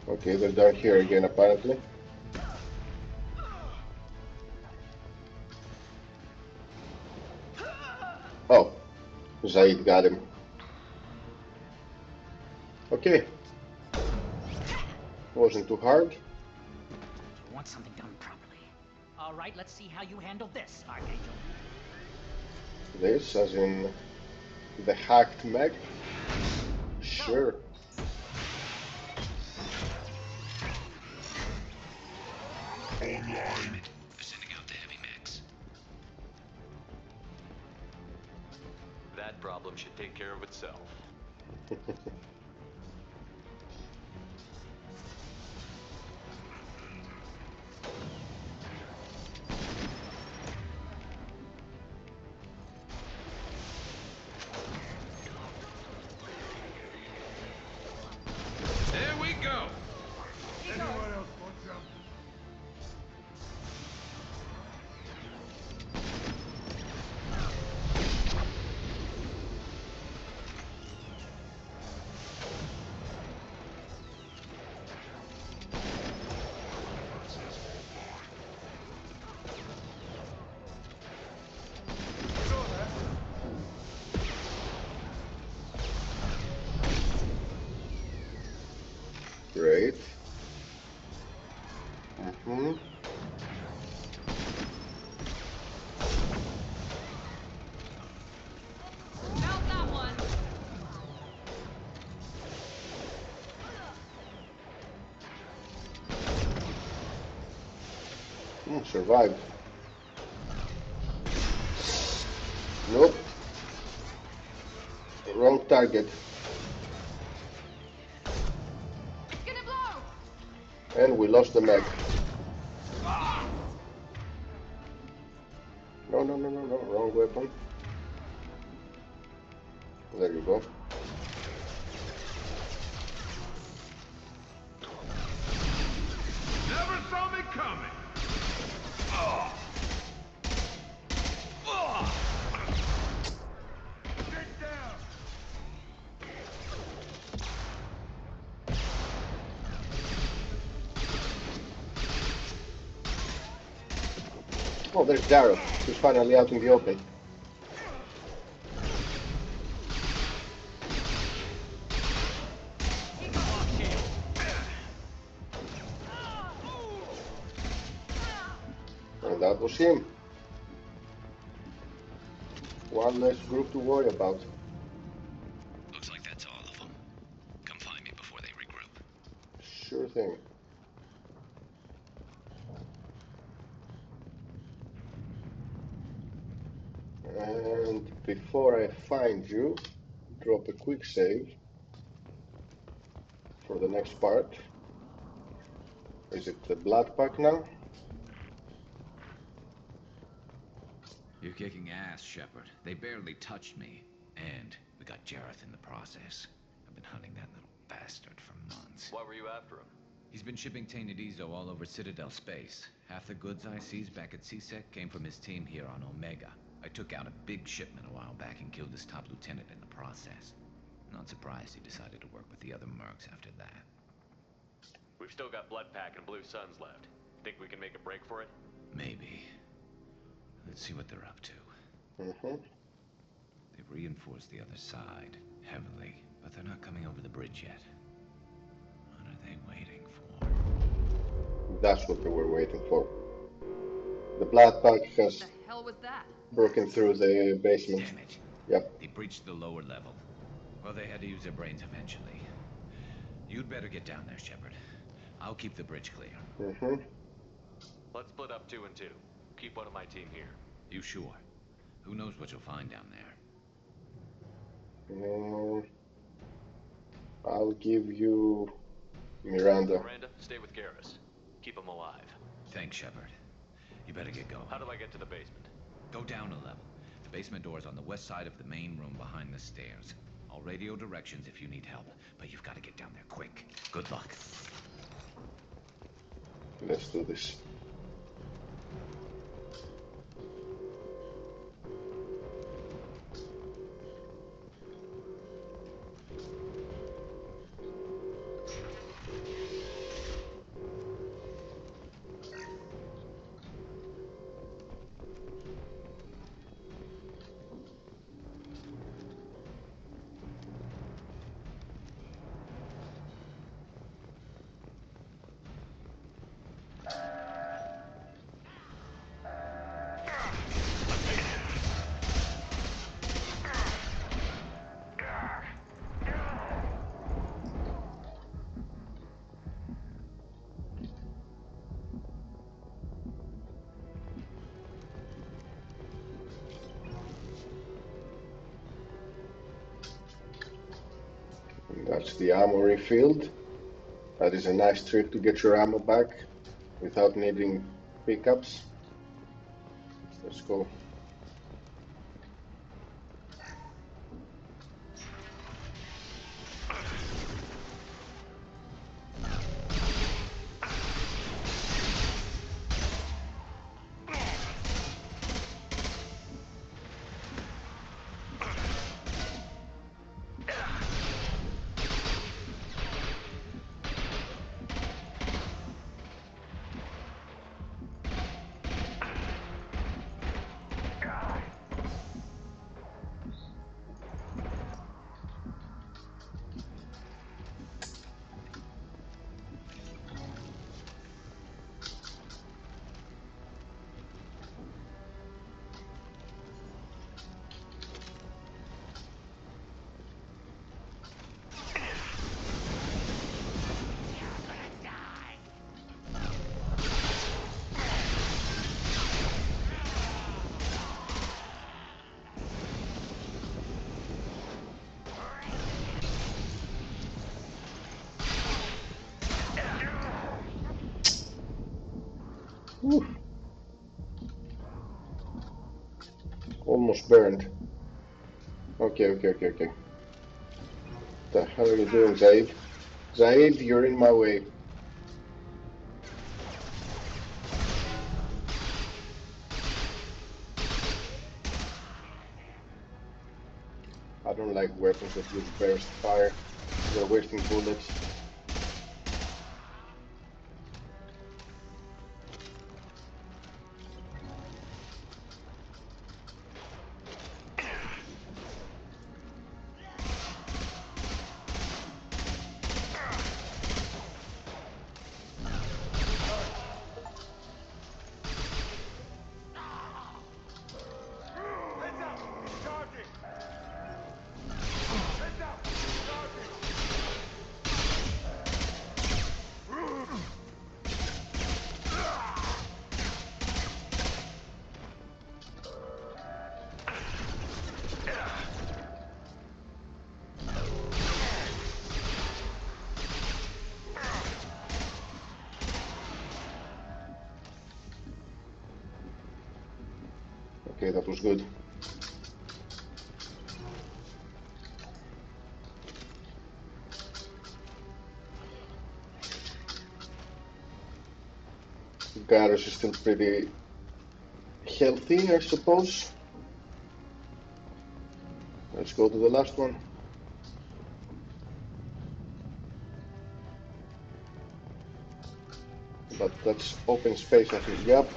Okay, they're down here again, apparently. Oh, Zaeed got him. Okay. Wasn't too hard. You want something done properly. All right, let's see how you handle this, Archangel. This, as in the hacked mech? Sure. Online. Sending out the heavy mechs. That problem should take care of itself. There we go. Anyone else want some? Great. Found that one. Survived. Nope. Wrong target. Gonna blow. And we lost the mech. No, no, no, no, no. Wrong weapon. There you go. Never saw me coming. Get down. Oh, there's Garrus. He's finally out in the open. And that was him. One less group to worry about. Looks like that's all of them. Come find me before they regroup. Sure thing. And before I find you, drop a quick save for the next part. Is it the blood pack now? You're kicking ass, Shepard. They barely touched me. And we got Jareth in the process. I've been hunting that little bastard for months. Why were you after him? He's been shipping tainted Ezo all over Citadel space. Half the goods I seized back at CSEC came from his team here on Omega. I took out a big shipment a while back and killed his top lieutenant in the process. Not surprised he decided to work with the other mercs after that. We've still got Bloodpack and Blue Suns left. Think we can make a break for it? Maybe. Let's see what they're up to. They've reinforced the other side, heavily, but they're not coming over the bridge yet. What are they waiting for? That's what they were waiting for. The blood pack has The hell was that? broken through the basement. Damn it. Yep. They breached the lower level. Well, they had to use their brains eventually. You'd better get down there, Shepard. I'll keep the bridge clear. Let's split up 2 and 2. Keep one of my team here. You sure? Who knows what you'll find down there? I'll give you Miranda. Miranda, stay with Garrus. Keep him alive. Thanks, Shepard. You better get going. How do I get to the basement? Go down a level. The basement door is on the west side of the main room behind the stairs. I'll radio directions if you need help, but you've got to get down there quick. Good luck. Let's do this. And that's the ammo refilled. That is a nice trick to get your ammo back without needing pickups. Let's go. Whew. Almost burned. Okay. What the hell are you doing, Zaeed? Zaeed, you're in my way. I don't like weapons that use burst fire. You're wasting bullets. Okay, that was good. Garrus is still pretty healthy, I suppose. Let's go to the last one. But that's open space, I think. Yep.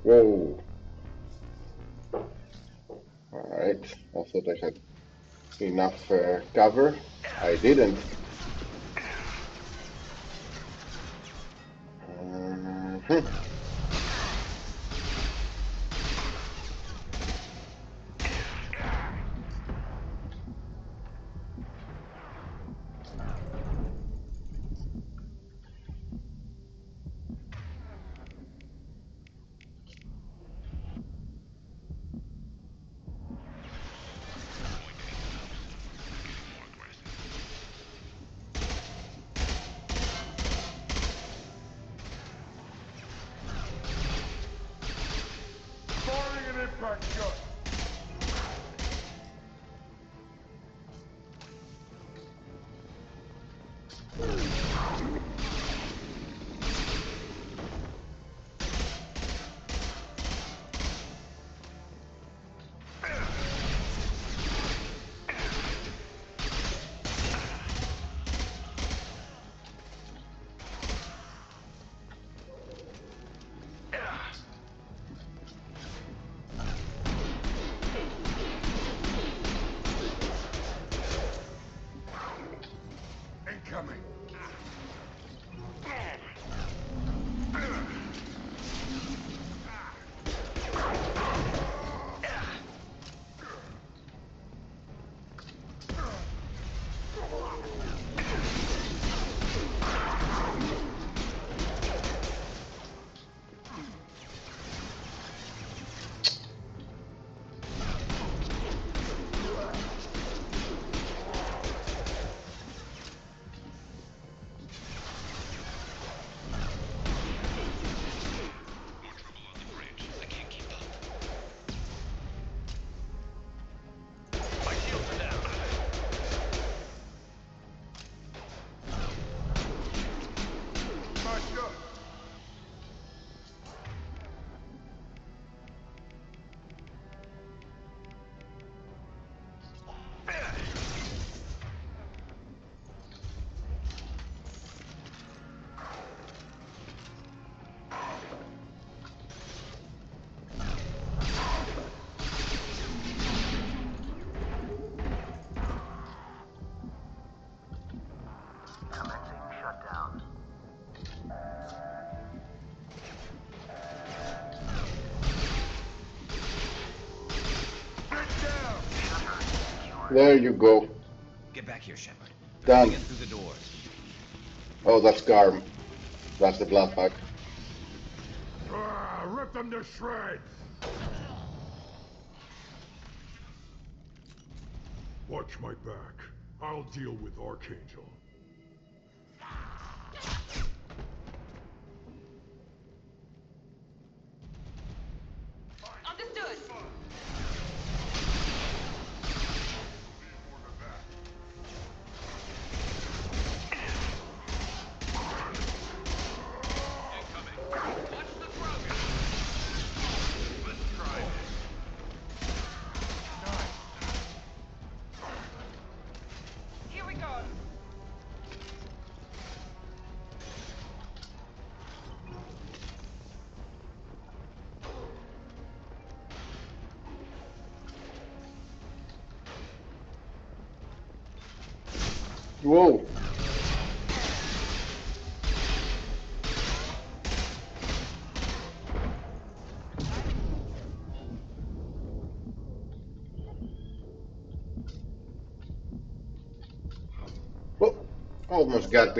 Whoa. Alright, I thought I had enough cover. I didn't. Firing an impact shot. Incoming. There you go. Get back here, Shepard. Done. Get through the doors. Oh, that's Garm. That's the blood pack. Rip them to shreds! Watch my back. I'll deal with Archangel. Understood. Here we go. Whoa. Oh, almost got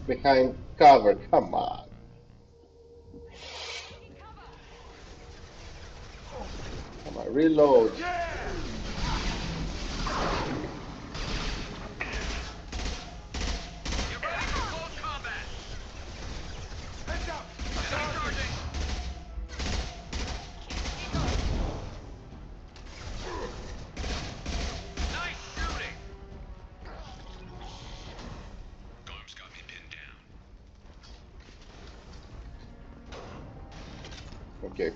behind cover. Come on. Come on, reload. Okay.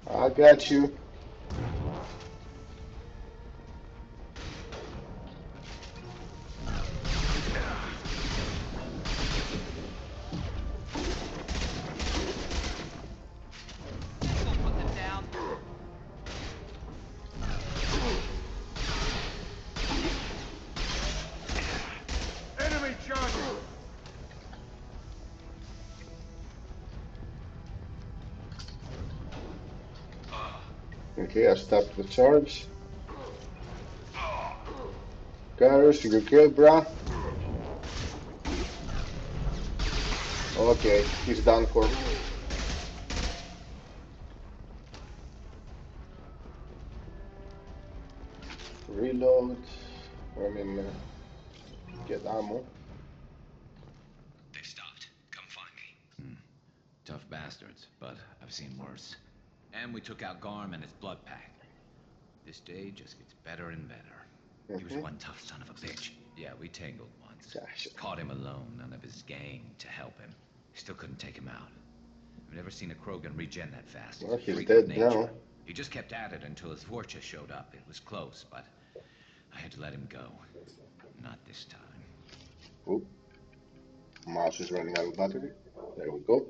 I got you. Enemy charging! Okay, I stopped the charge. Garrus, you good, bruh? Okay, he's done for. Reload. I mean, get ammo. They've stopped. bastards, but I've seen worse. And we took out Garm and his blood pack. This day just gets better and better. He was one tough son of a bitch. Yeah, we tangled once. Caught him alone, none of his gang to help him. Still couldn't take him out. I've never seen a Krogan regen that fast. Well, he's dead now. He just kept at it until his Vorcha showed up. It was close, but I had to let him go. Not this time. Oop. Mouse is running out of battery. There we go.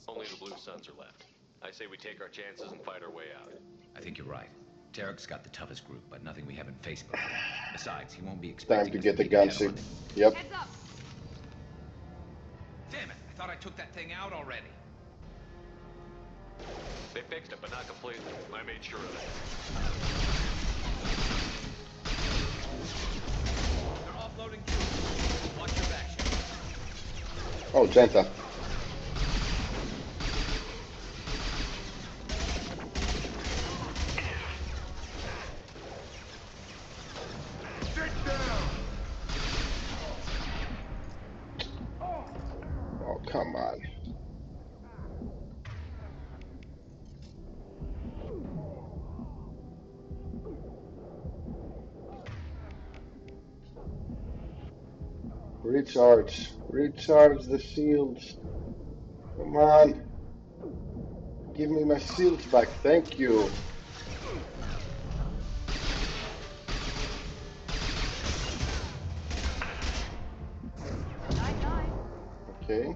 Only the blue suns are left. I say we take our chances and fight our way out. I think you're right. Tarek's got the toughest group, but nothing we haven't faced before. Besides, he won't be expecting time to get the gunship. Yep. Heads up. Damn it! I thought I took that thing out already. They fixed it, but not completely. I made sure of that. They're offloading troops. Watch your back. Oh, Genta. Oh, come on. Recharge. Recharge the shields. Come on. Give me my shields back. Thank you. Okay.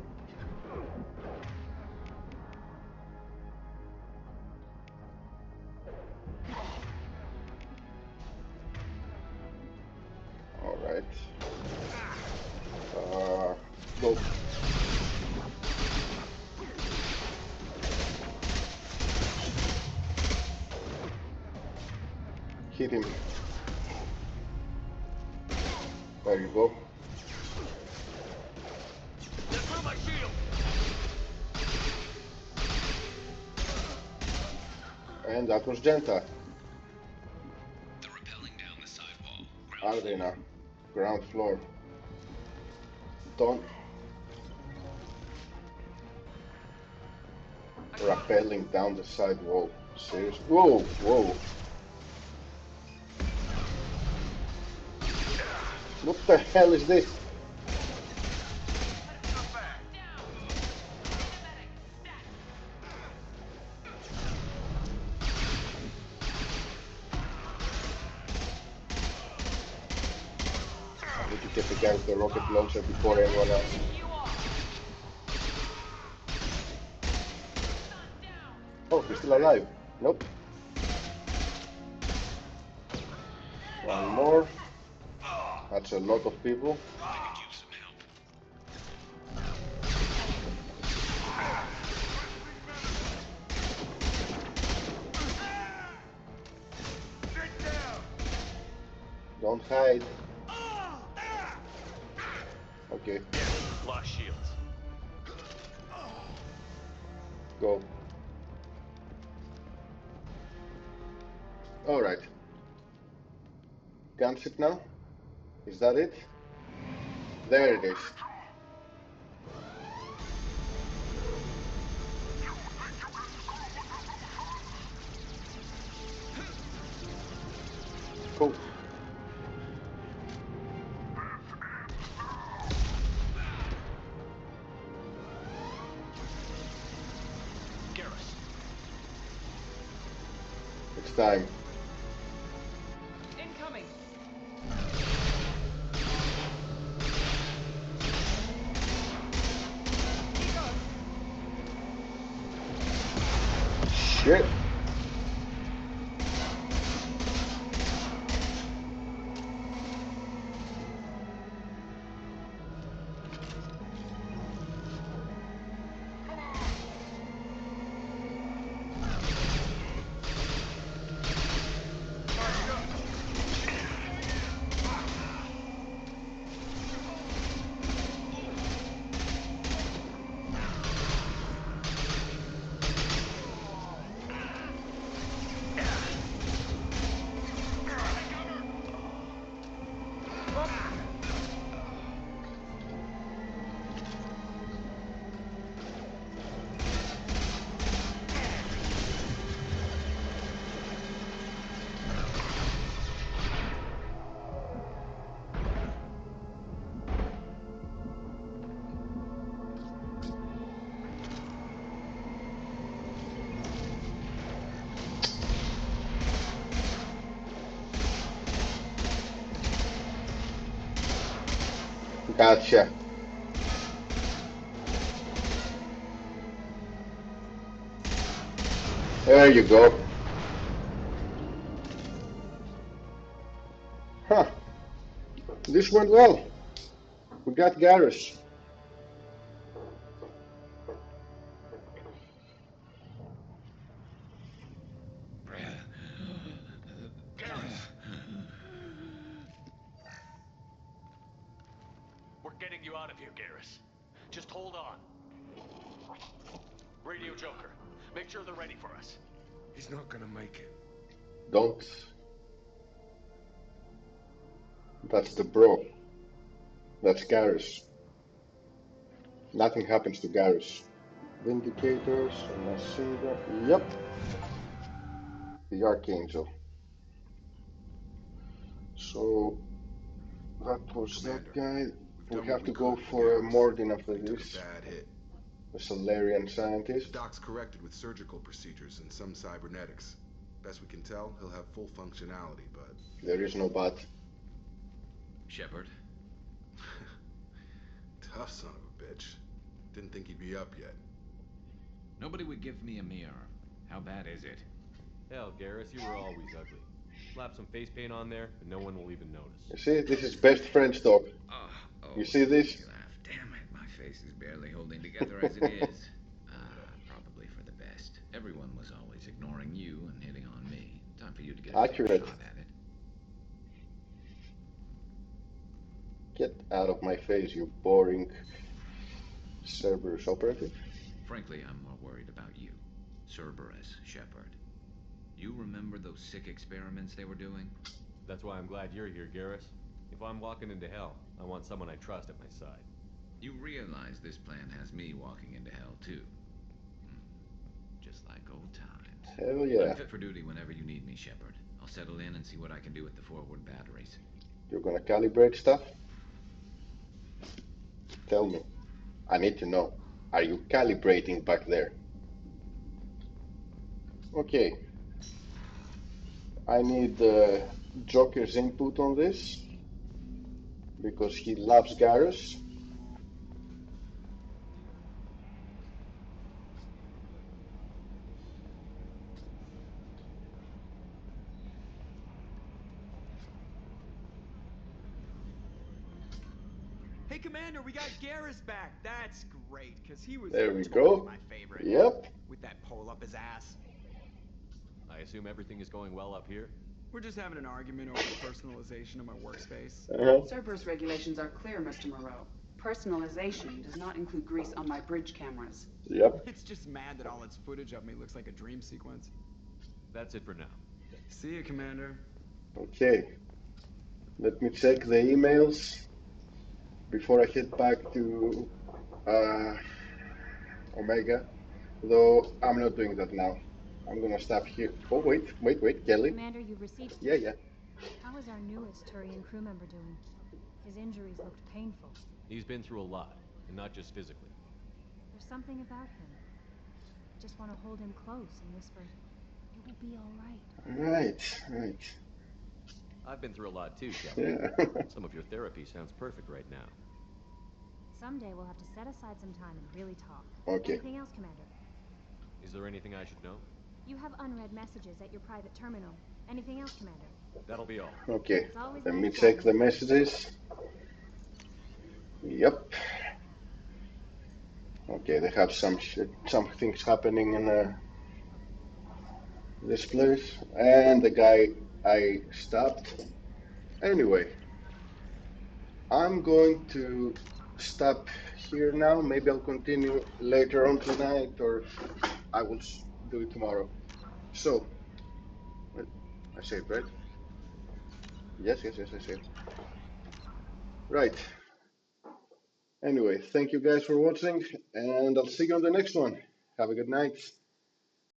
All right. Go. Hit him. There you go. My shield. And that was Genta. They're rappelling down the side wall. Arena. Ground floor. Don't. Rappelling down the side wall. Seriously? Whoa, whoa. What the hell is this? I need to get the guy with the rocket launcher before anyone else. Oh, he's still alive. Nope. One more. That's a lot of people. Don't hide. Okay. Lost shields. Go. Alright. Gunship now? Is that it? There it is. Cool. Garrus. It's time. Incoming. Shit. Gotcha. There you go. Huh. This went well. We got Garrus. We're getting you out of here, Garrus. Just hold on. Radio Joker, make sure they're ready for us. He's not gonna make it. Don't. That's the bro. That's Garrus. Nothing happens to Garrus. Vindicators, a machine gun. Yep. The Archangel. So that was that guy. We have to go for a Mordin after this. Bad hit. A Solarian scientist. The doc's corrected with surgical procedures and some cybernetics. Best we can tell, he'll have full functionality, but... There is no but. Shepard? Tough son of a bitch. Didn't think he'd be up yet. Nobody would give me a mirror. How bad is it? Hell, Garrus, you were always ugly. Slap some face paint on there, and no one will even notice. You see, this is best friends talk. You see this? Damn it, my face is barely holding together as it is. Probably for the best. Everyone was always ignoring you and hitting on me. Time for you to get a Accurate. shot at it. Get out of my face, you boring Cerberus operative. Frankly, I'm more worried about you. Cerberus, Shepard. You remember those sick experiments they were doing? That's why I'm glad you're here, Garrus. If I'm walking into hell, I want someone I trust at my side. You realize this plan has me walking into hell, too. Just like old times. Hell yeah. I'm fit for duty whenever you need me, Shepard. I'll settle in and see what I can do with the forward batteries. You're gonna calibrate stuff? Tell me. I need to know. Are you calibrating back there? Okay. I need Joker's input on this because he loves Garrus. Hey, Commander, we got Garrus back. That's great, because he was There we totally go. my favorite. Yep. With that pole up his ass. I assume everything is going well up here? We're just having an argument over the personalization of my workspace. Cerberus regulations are clear, Mr. Moreau. Personalization does not include grease on my bridge cameras. Yep. It's just mad that all its footage of me looks like a dream sequence. That's it for now. See you, Commander. Okay. Let me check the emails before I head back to Omega. Though I'm not doing that now. I'm gonna stop here. Oh, wait, Kelly. Commander, you received... Yeah. How is our newest Turian crew member doing? His injuries looked painful. He's been through a lot, and not just physically. There's something about him. I just want to hold him close and whisper, it will be all right. Right. I've been through a lot too, Kelly. Yeah. Some of your therapy sounds perfect right now. Someday we'll have to set aside some time and really talk. Okay. Anything else, Commander? Is there anything I should know? You have unread messages at your private terminal. Anything else, Commander? That'll be all. Okay. It's always Let nice me check the chatting. messages. Yep. Okay, they have some things happening in this place, and the guy I stopped. Anyway, I'm going to stop here now. Maybe I'll continue later on tonight, or I will do it tomorrow. So, I saved, right? Yes, I saved. Right. Anyway, thank you guys for watching, and I'll see you on the next one. Have a good night.